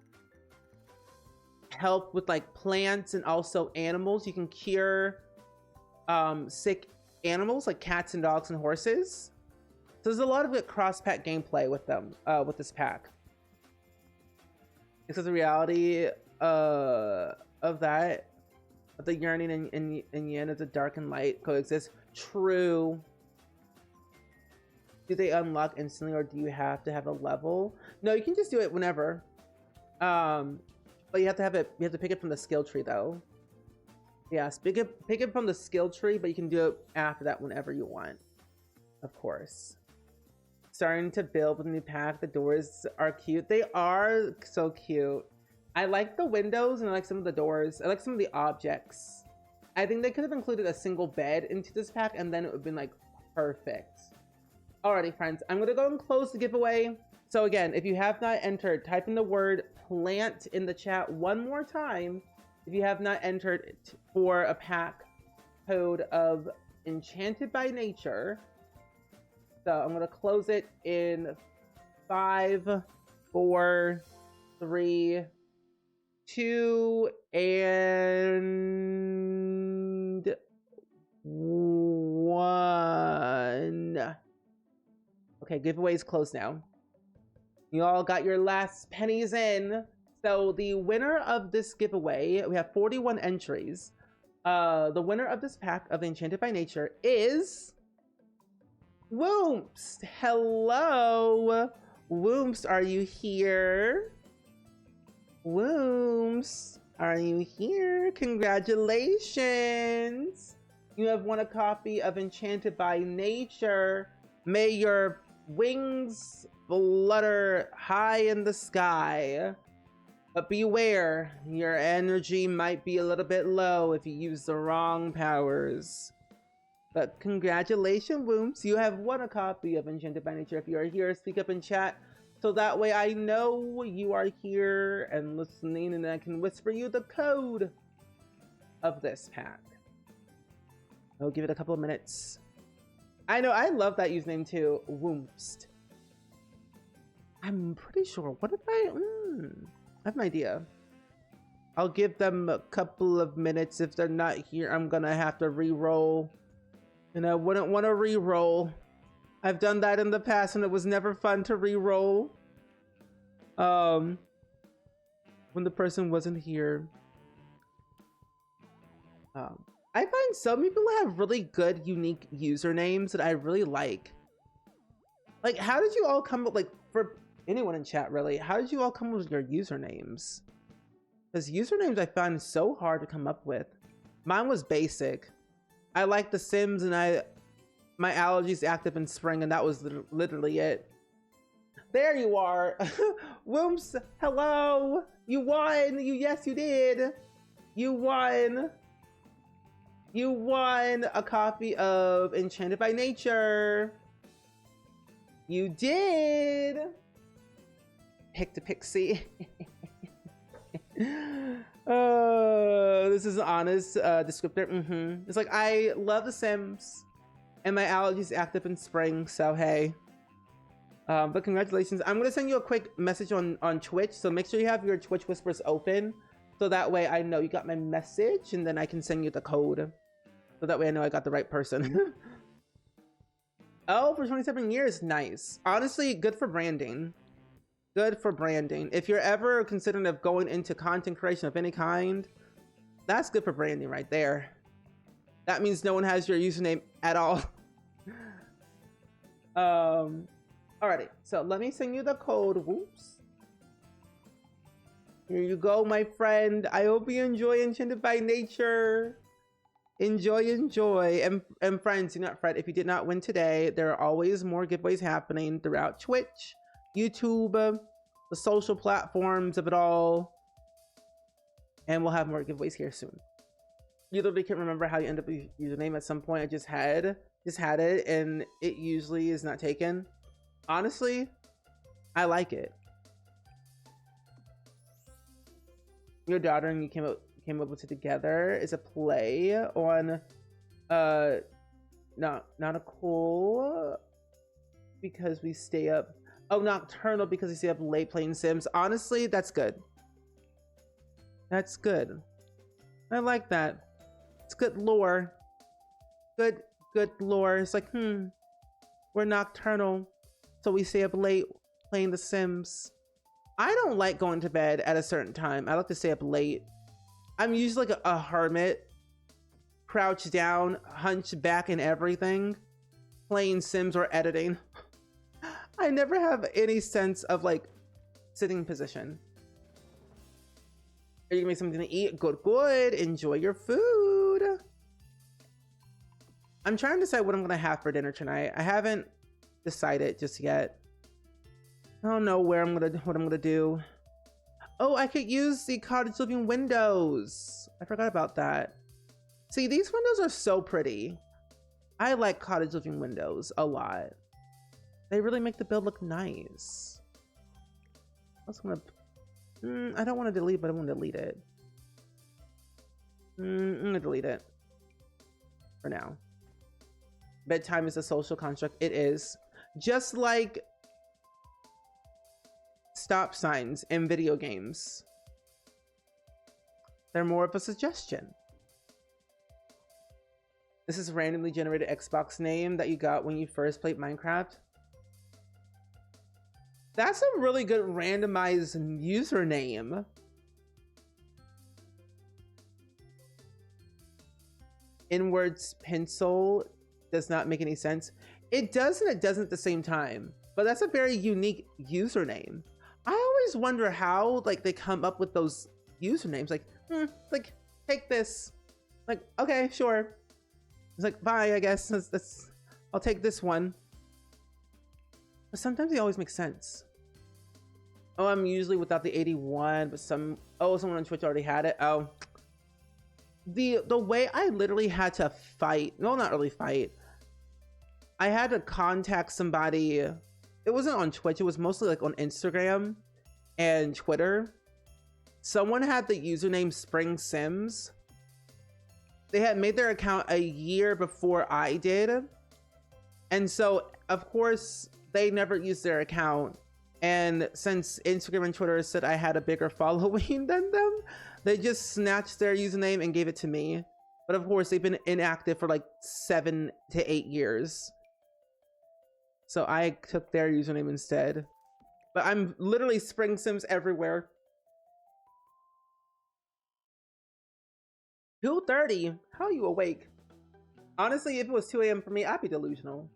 help with like plants and also animals. You can cure sick animals like cats and dogs and horses. So there's a lot of good cross-pack gameplay with them, with this pack. Because the reality of that, of the yearning and yin of the dark and light coexist. True. Do they unlock instantly, or do you have to have a level? No, you can just do it whenever. But you have to have it. You have to pick it from the skill tree, though. Yes, pick it from the skill tree, but you can do it after that whenever you want. Of course. Starting to build with a new pack. The doors are cute. They are so cute. I like the windows and I like some of the doors. I like some of the objects. I think they could have included a single bed into this pack, and then it would have been like perfect. Alrighty, friends, I'm gonna go and close the giveaway. So again, if you have not entered, type in the word plant in the chat one more time. If you have not entered it for a pack code of Enchanted by Nature. So I'm gonna close it in 5, 4, 3, 2, and 1. Okay, giveaway is closed now. You all got your last pennies in. So the winner of this giveaway, we have 41 entries. The winner of this pack of Enchanted by Nature is Woomps. Hello, Woomps. Are you here? Woomps, are you here? Congratulations. You have won a copy of Enchanted by Nature. May your wings flutter high in the sky. But beware, your energy might be a little bit low if you use the wrong powers. But congratulations, Wooms. You have won a copy of Enchanted by Nature. If you are here, speak up in chat. So that way I know you are here and listening, and I can whisper you the code of this pack. I'll give it a couple of minutes. I know, I love that username too. Woomst. I'm pretty sure. What did I have an idea. I'll give them a couple of minutes. If they're not here, I'm gonna have to re-roll. And I wouldn't want to re-roll. I've done that in the past and it was never fun to re-roll. When the person wasn't here. I find some people have really good, unique usernames that I really like. Like, how did you all come up, like, for anyone in chat really, how did you all come up with your usernames? Because usernames I find so hard to come up with. Mine was basic. I like The Sims, and my allergies active in spring, and that was literally it. There you are. Whoops, hello. You won. Yes, you did. You won. You won a copy of Enchanted by Nature. You did. Pick to Pixie. This is an honest descriptor. It's like, I love The Sims and my allergies active in spring, so hey. But congratulations. I'm gonna send you a quick message on Twitch, so make sure you have your Twitch whispers open, so that way I know you got my message, and then I can send you the code, so that way I know I got the right person. Oh, for 27 years, nice. Honestly, good for branding. Good for branding. If you're ever considering of going into content creation of any kind, that's good for branding right there. That means no one has your username at all. Alrighty, so let me send you the code. Whoops. Here you go, my friend. I hope you enjoy Enchanted by Nature. Enjoy, enjoy. And friends, do not fret if you did not win today. There are always more giveaways happening throughout Twitch, YouTube, the social platforms of it all. And we'll have more giveaways here soon. You literally can't remember how you end up with your username at some point. I just had it, and it usually is not taken. Honestly, I like it. Your daughter and you came up with it together is a play on nautical because we stay up. Oh, nocturnal because we stay up late playing Sims. Honestly, that's good. That's good. I like that. It's good lore. Good lore. It's like, we're nocturnal, so we stay up late playing The Sims. I don't like going to bed at a certain time. I like to stay up late. I'm usually like a hermit, crouched down, hunched back and everything, playing Sims or editing. I never have any sense of like sitting position. Are you gonna make something to eat? Good. Enjoy your food. I'm trying to decide what I'm gonna have for dinner tonight. I haven't decided just yet. I don't know what I'm gonna do. Oh, I could use the cottage living windows. I forgot about that. See, these windows are so pretty. I like cottage living windows a lot. They really make the build look nice. I don't want to delete, but I'm gonna delete it. I'm gonna delete it for now. Bedtime is a social construct. It is. Just like stop signs in video games. They're more of a suggestion. This is randomly generated Xbox name that you got when you first played Minecraft. That's a really good randomized username. Inwards pencil does not make any sense. It does and it doesn't at the same time, but that's a very unique username. I always wonder how like they come up with those usernames. Like, like take this. Like, okay, sure. It's like, bye, I guess. I'll take this one. But sometimes they always make sense. Oh, I'm usually without the 81, but someone on Twitch already had it. Oh, the way I literally had to fight, no, not really fight. I had to contact somebody. It wasn't on Twitch. It was mostly like on Instagram and Twitter. Someone had the username Spring Sims. They had made their account a year before I did. And so, of course, they never used their account. And since Instagram and Twitter said I had a bigger following than them, they just snatched their username and gave it to me. But of course, they've been inactive for like 7 to 8 years. So I took their username instead. But I'm literally Spring Sims everywhere. 2:30? How are you awake? Honestly, if it was 2 a.m. for me, I'd be delusional.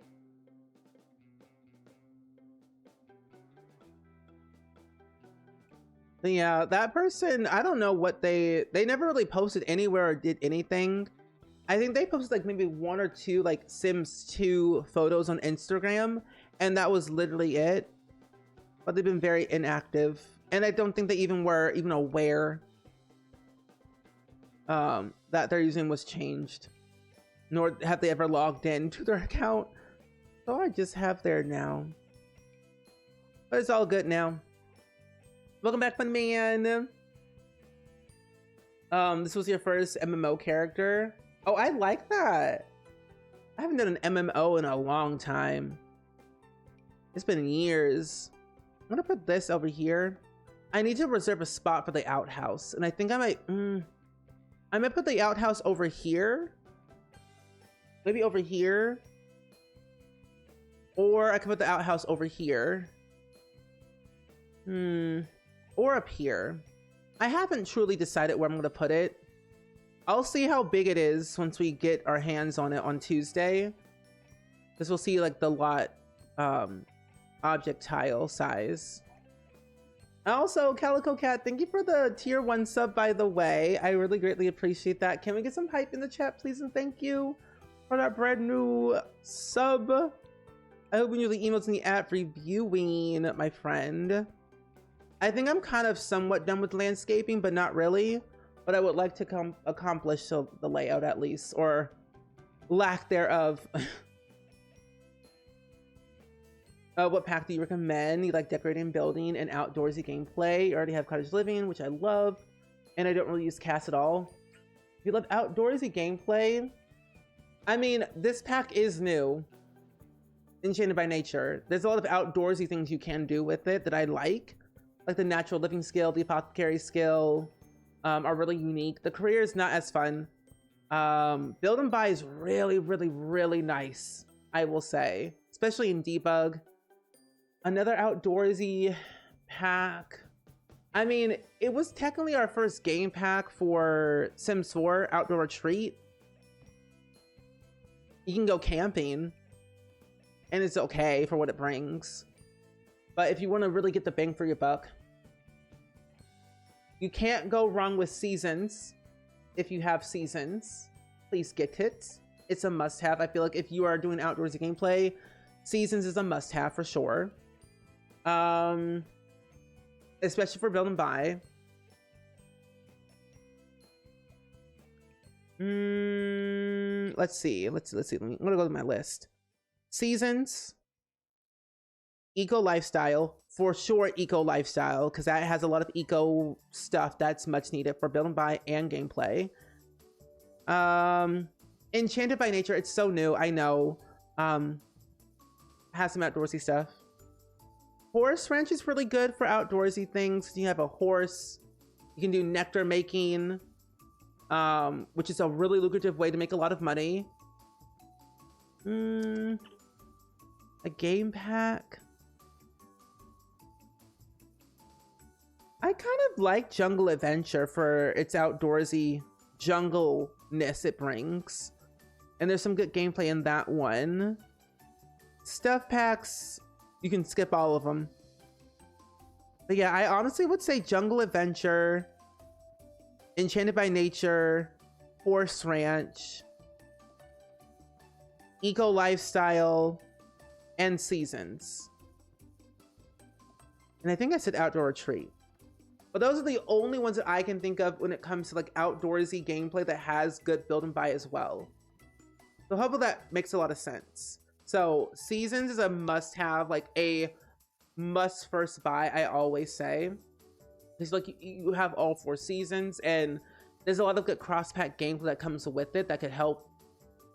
But yeah, that person, I don't know what they never really posted anywhere or did anything. I think they posted like maybe 1 or 2 like Sims 2 photos on Instagram, and that was literally it. But they've been very inactive, and I don't think they even were aware that their username was changed, nor have they ever logged in to their account. So I just have there now, but it's all good now. Welcome back, fun man. This was your first MMO character. Oh, I like that. I haven't done an MMO in a long time. It's been years. I'm gonna put this over here. I need to reserve a spot for the outhouse, and I think I might put the outhouse over here. Maybe over here. Or I could put the outhouse over here. Or up here. I haven't truly decided where I'm gonna put it. I'll see how big it is once we get our hands on it on Tuesday. Because we'll see like the lot object tile size. Also, Calico Cat, thank you for the tier 1 sub, by the way. I really greatly appreciate that. Can we get some hype in the chat, please? And thank you for that brand new sub. I hope when you the emails in the app reviewing, my friend. I think I'm kind of somewhat done with landscaping, but not really. But I would like to accomplish the layout at least, or lack thereof. What pack do you recommend? You like decorating, building, and outdoorsy gameplay. You already have cottage living, which I love, and I don't really use cast at all. If you love outdoorsy gameplay, I mean, this pack is new. Enchanted by Nature. There's a lot of outdoorsy things you can do with it that I like the natural living skill, the apothecary skill, are really unique. The career is not as fun. Build and buy is really, really, really nice, I will say, especially in debug. Another outdoorsy pack. I mean, it was technically our first game pack for Sims 4 Outdoor Retreat. You can go camping, and it's okay for what it brings. But if you want to really get the bang for your buck, you can't go wrong with Seasons. If you have Seasons, please get it. It's a must-have. I feel like if you are doing outdoorsy gameplay, Seasons is a must-have for sure. Especially for build and buy. Let's see. Let's see. I'm gonna go to my list. Seasons, eco lifestyle, for sure. Eco lifestyle, because that has a lot of eco stuff that's much needed for build and buy and gameplay. Enchanted by Nature, it's so new, I know. Has some outdoorsy stuff. Horse Ranch is really good for outdoorsy things. You have a horse, you can do nectar making, which is a really lucrative way to make a lot of money. A game pack. I kind of like Jungle Adventure for its outdoorsy jungle-ness it brings. And there's some good gameplay in that one. Stuff packs, you can skip all of them. But yeah, I honestly would say Jungle Adventure, Enchanted by Nature, Horse Ranch, Eco Lifestyle, and Seasons. And I think I said outdoor retreat. But those are the only ones that I can think of when it comes to like outdoorsy gameplay that has good build and buy as well. So hopefully that makes a lot of sense. So Seasons is a must have, like a must first buy, I always say. It's like you have all 4 seasons, and there's a lot of good cross-pack gameplay that comes with it that could help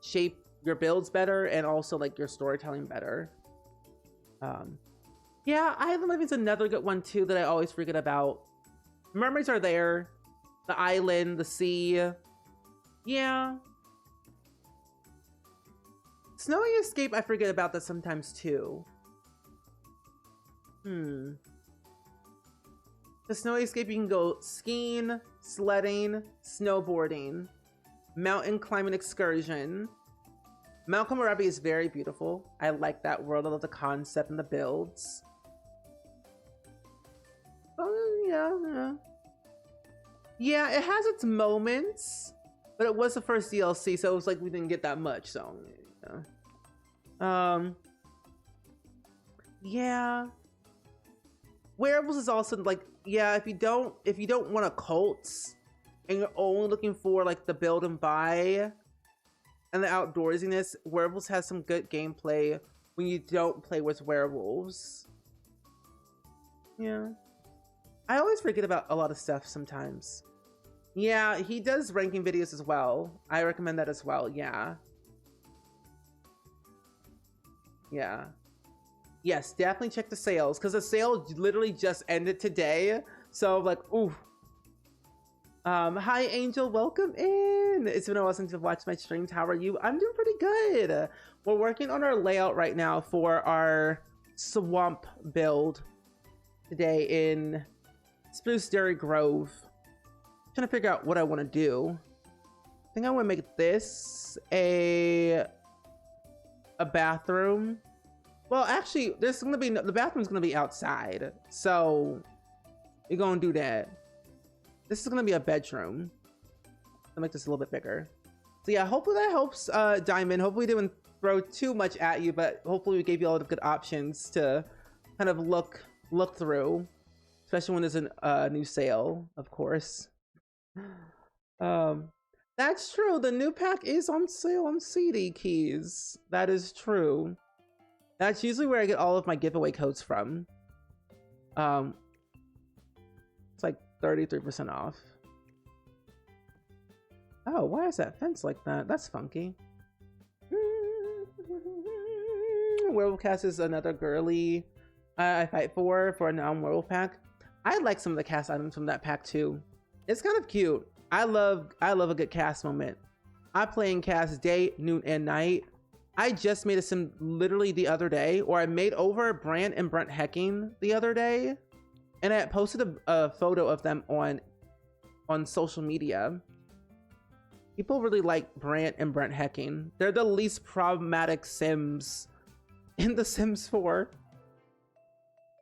shape your builds better and also like your storytelling better. Yeah, Island Living's another good one too that I always forget about. Mermaids are there, the island, the sea. Yeah. Snowy Escape, I forget about that sometimes too. The Snowy Escape, you can go skiing, sledding, snowboarding, mountain climbing excursion. Mount Komorebi is very beautiful. I like that world. I love the concept and the builds. Oh, yeah, it has its moments, but it was the first DLC, so it was like we didn't get that much. So, yeah. Wearables is also like, yeah, if you don't want a cults and you're only looking for like the build and buy and the outdoorsiness, Wearables has some good gameplay when you don't play with werewolves. Yeah. I always forget about a lot of stuff sometimes. Yeah, he does ranking videos as well. I recommend that as well, yeah. Yeah. Yes, definitely check the sales, because the sale literally just ended today. So like, ooh. Hi Angel, welcome in. It's been a while since you've watched my streams. How are you? I'm doing pretty good. We're working on our layout right now for our swamp build today in Spruce Dairy Grove. Trying to figure out what I want to do. I think I want to make this a bathroom. Well, actually, there's gonna be the bathroom's gonna be outside, so you're gonna do that. This is gonna be a bedroom. I'll make this a little bit bigger. So yeah, hopefully that helps, Diamond. Hopefully we didn't throw too much at you, but hopefully we gave you a lot of good options to kind of look through, especially when there's a new sale, of course. That's true. The new pack is on sale on CD Keys. That is true. That's usually where I get all of my giveaway codes from. It's like 33% off. Oh, why is that fence like that? That's funky. Werewolf cast is another girly I fight for a non-werewolf pack. I like some of the cast items from that pack too. It's kind of cute. I love a good cast moment. I play in cast day, noon, and night. I just made a sim literally the other day, or I made over Brant and Brent hecking the other day, and I posted a photo of them on social media. People really like Brant and Brent hecking. They're the least problematic sims in The Sims 4.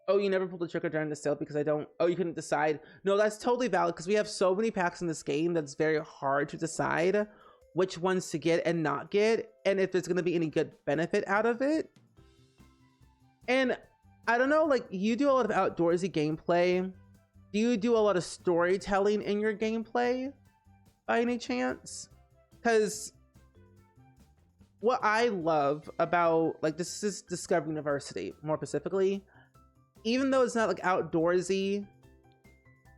Oh, you never pulled the trigger during the sale because you couldn't decide. No, that's totally valid because we have so many packs in this game that's very hard to decide which ones to get and not get, and if there's going to be any good benefit out of it. And I don't know, like, you do a lot of outdoorsy gameplay. Do you do a lot of storytelling in your gameplay by any chance? Because what I love about, like, this is Discovery University more specifically, even though it's not like outdoorsy,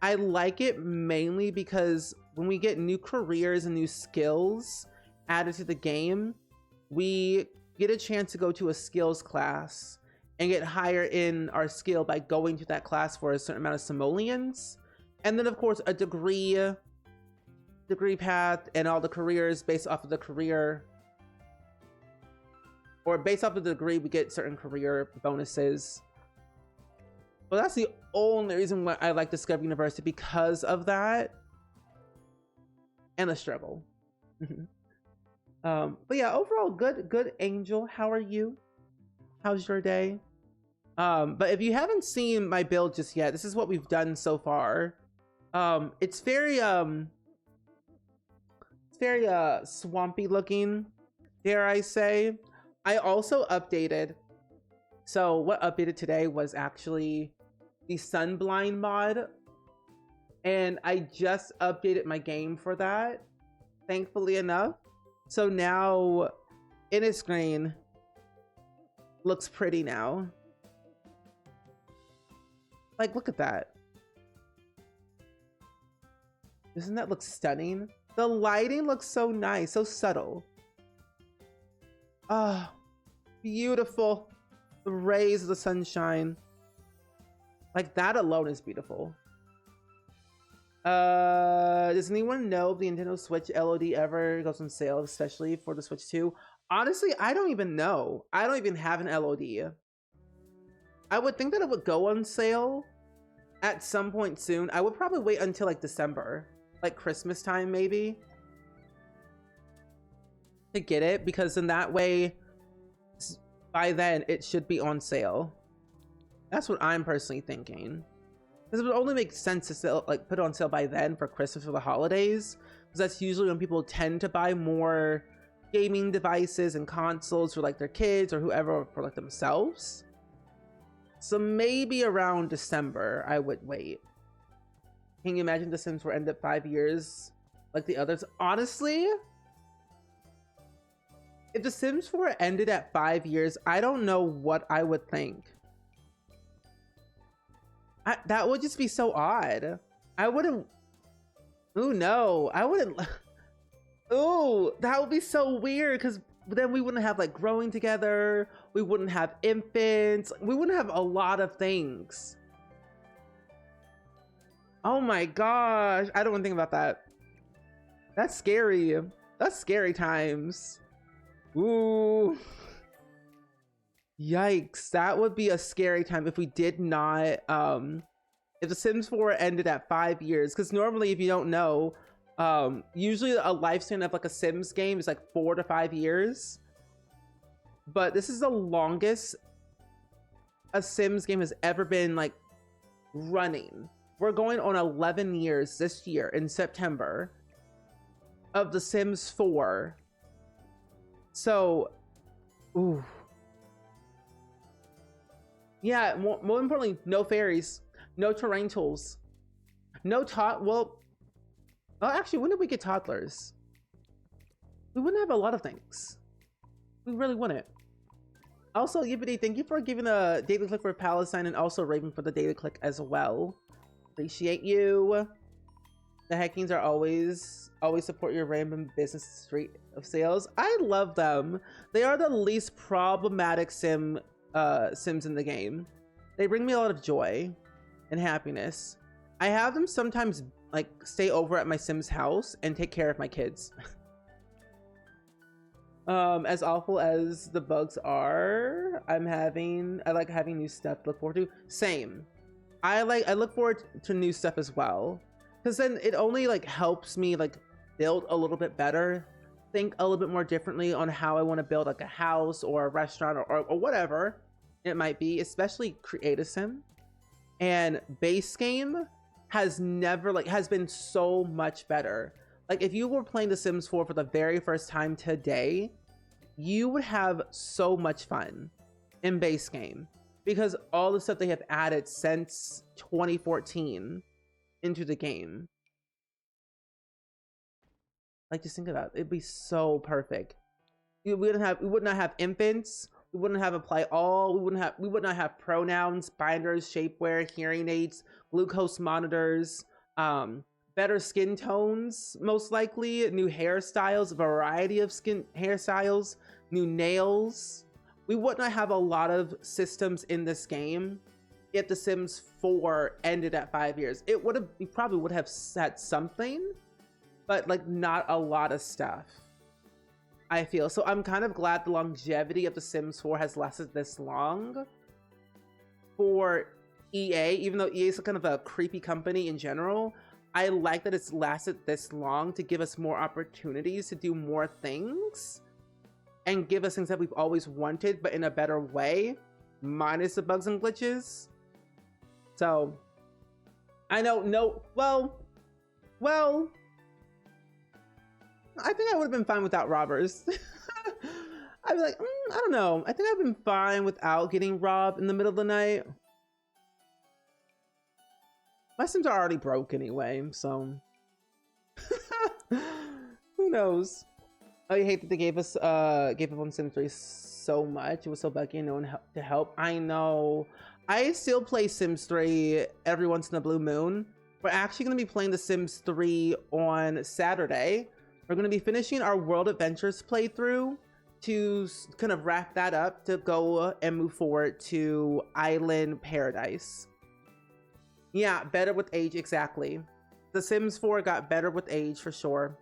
I like it mainly because when we get new careers and new skills added to the game, we get a chance to go to a skills class and get higher in our skill by going to that class for a certain amount of simoleons. And then of course a degree path and all the careers based off of the career, or based off of the degree, we get certain career bonuses. Well, that's the only reason why I like Discovery University, because of that and the struggle. But yeah, overall good Angel. How are you? How's your day? But if you haven't seen my build just yet, this is what we've done so far. It's very swampy looking, dare I say. I also updated. So what updated today was actually the Sunblind mod, and I just updated my game for that, thankfully enough. So now Inner screen looks pretty now. Like, look at that. Doesn't that look stunning? The lighting looks so nice, so subtle. Ah, beautiful. The rays of the sunshine. Like, that alone is beautiful. Does anyone know if the Nintendo Switch LOD ever goes on sale, especially for the Switch 2? Honestly, I don't even know. I don't even have an LOD. I would think that it would go on sale at some point soon. I would probably wait until like December, like Christmas time maybe, to get it, because in that way, by then it should be on sale. That's what I'm personally thinking. Because it would only make sense to sell, like, put it on sale by then for Christmas or the holidays, because that's usually when people tend to buy more gaming devices and consoles for like their kids or whoever, for like themselves. So maybe around December I would wait. Can you imagine The Sims 4 end up 5 years like the others? Honestly, if The Sims 4 ended at 5 years, I don't know what I would think. That would just be so odd. I wouldn't. Ooh, no, I wouldn't. Ooh, that would be so weird, because then we wouldn't have like growing together. We wouldn't have infants. We wouldn't have a lot of things. Oh my gosh, I don't want to think about that. That's scary. That's scary times. Ooh. Yikes, that would be a scary time if we did not, if The Sims 4 ended at 5 years, because normally, if you don't know, usually a lifespan of like a Sims game is like 4 to 5 years, but this is the longest a Sims game has ever been like running. We're going on 11 years this year in September of The Sims 4. So, ooh. Yeah, more importantly, no fairies, no terrain tools, no well, actually, when did we get toddlers? We wouldn't have a lot of things. We really wouldn't. Also, Yippity, thank you for giving a daily click for Palestine, and also Raven for the daily click as well. Appreciate you. The Hackings are always support your random business street of sales. I love them. They are the least problematic Sims in the game. They bring me a lot of joy and happiness. I have them sometimes like stay over at my Sims house and take care of my kids. As awful as the bugs are, I like having new stuff to look forward to. Same. I look forward to new stuff as well, because then it only like helps me like build a little bit better, think a little bit more differently on how I want to build like a house or a restaurant or whatever it might be, especially Create a Sim. And base game has been so much better. Like, if you were playing The Sims 4 for the very first time today, you would have so much fun in base game, because all the stuff they have added since 2014 into the game. Like, just think about it. It'd be so perfect. We would not have infants. We wouldn't have apply all. We would not have pronouns, binders, shapewear, hearing aids, glucose monitors, better skin tones, most likely, new hairstyles, variety of skin hairstyles, new nails. We would not have a lot of systems in this game if The Sims 4 ended at 5 years. We probably would have set something, but like not a lot of stuff, I feel. So I'm kind of glad the longevity of The Sims 4 has lasted this long for EA, even though EA is kind of a creepy company in general. I like that it's lasted this long to give us more opportunities to do more things and give us things that we've always wanted, but in a better way, minus the bugs and glitches. So I know, well, I think I would have been fine without robbers. I'd be like, I don't know. I think I've been fine without getting robbed in the middle of the night. My Sims are already broke anyway, so who knows? I hate that they gave up on Sims 3 so much. It was so buggy and no one to help. I know. I still play Sims 3 every once in a blue moon. We're actually going to be playing The Sims 3 on Saturday. We're going to be finishing our World Adventures playthrough to kind of wrap that up to go and move forward to Island Paradise. Yeah, better with age, exactly. The Sims 4 got better with age for sure.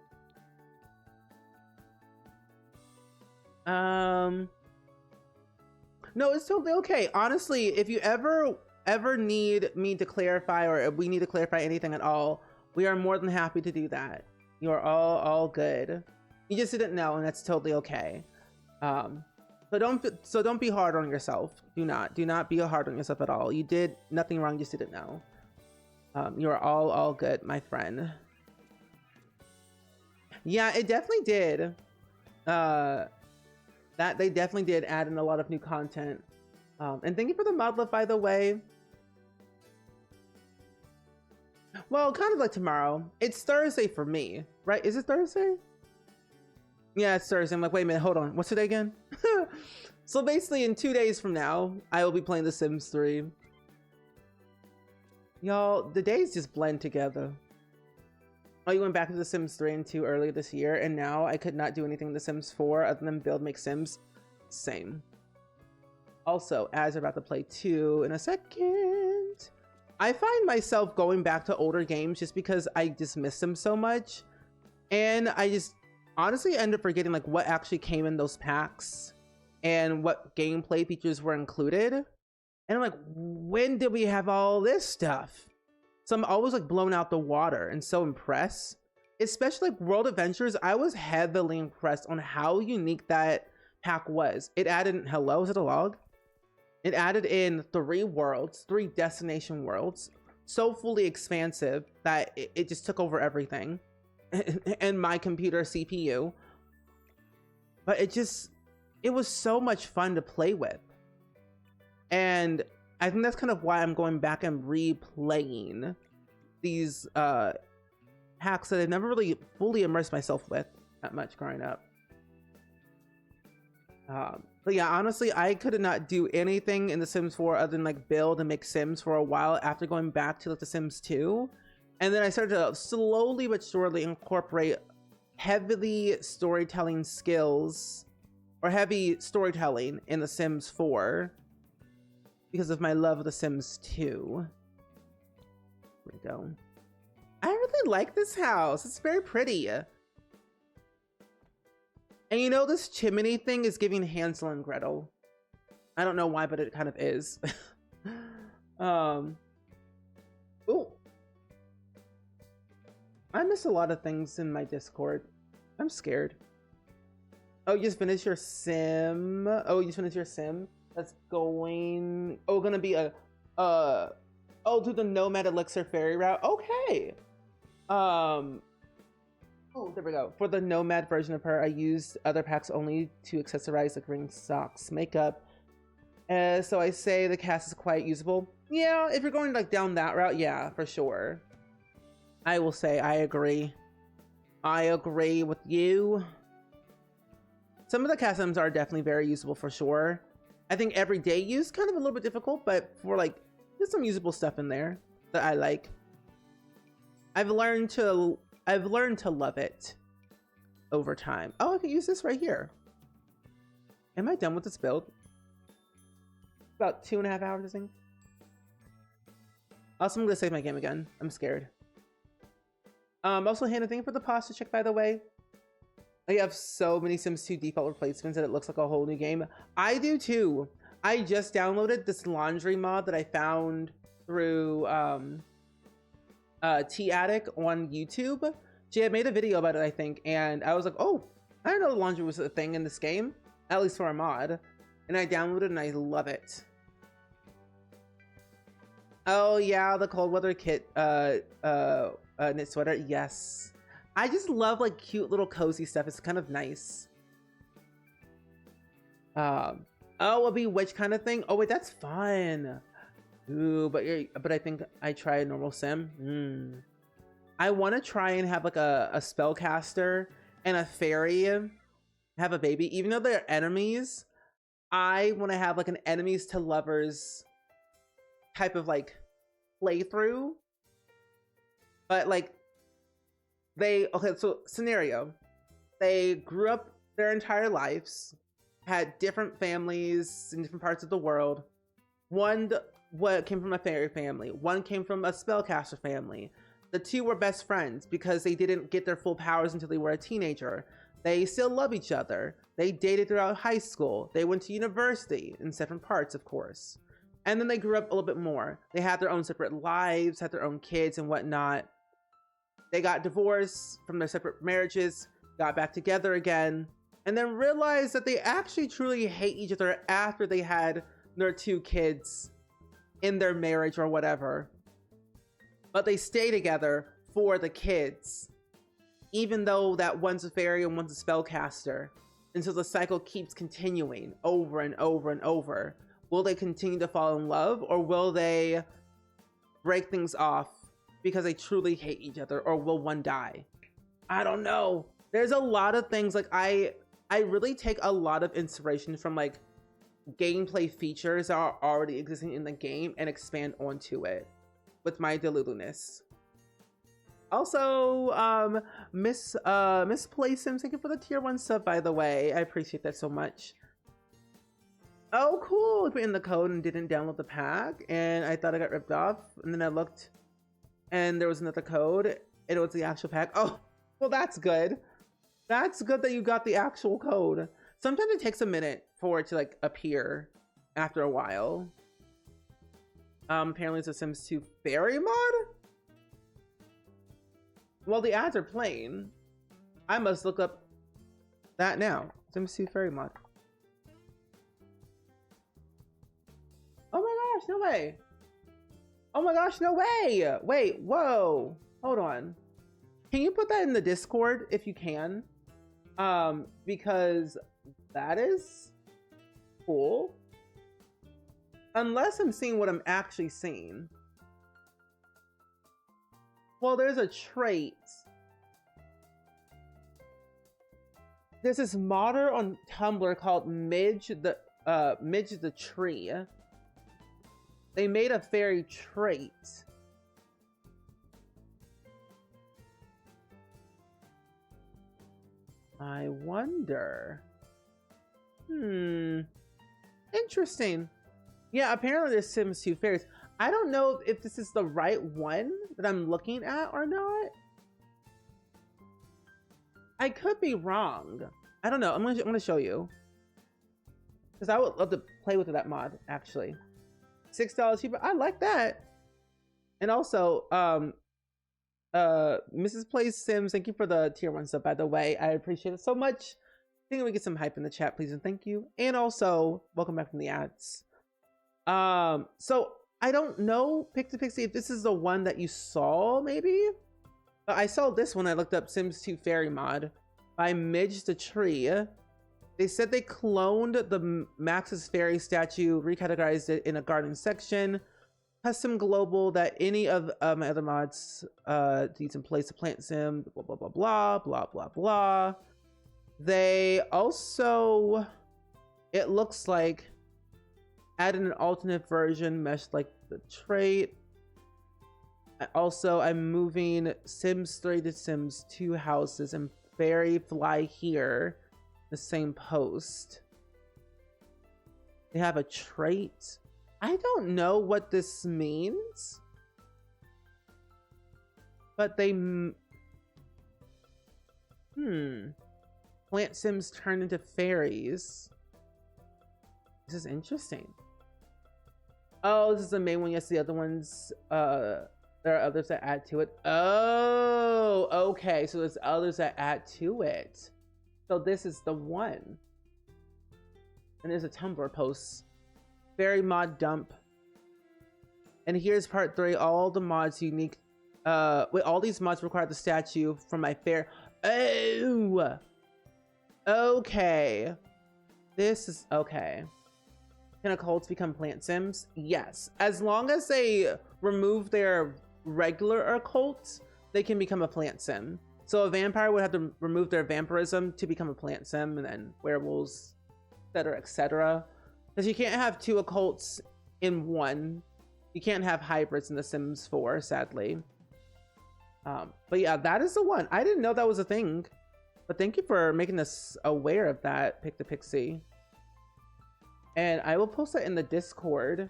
No, it's totally okay. Honestly, if you ever need me to clarify, or if we need to clarify anything at all, we are more than happy to do that. You are all good. You just didn't know, and that's totally okay. So don't be hard on yourself. Do not be hard on yourself at all. You did nothing wrong, you just didn't know. You are all good, my friend. Yeah, it definitely did. That they definitely did add in a lot of new content. And thank you for the mod love, by the way. Well, kind of like tomorrow. It's Thursday for me, right? Is it Thursday? Yeah, it's Thursday. I'm like, wait a minute, hold on. What's today again? So basically, in 2 days from now, I will be playing The Sims 3. Y'all, the days just blend together. Oh, you went back to The Sims 3 and 2 earlier this year, and now I could not do anything in The Sims 4 other than build, make Sims. Same. Also, as we're about to play 2 in a second, I find myself going back to older games just because I just miss them so much. And I just honestly end up forgetting like what actually came in those packs and what gameplay features were included. And I'm like, when did we have all this stuff? So I'm always like blown out the water and so impressed. Especially like World Adventures, I was heavily impressed on how unique that pack was. It added, hello, is it a log? It added in 3 worlds, 3 destination worlds, so fully expansive that it just took over everything and my computer CPU. But it was so much fun to play with. And I think that's kind of why I'm going back and replaying these hacks that I've never really fully immersed myself with that much growing up. But yeah, honestly, I could not do anything in The Sims 4 other than like build and make Sims for a while after going back to like The Sims 2. And then I started to slowly but surely incorporate heavy storytelling skills or heavy storytelling in The Sims 4 because of my love of The Sims 2. There we go. I really like this house. It's very pretty. And you know, this chimney thing is giving Hansel and Gretel. I don't know why, but it kind of is. Ooh. I miss a lot of things in my Discord. I'm scared. Oh, you just finished your sim? Oh, you just finished your sim? That's going... Oh, gonna be a... Oh, do the Nomad Elixir Fairy route? Okay! Oh, there we go. For the Nomad version of her, I used other packs only to accessorize the green socks makeup. So I say the cast is quite usable. Yeah, if you're going like down that route, yeah, for sure. I will say I agree. I agree with you. Some of the cast items are definitely very usable for sure. I think everyday use kind of a little bit difficult, but for like, there's some usable stuff in there that I like. I've learned to love it over time. Oh, I can use this right here. Am I done with this build? About 2.5 hours, I think. Also, I'm gonna save my game again. I'm scared. Also, Hannah, thank you for the pasta check, by the way. I have so many Sims 2 default replacements that it looks like a whole new game. I do too. I just downloaded this laundry mod that I found through T-Attic on YouTube. She had made a video about it, I think, and I was like, oh, I didn't know laundry was a thing in this game, at least for a mod. And I downloaded it and I love it. Oh yeah, the cold weather kit knit sweater, yes. I just love like cute little cozy stuff. It's kind of nice. Oh, a bewitched kind of thing. Oh wait, that's fun. Ooh, but I think I try a normal sim. I want to try and have like a spellcaster and a fairy have a baby, even though they're enemies. I want to have like an enemies to lovers type of like playthrough, but like okay, so scenario, they grew up their entire lives, had different families in different parts of the world. One what came from a fairy family, one came from a spellcaster family. The two were best friends because they didn't get their full powers until they were a teenager. They still love each other. They dated throughout high school. They went to university in different parts, of course. And then they grew up a little bit more. They had their own separate lives, had their own kids and whatnot. They got divorced from their separate marriages, got back together again, and then realized that they actually truly hate each other after they had their two kids in their marriage or whatever. But they stay together for the kids, even though that one's a fairy and one's a spellcaster. And so the cycle keeps continuing over and over and over. Will they continue to fall in love, or will they break things off because they truly hate each other, or will one die? I don't know. There's a lot of things, like I really take a lot of inspiration from like gameplay features that are already existing in the game and expand onto it with my delulu-ness. Also, Miss Playsims, thank you for the tier 1 sub, by the way. I appreciate that so much. Oh, cool. I put in the code and didn't download the pack, and I thought I got ripped off. And then I looked, and there was another code, and it was the actual pack. Oh, well, that's good. That's good that you got the actual code. Sometimes it takes a minute for it to like appear after a while. Apparently it's a Sims 2 fairy mod? Well, the ads are plain. I must look up that now. Sims 2 fairy mod. Oh my gosh, no way. Oh my gosh, no way. Wait, whoa. Hold on. Can you put that in the Discord if you can? Because that is cool. Unless I'm seeing what I'm actually seeing. Well, there's a trait. There's this modder on Tumblr called Midge the Tree. They made a fairy trait. I wonder. Interesting. Yeah, apparently there's Sims 2 fairies. I don't know if this is the right one that I'm looking at or not. I could be wrong. I don't know. I'm gonna show you. Because I would love to play with that mod, actually. $6 cheaper. I like that. And also, Mrs. Plays Sims, thank you for the tier 1 sub, by the way. I appreciate it so much. I think we get some hype in the chat, please, and thank you. And also, welcome back from the ads. So I don't know, Pixie, if this is the one that you saw, maybe? But I saw this one. I looked up Sims 2 Fairy Mod by Midge the Tree. They said they cloned the Max's Fairy statue, recategorized it in a garden section, custom global that any of my other mods needs in place to plant sim, blah, blah, blah, blah, blah, blah, blah. They also, it looks like, added an alternate version, meshed like the trait. I'm moving Sims 3 to Sims 2 houses and Fairy Fly here, the same post. They have a trait. I don't know what this means, but they plant sims turn into fairies. This is interesting. Oh, this is the main one. Yes, the other ones, there are others that add to it. Oh, okay. So there's others that add to it. So this is the one. And there's a Tumblr post. Fairy mod dump. And here's part 3. All the mods unique. Wait, all these mods require the statue from my fair. Oh, okay. This is okay. Can occults become plant sims? Yes. As long as they remove their regular occult, they can become a plant sim. So a vampire would have to remove their vampirism to become a plant sim, and then werewolves, etc., etc. Because you can't have two occults in one. You can't have hybrids in The Sims 4, sadly. But yeah, that is the one. I didn't know that was a thing. But thank you for making us aware of that, Pick the Pixie. And I will post that in the Discord.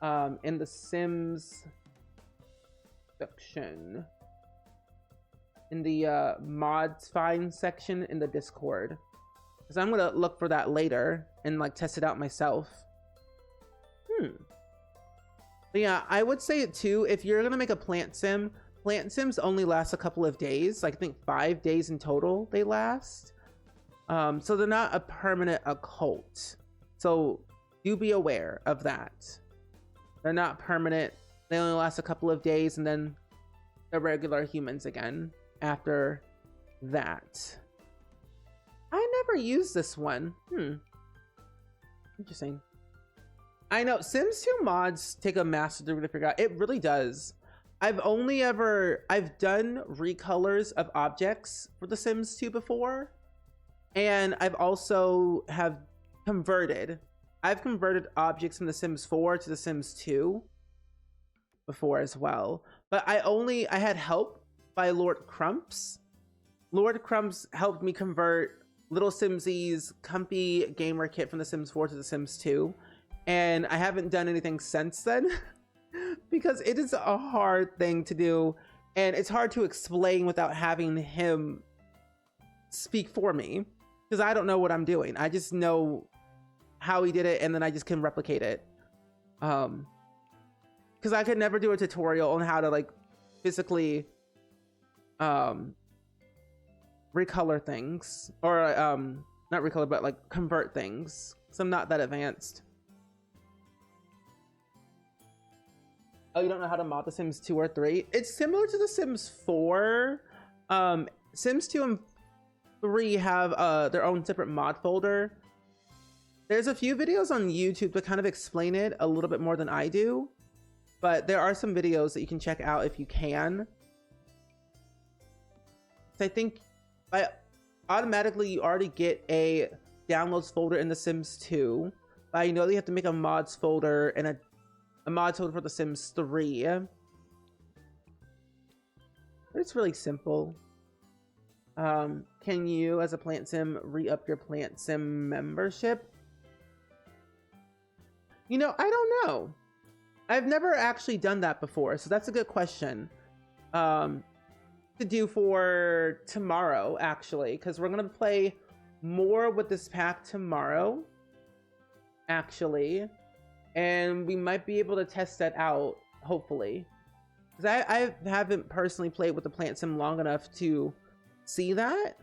In the Sims section. In the mods find section in the Discord. Because I'm going to look for that later and like test it out myself. But yeah, I would say it too. If you're going to make a plant sims only last a couple of days. Like I think 5 days in total they last. So they're not a permanent occult. So do be aware of that. They're not permanent. They only last a couple of days and then they're regular humans again after that. I never used this one. Interesting. I know Sims 2 mods take a massive derivative figure out. It really does. I've done recolors of objects for The Sims 2 before. And I've also converted objects from The Sims 4 to The Sims 2 before as well. But I had help by Lord Crumps. Lord Crumps helped me convert Little Simsy's comfy gamer kit from The Sims 4 to The Sims 2. And I haven't done anything since then because it is a hard thing to do. And it's hard to explain without having him speak for me because I don't know what I'm doing. I just know how he did it and then I just can replicate it. Because I could never do a tutorial on how to like physically recolor things or not recolor but like convert things. So I'm not that advanced. Oh, you don't know how to mod The Sims 2 or 3? It's similar to The Sims 4. Sims 2 and 3 have their own separate mod folder. There's a few videos on YouTube that kind of explain it a little bit more than I do. But there are some videos that you can check out if you can. So I think automatically you already get a downloads folder in The Sims 2. But I know that you have to make a mods folder and a mods folder for The Sims 3. But it's really simple. Can you, as a plant sim, re-up your plant sim membership? You know, I don't know. I've never actually done that before, so that's a good question. To do for tomorrow, actually, because we're gonna play more with this pack tomorrow, actually, and we might be able to test that out, hopefully. Because I haven't personally played with the plant sim long enough to see that,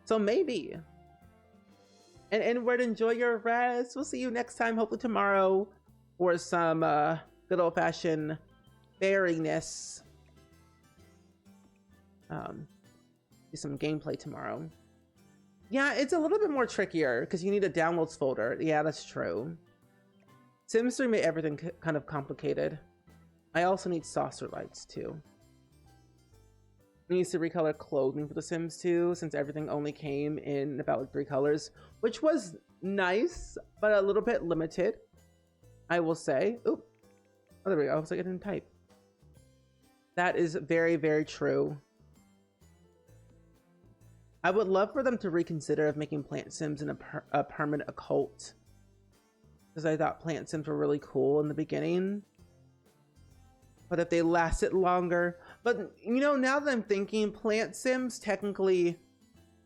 so maybe. And Edward, enjoy your rest. We'll see you next time, hopefully tomorrow, for some good old-fashioned fairiness. Do some gameplay tomorrow. Yeah, it's a little bit more trickier because you need a downloads folder. Yeah, that's true. Sims 3 made everything kind of complicated. I also need saucer lights too. I need to recolor clothing for The Sims 2 since everything only came in about like 3 colors, which was nice, but a little bit limited, I will say. Oop. Oh, there we go. I was like, I didn't type. That is very, very true. I would love for them to reconsider of making plant sims in a permanent occult. Because I thought plant sims were really cool in the beginning. But if they lasted longer. But, you know, now that I'm thinking, plant sims technically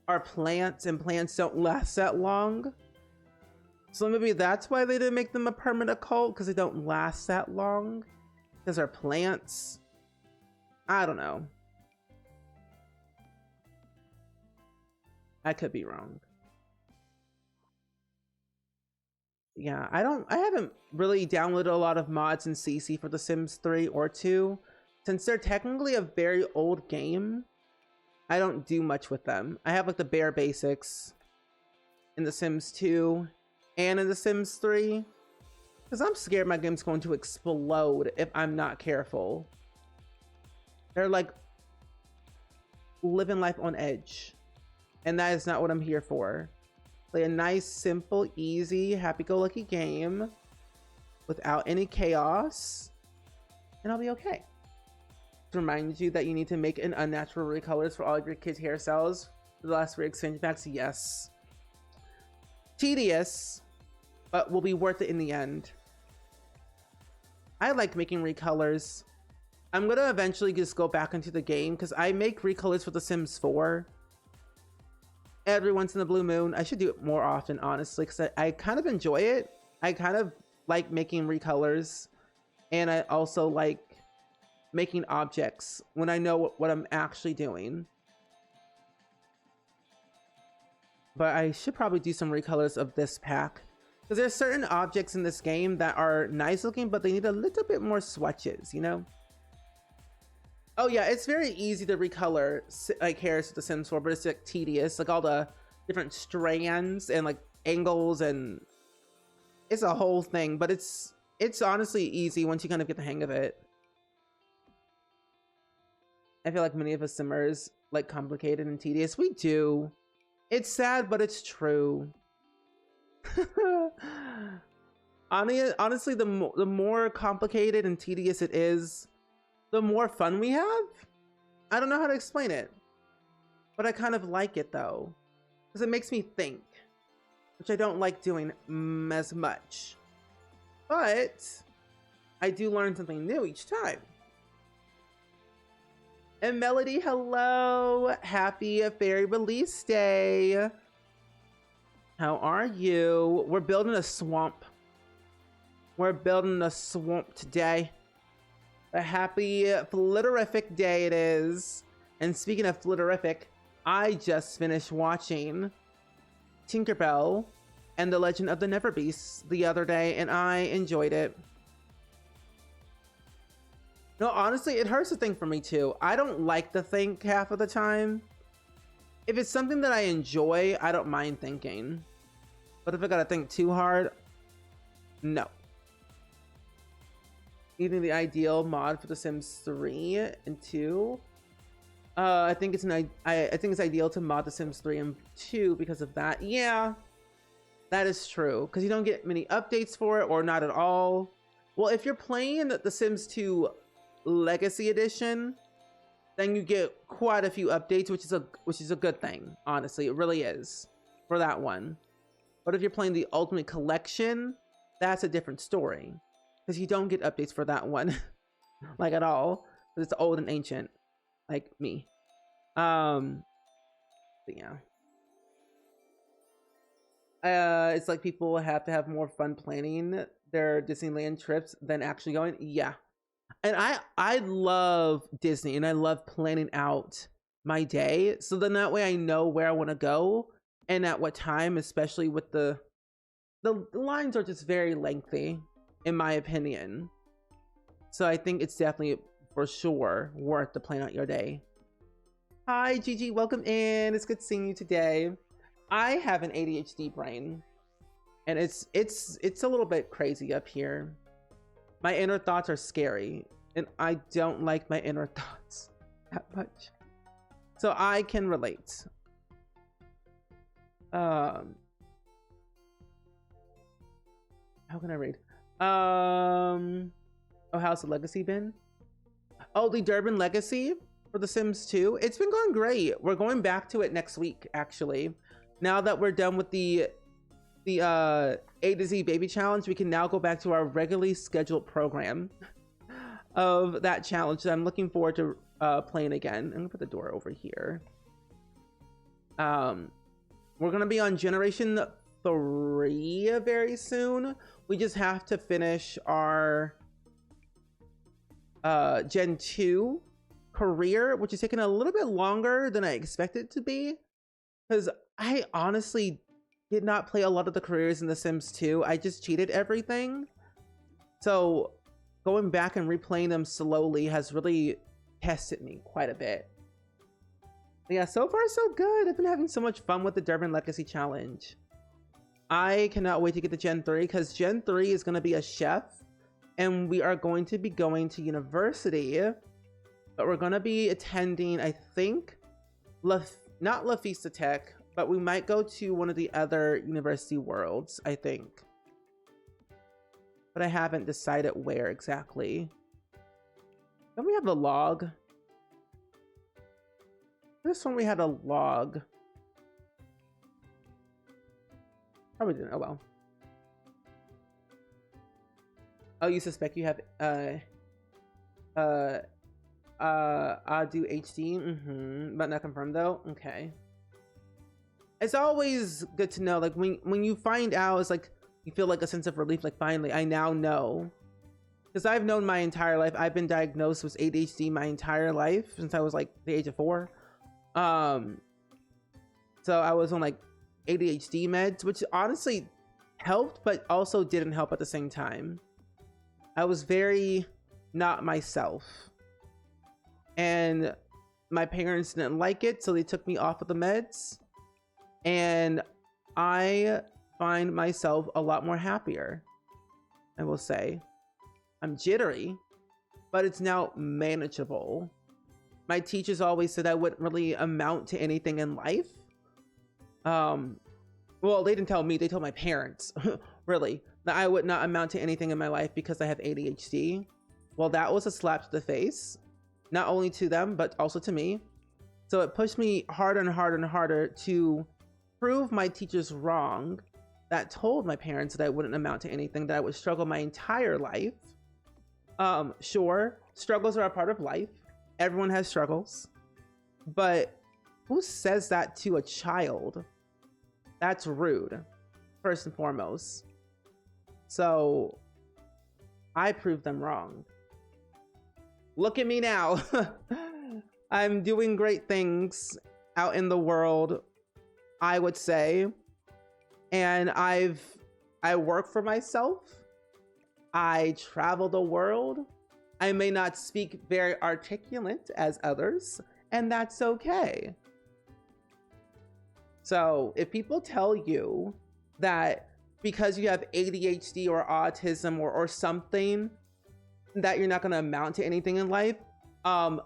are plants and plants don't last that long. So maybe that's why they didn't make them a permanent occult, because they don't last that long. Because they're plants. I don't know. I could be wrong. Yeah, I haven't really downloaded a lot of mods in CC for The Sims 3 or 2. Since they're technically a very old game, I don't do much with them. I have like the bare basics in The Sims 2 and in The Sims 3. Because I'm scared my game's going to explode if I'm not careful. They're like living life on edge. And that is not what I'm here for. Play a nice, simple, easy, happy-go-lucky game without any chaos, and I'll be okay. To remind you that you need to make an unnatural recolors for all of your kids' hairstyles for the last 3 expansion packs. Yes. Tedious, but will be worth it in the end. I like making recolors. I'm gonna eventually just go back into the game because I make recolors for The Sims 4 every once in a blue moon. I should do it more often, honestly, because I kind of enjoy it. I kind of like making recolors, and I also like making objects when I know what I'm actually doing. But I should probably do some recolors of this pack, because there's certain objects in this game that are nice looking, but they need a little bit more swatches, you know? Oh yeah, it's very easy to recolor like hairs with The Sims 4, but it's like tedious, like all the different strands and like angles, and it's a whole thing. But it's honestly easy once you kind of get the hang of it. I feel like many of us Simmers like complicated and tedious. We do. It's sad, but it's true. Honestly, the more complicated and tedious it is, the more fun we have. I don't know how to explain it, but I kind of like it though, because it makes me think, which I don't like doing as much. But I do learn something new each time. And Melody, hello. Happy Fairy Release Day. How are you? We're building a swamp. We're building a swamp today. A happy flitterific day it is. And speaking of flitterific, I just finished watching Tinkerbell and the Legend of the Never Beasts the other day, and I enjoyed it. No, honestly, it hurts to think for me too. I don't like to think half of the time. If it's something that I enjoy, I don't mind thinking. But if I gotta think too hard, no. Even the ideal mod for The Sims 3 and 2. I think it's ideal to mod The Sims 3 and 2 because of that. Yeah, that is true. Because you don't get many updates for it, or not at all. Well, if you're playing The Sims 2 Legacy Edition, then you get quite a few updates, which is a good thing. Honestly, it really is for that one. But if you're playing the Ultimate Collection, that's a different story, because you don't get updates for that one, like at all. Because it's old and ancient, like me. But yeah. It's like people have to have more fun planning their Disneyland trips than actually going. Yeah. And I love Disney, and I love planning out my day, so then that way I know where I want to go and at what time, especially with the lines are just very lengthy in my opinion. So I think it's definitely for sure worth to plan out your day. Hi Gigi, welcome in. It's good seeing you today. I have an ADHD brain, and it's a little bit crazy up here. My inner thoughts are scary, and I don't like my inner thoughts that much. So I can relate. How can I read? Oh, how's the legacy been? Oh, the Durban Legacy for The Sims 2. It's been going great. We're going back to it next week, actually. Now that we're done with the A to Z baby challenge, we can now go back to our regularly scheduled program of that challenge. I'm looking forward to playing again. I'm gonna put the door over here. We're gonna be on Generation 3 very soon. We just have to finish our Gen 2 career, which is taking a little bit longer than I expected it to be, because I honestly did not play a lot of the careers in The Sims 2. I just cheated everything. So going back and replaying them slowly has really tested me quite a bit. But yeah, so far so good. I've been having so much fun with the Durban Legacy Challenge. I cannot wait to get to Gen 3 because Gen 3 is going to be a chef and we are going to be going to university, but we're going to be attending, I think, not La Vista Tech, but we might go to one of the other university worlds, I think. But I haven't decided where exactly. Don't we have a log? This one we had a log. Probably didn't. Oh well. Oh, you suspect you have I do HD, but not confirmed though. Okay. It's always good to know, like when you find out, it's like you feel like a sense of relief, like finally I now know. Because I've known my entire life. I've been diagnosed with ADHD my entire life since I was like the age of 4. So I was on like ADHD meds, which honestly helped, but also didn't help at the same time. I was very not myself. And my parents didn't like it, so they took me off of the meds. And I find myself a lot more happier, I will say. I'm jittery, but it's now manageable. My teachers always said I wouldn't really amount to anything in life. Well, they didn't tell me, they told my parents, really, that I would not amount to anything in my life because I have ADHD. Well, that was a slap to the face, not only to them, but also to me. So it pushed me harder and harder and harder to prove my teachers wrong that told my parents that I wouldn't amount to anything, that I would struggle my entire life. Sure, struggles are a part of life. Everyone has struggles. But who says that to a child? That's rude, first and foremost. So I proved them wrong. Look at me now. I'm doing great things out in the world, I would say. And I work for myself. I travel the world. I may not speak very articulate as others, and that's okay. So if people tell you that because you have ADHD or autism or something, that you're not going to amount to anything in life,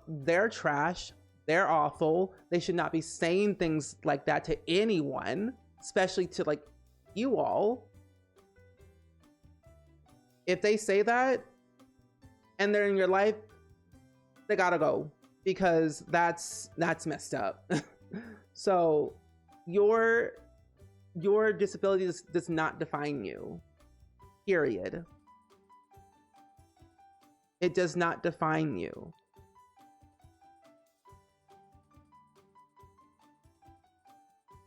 they're trash. They're awful. They should not be saying things like that to anyone, especially to like you all. If they say that and they're in your life, they gotta go, because that's messed up. So your disability does not define you, period. It does not define you.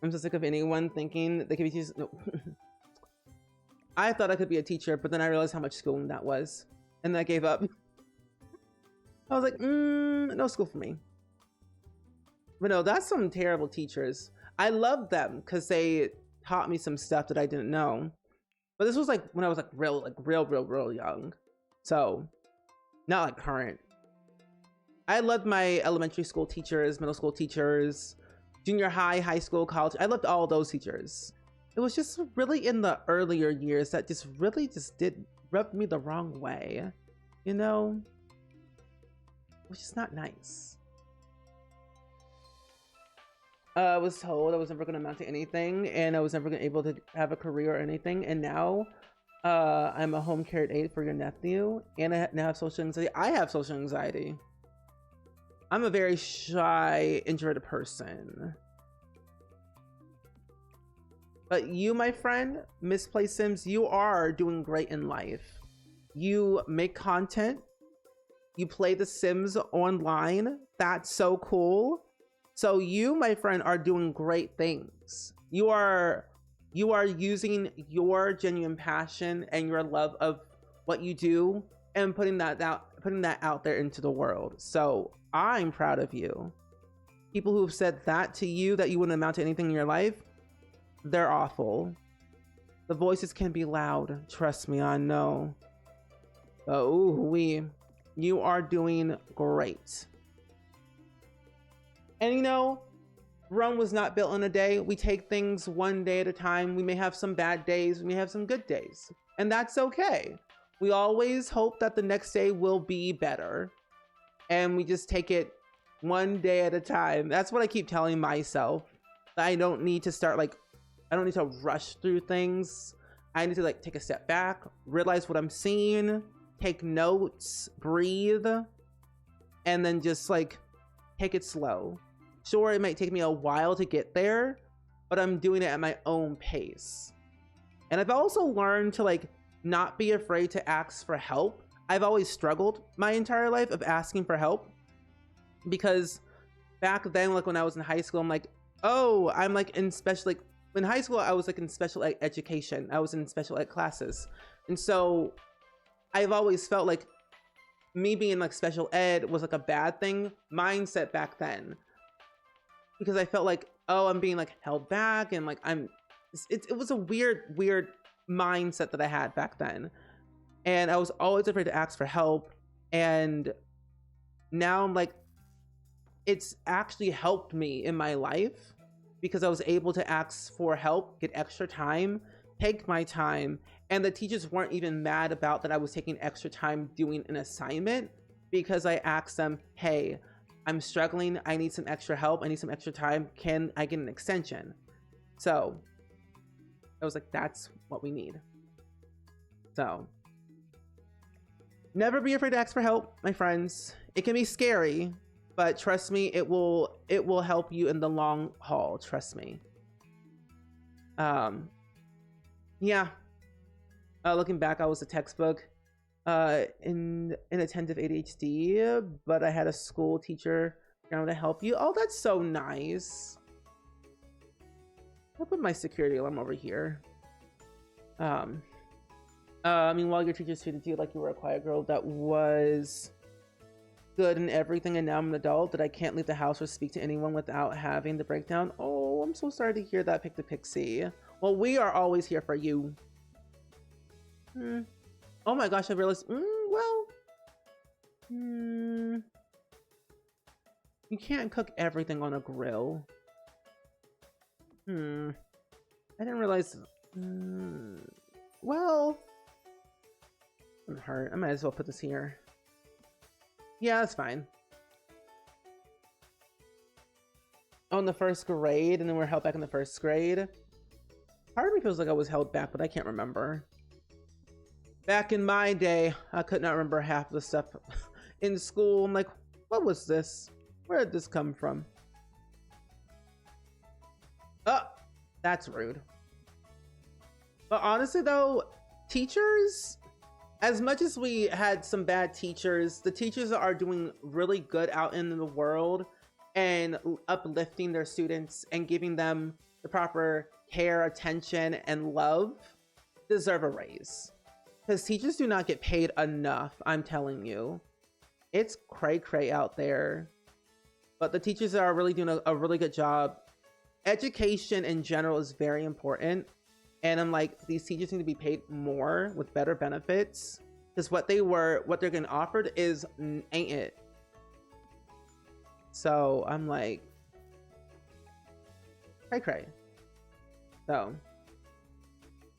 I'm so sick of anyone thinking that they could be teachers. No. I thought I could be a teacher, but then I realized how much schooling that was, and then I gave up. I was like, no school for me. But no, that's some terrible teachers. I love them because they taught me some stuff that I didn't know. But this was like when I was like real young. So not like current. I loved my elementary school teachers, middle school teachers, junior high, high school, college. I loved all those teachers. It was just really in the earlier years that just did rub me the wrong way. You know? Which is not nice. I was told I was never going to amount to anything, and I was never going to be able to have a career or anything. And now I'm a home care aide for your nephew, and I now have social anxiety. I have social anxiety. I'm a very shy, introverted person. But you, my friend, Misplaced Sims, you are doing great in life. You make content. You play The Sims online. That's so cool. So you, my friend, are doing great things. You are using your genuine passion and your love of what you do and putting that out there into the world. So I'm proud of you. People who have said that to you, that you wouldn't amount to anything in your life, they're awful. The voices can be loud. Trust me, I know. Oh, you are doing great. And you know, Rome was not built in a day. We take things one day at a time. We may have some bad days, we may have some good days, and that's okay. We always hope that the next day will be better, and we just take it one day at a time. That's what I keep telling myself. I don't need to start like, I don't need to rush through things. I need to like take a step back, realize what I'm seeing, take notes, breathe, and then just like take it slow. Sure, it might take me a while to get there, but I'm doing it at my own pace. And I've also learned to like not be afraid to ask for help. I've always struggled my entire life of asking for help, because back then, like when I was in high school, I'm like, oh, I'm like in special, like in high school, I was like in special ed education. I was in special ed classes. And so I've always felt like me being like special ed was like a bad thing mindset back then, because I felt like, oh, I'm being like held back, and like it was a weird mindset that I had back then. And I was always afraid to ask for help. And now I'm like, it's actually helped me in my life, because I was able to ask for help, get extra time, take my time. And the teachers weren't even mad about that I was taking extra time doing an assignment, because I asked them, hey, I'm struggling. I need some extra help. I need some extra time. Can I get an extension? So I was like, that's what we need. So never be afraid to ask for help, my friends. It can be scary, but trust me, it will help you in the long haul. Trust me. Yeah. Looking back, I was a textbook in attentive ADHD, but I had a school teacher around to help you. Oh, that's so nice. I'll put my security alarm over here. Meanwhile, your teachers treated you like you were a quiet girl that was good and everything, and now I'm an adult that I can't leave the house or speak to anyone without having the breakdown. Oh, I'm so sorry to hear that, Pick the Pixie. Well, we are always here for you. Oh my gosh, I realized, you can't cook everything on a grill. I didn't realize, well, I'm hurt. I might as well put this here. Yeah, that's fine. Oh, in the first grade, and then we're held back in the first grade. Part of me feels like I was held back, but I can't remember. Back in my day, I could not remember half the stuff in school. I'm like, what was this? Where did this come from? Oh, that's rude. But honestly though, teachers, as much as we had some bad teachers, the teachers are doing really good out in the world and uplifting their students and giving them the proper care, attention, and love, deserve a raise. Because teachers do not get paid enough, I'm telling you. It's cray-cray out there. But the teachers are really doing a really good job. Education in general is very important. And I'm like, these teachers need to be paid more with better benefits. Because what they're getting offered is ain't it. So I'm like, cray-cray. So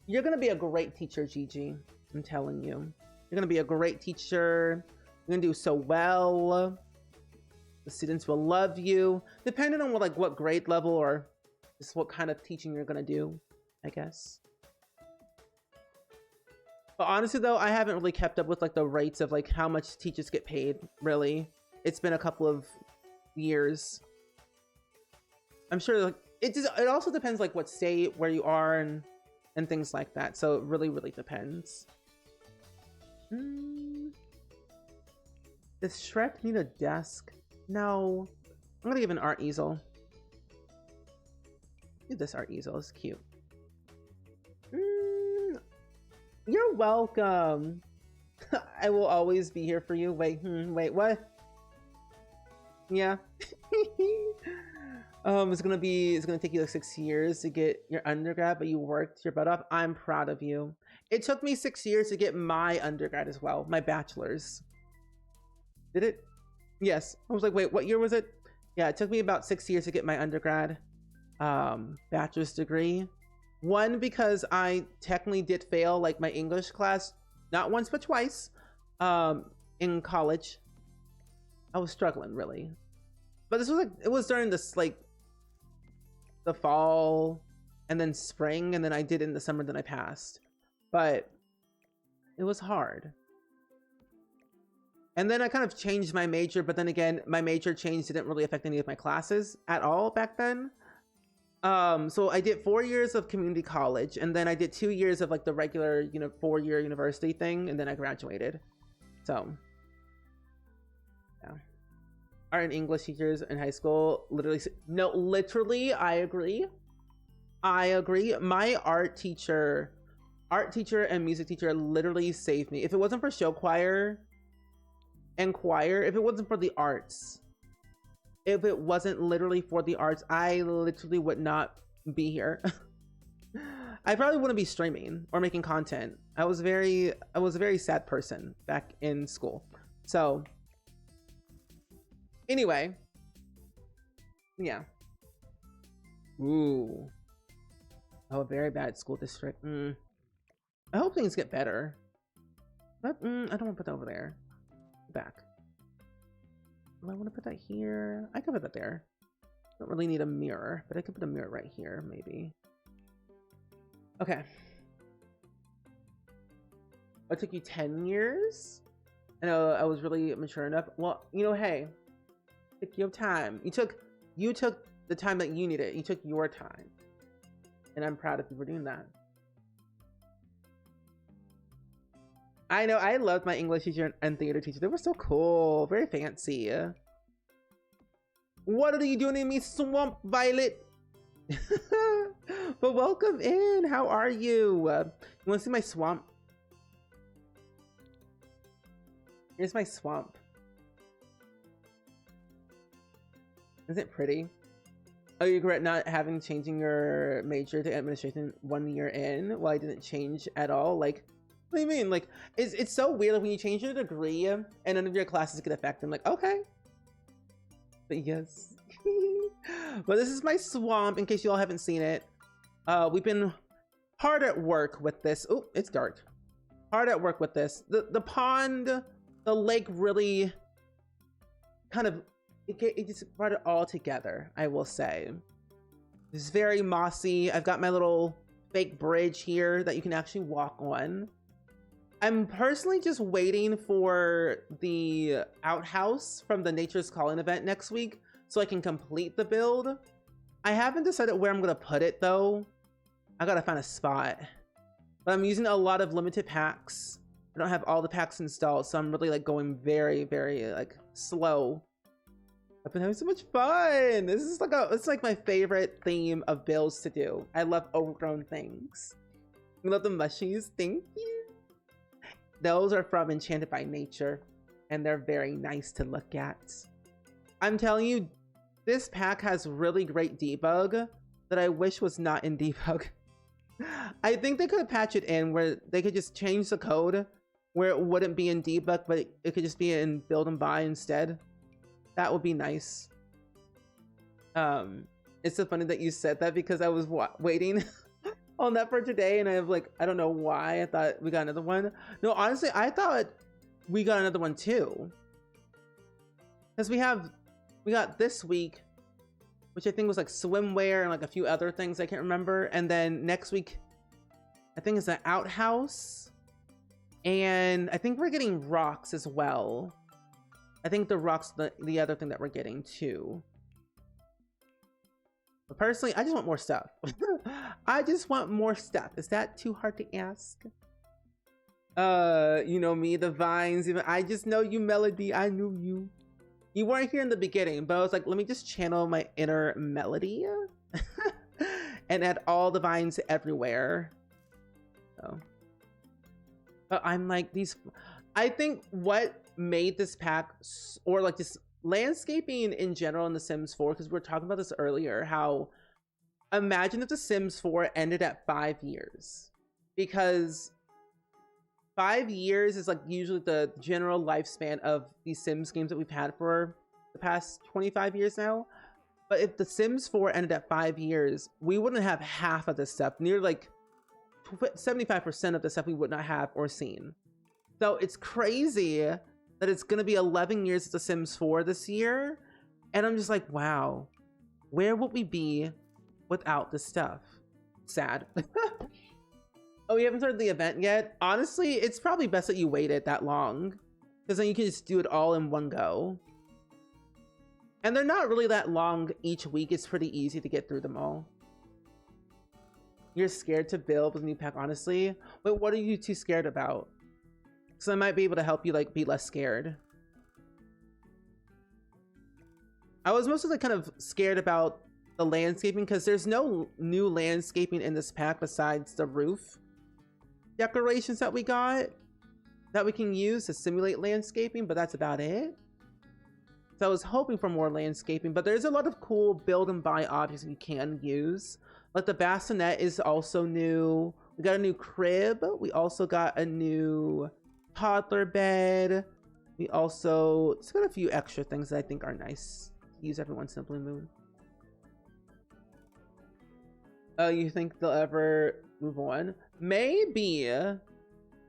you're gonna be a great teacher, Gigi. I'm telling you. You're gonna be a great teacher. You're gonna do so well. The students will love you. Depending on what grade level or just what kind of teaching you're gonna do, I guess. But honestly though, I haven't really kept up with like the rates of like how much teachers get paid, really. It's been a couple of years. I'm sure like it also depends like what state, where you are, and things like that. So it really, really depends. Does Shrek need a desk? No. I'm gonna give an art easel. Dude, this art easel is cute. You're welcome. I will always be here for you. Wait, wait, what? Yeah. It's gonna take you like 6 years to get your undergrad, but you worked your butt off. I'm proud of you. It took me 6 years to get my undergrad as well, my bachelor's. Did it? Yes. I was like, wait, what year was it? Yeah, it took me about 6 years to get my undergrad bachelor's degree. One, because I technically did fail like my English class, not once but twice, in college. I was struggling really, but this was like, it was during this like the fall and then spring, and then I did it in the summer, then I passed, but it was hard. And then I kind of changed my major, but then again, my major change didn't really affect any of my classes at all back then. So I did 4 years of community college, and then I did 2 years of like the regular, 4-year university thing, and then I graduated. So, yeah. Art and English teachers in high school literally, I agree. My art teacher and music teacher literally saved me. If it wasn't for show choir and choir, if it wasn't for the arts, if it wasn't literally for the arts, I literally would not be here. I probably wouldn't be streaming or making content. I was a very sad person back in school. So anyway, yeah. Ooh. Oh, a very bad school district. I hope things get better. But I don't want to put that over there. Back. Do I want to put that here? I can put that there. Don't really need a mirror, but I could put a mirror right here, maybe. Okay. It took you 10 years? I know I was really mature enough. Well, hey, take your time. You took the time that you needed. You took your time. And I'm proud of you for doing that. I know, I loved my English teacher and theater teacher. They were so cool, very fancy. What are you doing in me, Swamp Violet? But welcome in, how are you? You wanna see my swamp? Here's my swamp. Isn't it pretty? Oh, you regret not changing your major to administration 1 year in? Well, I didn't change at all. Like, what do you mean? Like, it's so weird when you change your degree and none of your classes get affected. I'm like, okay. But yes. But this is my swamp, in case you all haven't seen it. We've been hard at work with this. Oh, it's dark. Hard at work with this. The pond, the lake really kind of, it just brought it all together, I will say. It's very mossy. I've got my little fake bridge here that you can actually walk on. I'm personally just waiting for the outhouse from the Nature's Calling event next week so I can complete the build. I haven't decided where I'm gonna put it though. I gotta find a spot. But I'm using a lot of limited packs. I don't have all the packs installed, so I'm really like going very, very like slow. I've been having so much fun. This is like it's like my favorite theme of builds to do. I love overgrown things. You love the mushies? Thank you. Those are from Enchanted by Nature, and they're very nice to look at. I'm telling you, this pack has really great debug that I wish was not in debug. I think they could patch it in where they could just change the code where it wouldn't be in debug, but it could just be in build and buy instead. That would be nice. It's so funny that you said that because I was waiting on that for today, and I don't know why I thought we got another one. No, honestly, I thought we got another one too, because we got this week, which I think was like swimwear and like a few other things I can't remember, and then next week I think it's an outhouse, and I think we're getting rocks as well. I think the rocks the other thing that we're getting too. But personally, I just want more stuff. I just want more stuff. Is that too hard to ask? You know me, the vines. Even I just know you, Melody. I knew you. You weren't here in the beginning, but I was like, let me just channel my inner Melody and add all the vines everywhere. So, but I'm like these. I think what made this pack, or like this landscaping in general in The Sims 4, because we were talking about this earlier, how imagine if The Sims 4 ended at 5 years, because 5 years is like usually the general lifespan of these Sims games that we've had for the past 25 years now. But if The Sims 4 ended at 5 years, we wouldn't have half of this stuff. Near like 75% of the stuff we would not have or seen. So it's crazy that it's going to be 11 years of The Sims 4 this year. And I'm just like, wow, where would we be without this stuff? Sad. Oh, you haven't started the event yet? Honestly, it's probably best that you waited that long, because then you can just do it all in one go. And they're not really that long each week. It's pretty easy to get through them all. You're scared to build with a new pack, honestly? But what are you too scared about? So I might be able to help you like be less scared. I was mostly like kind of scared about the landscaping because there's no new landscaping in this pack besides the roof decorations that we got that we can use to simulate landscaping, but that's about it. So I was hoping for more landscaping, but there's a lot of cool build and buy objects you can use. Like the bassinet is also new. We got a new crib. We also got a new toddler bed. We also just got a few extra things that I think are nice to use every once in a blue moon. Oh, you think they'll ever move on? Maybe.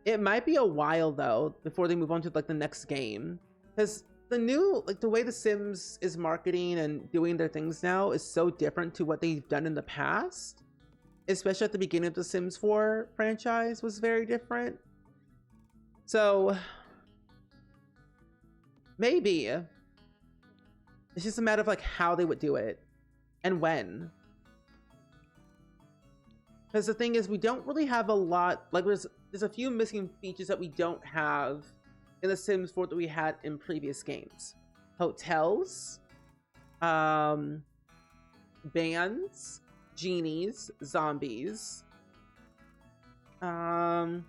It might be a while though before they move on to like the next game, because the new, like the way The Sims is marketing and doing their things now is so different to what they've done in the past. Especially at the beginning of the Sims 4 franchise was very different. So maybe it's just a matter of like how they would do it and when. Because the thing is, we don't really have a lot, like there's a few missing features that we don't have in The Sims 4 that we had in previous games. Hotels, bands, genies, zombies. I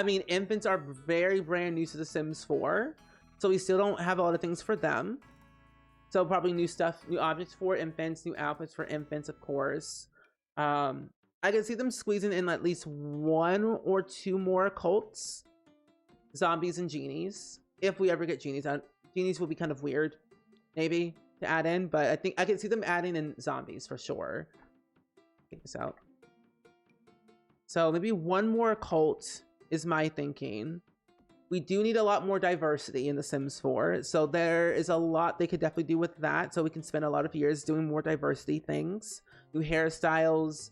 mean, infants are very brand new to The Sims 4, so we still don't have a lot of things for them. So probably new stuff, new objects for infants, new outfits for infants, of course. I can see them squeezing in at least 1 or 2 more cults, zombies and genies. If we ever get genies out, genies will be kind of weird, maybe to add in, but I think I can see them adding in zombies for sure. Check this out. So maybe 1 more cult is my thinking. We do need a lot more diversity in The Sims 4, so there is a lot they could definitely do with that. So we can spend a lot of years doing more diversity things, new hairstyles,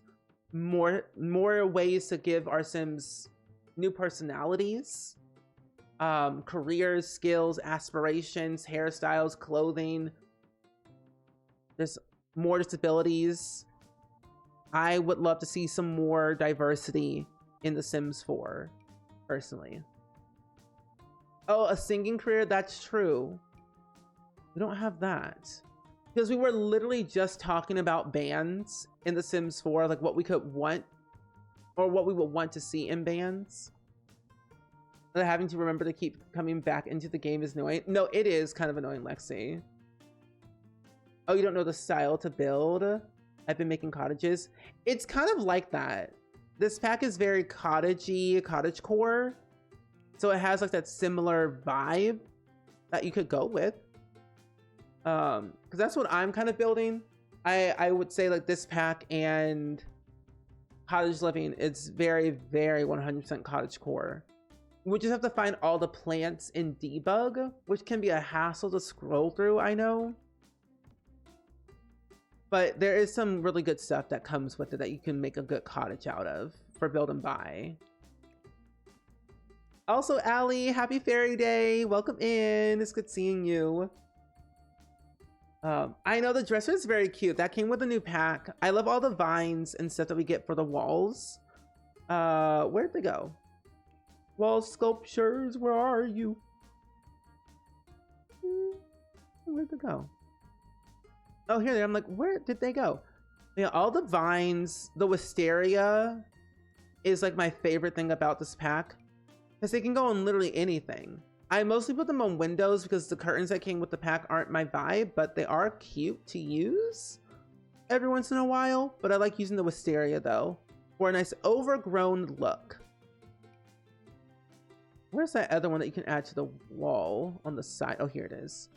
more ways to give our Sims new personalities, careers, skills, aspirations, hairstyles, clothing. There's more disabilities. I would love to see some more diversity in The Sims 4, personally. Oh, a singing career? That's true. We don't have that. Because we were literally just talking about bands in The Sims 4, like what we could want, or what we would want to see in bands. And having to remember to keep coming back into the game is annoying. No, it is kind of annoying, Lexi. Oh, you don't know the style to build? I've been making cottages. It's kind of like that. This pack is very cottagey, cottagecore. So it has like that similar vibe that you could go with. Because that's what I'm kind of building. I would say like this pack and cottage living, it's very, very 100% cottagecore. We just have to find all the plants in debug, which can be a hassle to scroll through, I know. But there is some really good stuff that comes with it that you can make a good cottage out of for build and buy. Also, Allie, happy Fairy Day. Welcome in. It's good seeing you. I know the dresser is very cute. That came with a new pack. I love all the vines and stuff that we get for the walls. Where'd they go? Wall sculptures, where are you? Where'd they go? Oh, here they are. I'm like, where did they go? Yeah, all the vines, the wisteria is like my favorite thing about this pack. Because they can go on literally anything. I mostly put them on windows because the curtains that came with the pack aren't my vibe, but they are cute to use every once in a while. But I like using the wisteria though for a nice overgrown look. Where's that other one that you can add to the wall on the side? Oh, here it is.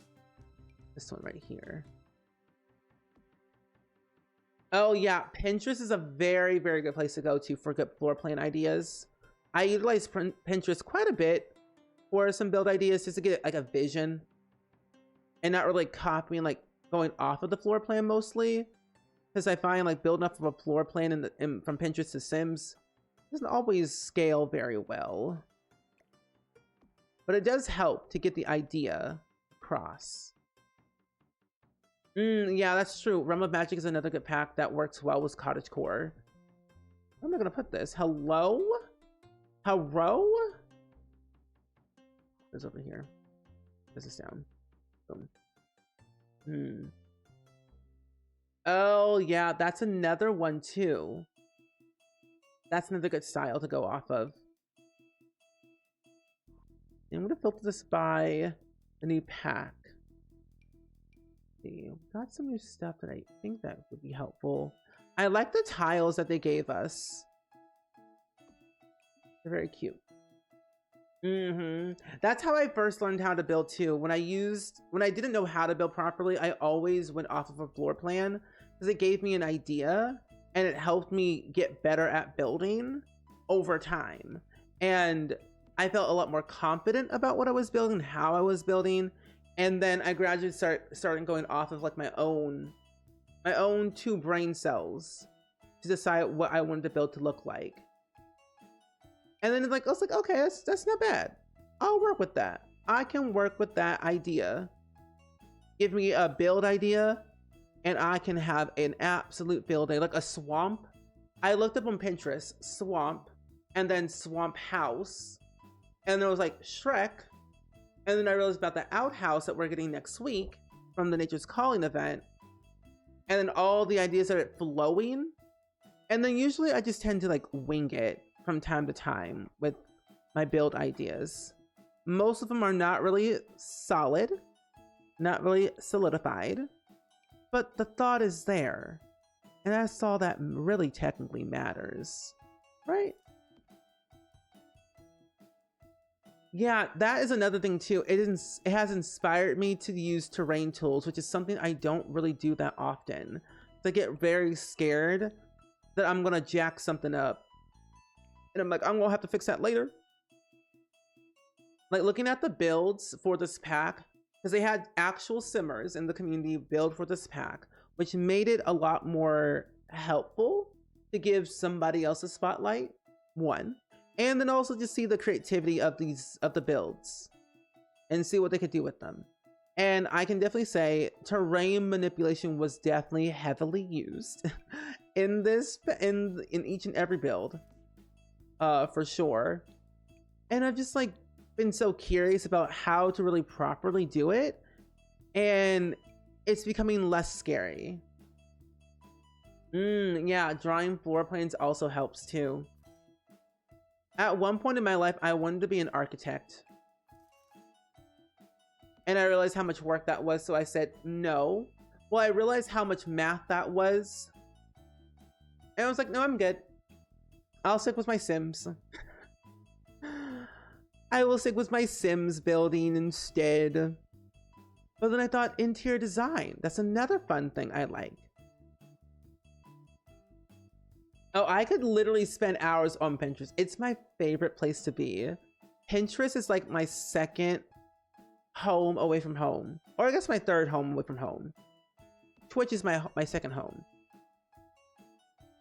This one right here. Oh yeah, Pinterest is a very, very good place to go to for good floor plan ideas. I utilize Pinterest quite a bit for some build ideas just to get like a vision and not really copying, like going off of the floor plan mostly. Because I find like building off of a floor plan from Pinterest to Sims doesn't always scale very well. But it does help to get the idea across. Yeah, that's true. Realm of Magic is another good pack that works well with Cottagecore. Where am I going to put this? Hello? Hello? It's over here. This is down. Boom. Oh, yeah, that's another one too. That's another good style to go off of. I'm going to filter this by the new pack. Got some new stuff that I think that would be helpful. I like the tiles that they gave us. They're very cute. That's how I first learned how to build too. When I didn't know how to build properly, I always went off of a floor plan because it gave me an idea and it helped me get better at building over time. And I felt a lot more confident about what I was building, how I was building. And then I gradually started going off of like my own 2 brain cells to decide what I wanted the build to look like. And then I was like, okay, that's not bad. I'll work with that. I can work with that idea. Give me a build idea, and I can have an absolute build day, like a swamp. I looked up on Pinterest, swamp, and then swamp house, and there was like Shrek. And then I realized about the outhouse that we're getting next week from the Nature's Calling event. And then all the ideas are flowing. And then usually I just tend to like wing it from time to time with my build ideas. Most of them are not really solid, not really solidified, but the thought is there. And that's all that really technically matters, right? Yeah, that is another thing too. It has inspired me to use terrain tools, which is something I don't really do that often. I get very scared that I'm gonna jack something up. And I'm like, I'm gonna have to fix that later. Like looking at the builds for this pack, because they had actual simmers in the community build for this pack, which made it a lot more helpful to give somebody else a spotlight, one. And then also just see the creativity of the builds and see what they could do with them. And I can definitely say terrain manipulation was definitely heavily used in each and every build, for sure. And I've just like been so curious about how to really properly do it, and it's becoming less scary. Yeah, drawing floor plans also helps too. At one point in my life, I wanted to be an architect. And I realized how much work that was, so I said no. Well, I realized how much math that was. And I was like, no, I'm good. I'll stick with my Sims. I will stick with my Sims building instead. But then I thought interior design. That's another fun thing I like. Oh, I could literally spend hours on Pinterest. It's my favorite place to be. Pinterest is like my second home away from home. Or I guess my third home away from home. Twitch is my second home.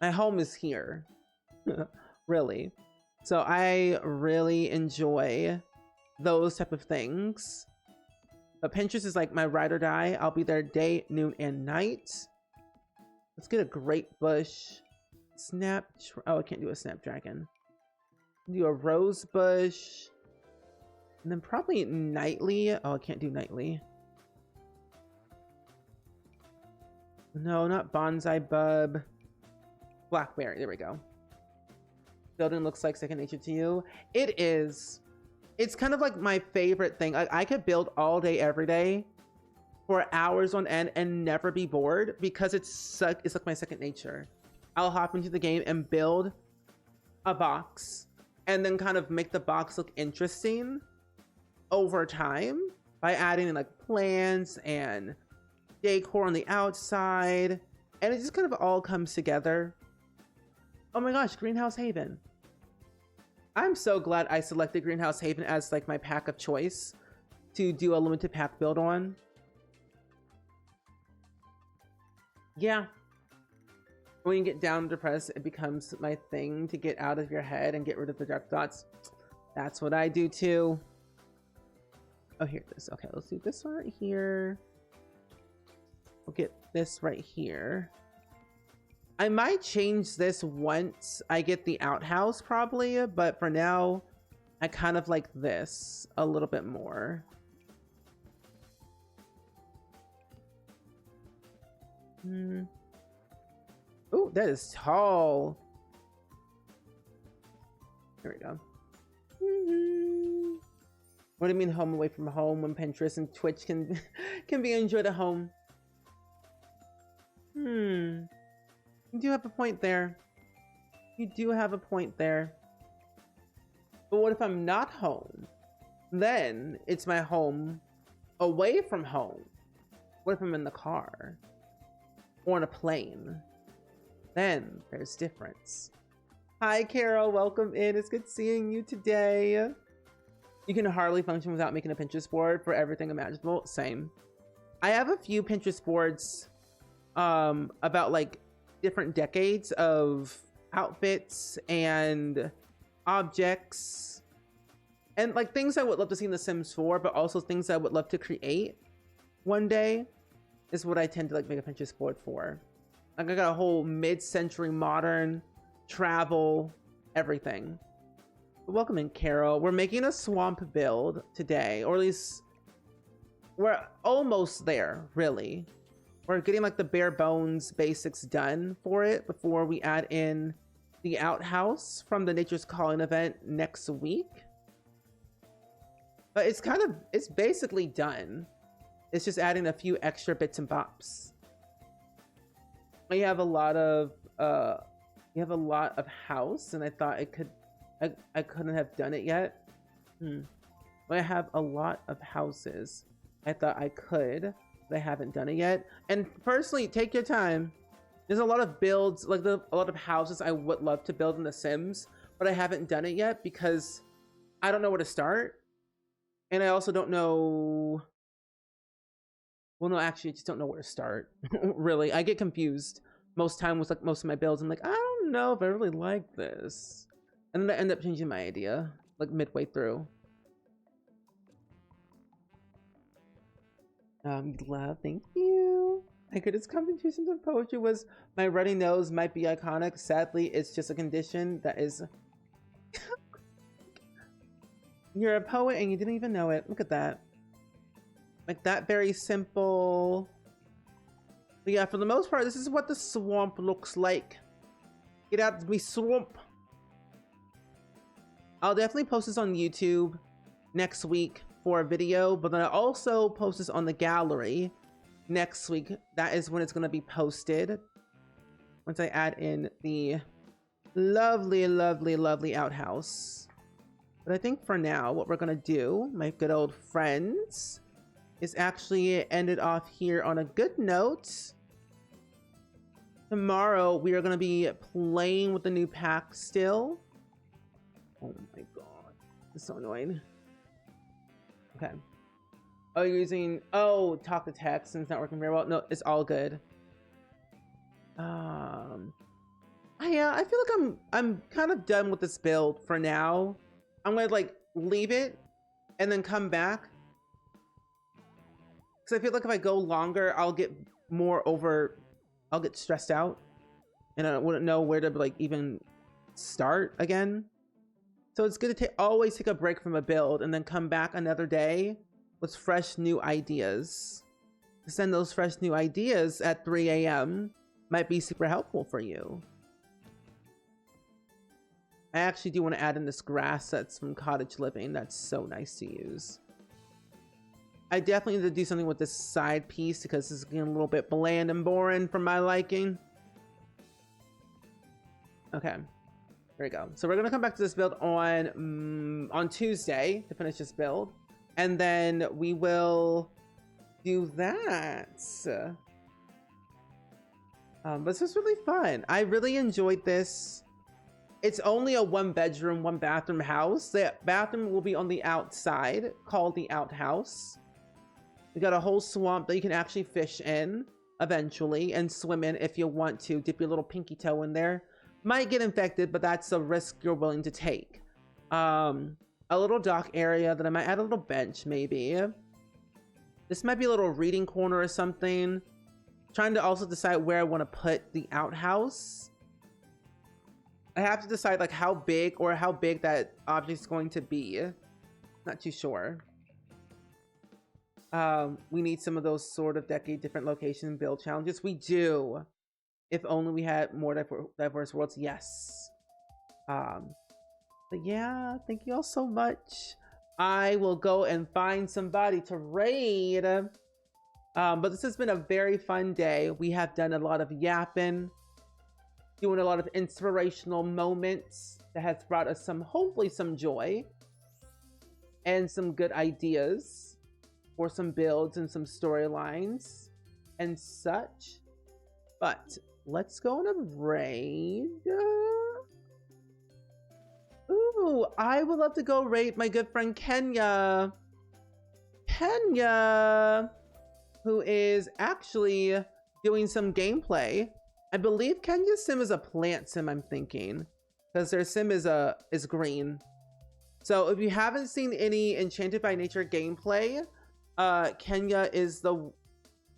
My home is here. Really. So I really enjoy those type of things. But Pinterest is like my ride or die. I'll be there day, noon, and night. Let's get a great bush. Oh, I can't do a snapdragon. Do a rose bush. And then probably nightly. Oh, I can't do nightly. No, not bonsai bub. Blackberry. There we go. Building looks like second nature to you. It is. It's kind of like my favorite thing. I could build all day, every day, for hours on end and never be bored because it's like my second nature. I'll hop into the game and build a box and then kind of make the box look interesting over time by adding in like plants and decor on the outside, and it just kind of all comes together. Oh my gosh, Greenhouse Haven. I'm so glad I selected Greenhouse Haven as like my pack of choice to do a limited pack build on. Yeah. When you get down depressed, it becomes my thing to get out of your head and get rid of the dark thoughts. That's what I do too. Oh, here it is. Okay, let's do this one right here. We'll get this right here. I might change this once I get the outhouse probably, but for now, I kind of like this a little bit more. Oh, that is tall. There we go. What do you mean home away from home when Pinterest and Twitch can be enjoyed at home? You do have a point there. You do have a point there. But what if I'm not home? Then it's my home away from home. What if I'm in the car? Or on a plane? Then there's difference. Hi, Carol. Welcome in. It's good seeing you today. You can hardly function without making a Pinterest board for everything imaginable. Same. I have a few Pinterest boards about like different decades of outfits and objects and like things I would love to see in The Sims 4, but also things I would love to create one day is what I tend to like make a Pinterest board for. Like I got a whole mid-century modern travel everything. Welcome in, Carol. We're making a swamp build today, or at least we're almost there, really. We're getting like the bare bones basics done for it before we add in the outhouse from the Nature's Calling event next week. But it's basically done. It's just adding a few extra bits and bops. We have a lot of house, and I thought I couldn't have done it yet. But I have a lot of houses. I thought I could, but I haven't done it yet. And personally, take your time. There's a lot of builds, like a lot of houses I would love to build in The Sims, but I haven't done it yet because I don't know where to start. And I also don't know. Well, no, actually, I just don't know where to start. Really, I get confused most time with like most of my builds. I'm like, I don't know if I really like this, and then I end up changing my idea like midway through. Love, thank you. I could just contribution to poetry was my runny nose might be iconic. Sadly, it's just a condition that is. You're a poet and you didn't even know it. Look at that. Like that, very simple. But yeah, for the most part, this is what the swamp looks like. Get out of me, swamp. I'll definitely post this on YouTube next week for a video, but then I'll also post this on the gallery next week. That is when it's going to be posted. Once I add in the lovely, lovely, lovely outhouse. But I think for now, what we're going to do, my good old friends, is actually end it off here on a good note. Tomorrow, we are going to be playing with the new pack still. Oh my god. This is so annoying. Okay. Oh, you're using... Oh, talk to text and it's not working very well. No, it's all good. Yeah, I feel like I'm kind of done with this build for now. I'm gonna like leave it and then come back. Because I feel like if I go longer, I'll get stressed out. And I wouldn't know where to like even start again. So it's good to always take a break from a build and then come back another day with fresh new ideas. To send those fresh new ideas at 3 a.m. might be super helpful for you. I actually do want to add in this grass that's from Cottage Living. That's so nice to use. I definitely need to do something with this side piece because this is getting a little bit bland and boring for my liking. Okay, there we go. So we're gonna come back to this build on Tuesday to finish this build, and then we will do that. But this was really fun. I really enjoyed this. It's only a 1-bedroom, 1-bathroom house. The bathroom will be on the outside, called the outhouse. We got a whole swamp that you can actually fish in eventually and swim in if you want to. Dip your little pinky toe in there. Might get infected, but that's a risk you're willing to take. A little dock area that I might add a little bench maybe. This might be a little reading corner or something. Trying to also decide where I want to put the outhouse. I have to decide like how big that object's going to be. Not too sure. We need some of those sort of different location build challenges. We do. If only we had more diverse worlds. Yes. But yeah, thank you all so much. I will go and find somebody to raid. But this has been a very fun day. We have done a lot of yapping, doing a lot of inspirational moments that has brought us hopefully some joy and some good ideas for some builds and some storylines and such. But let's go on a raid. Ooh, I would love to go raid my good friend Kenya. Kenya, who is actually doing some gameplay. I believe Kenya's sim is a plant sim, I'm thinking, because their sim is green. So if you haven't seen any Enchanted by Nature gameplay, Kenya is the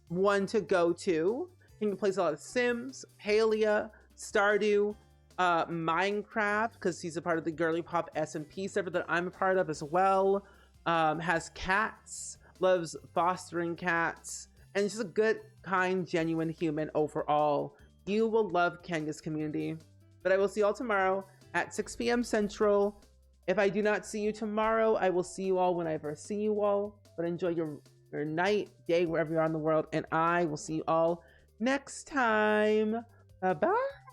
one to go to. Kenya plays a lot of Sims, Palia, Stardew, Minecraft, because he's a part of the Girly Pop SMP server that I'm a part of as well. Has cats, loves fostering cats, and just a good, kind, genuine human overall. You will love Kenya's community. But I will see you all tomorrow at 6 p.m. Central. If I do not see you tomorrow, I will see you all whenever I see you all. But enjoy your night, day, wherever you are in the world. And I will see you all next time. Bye-bye.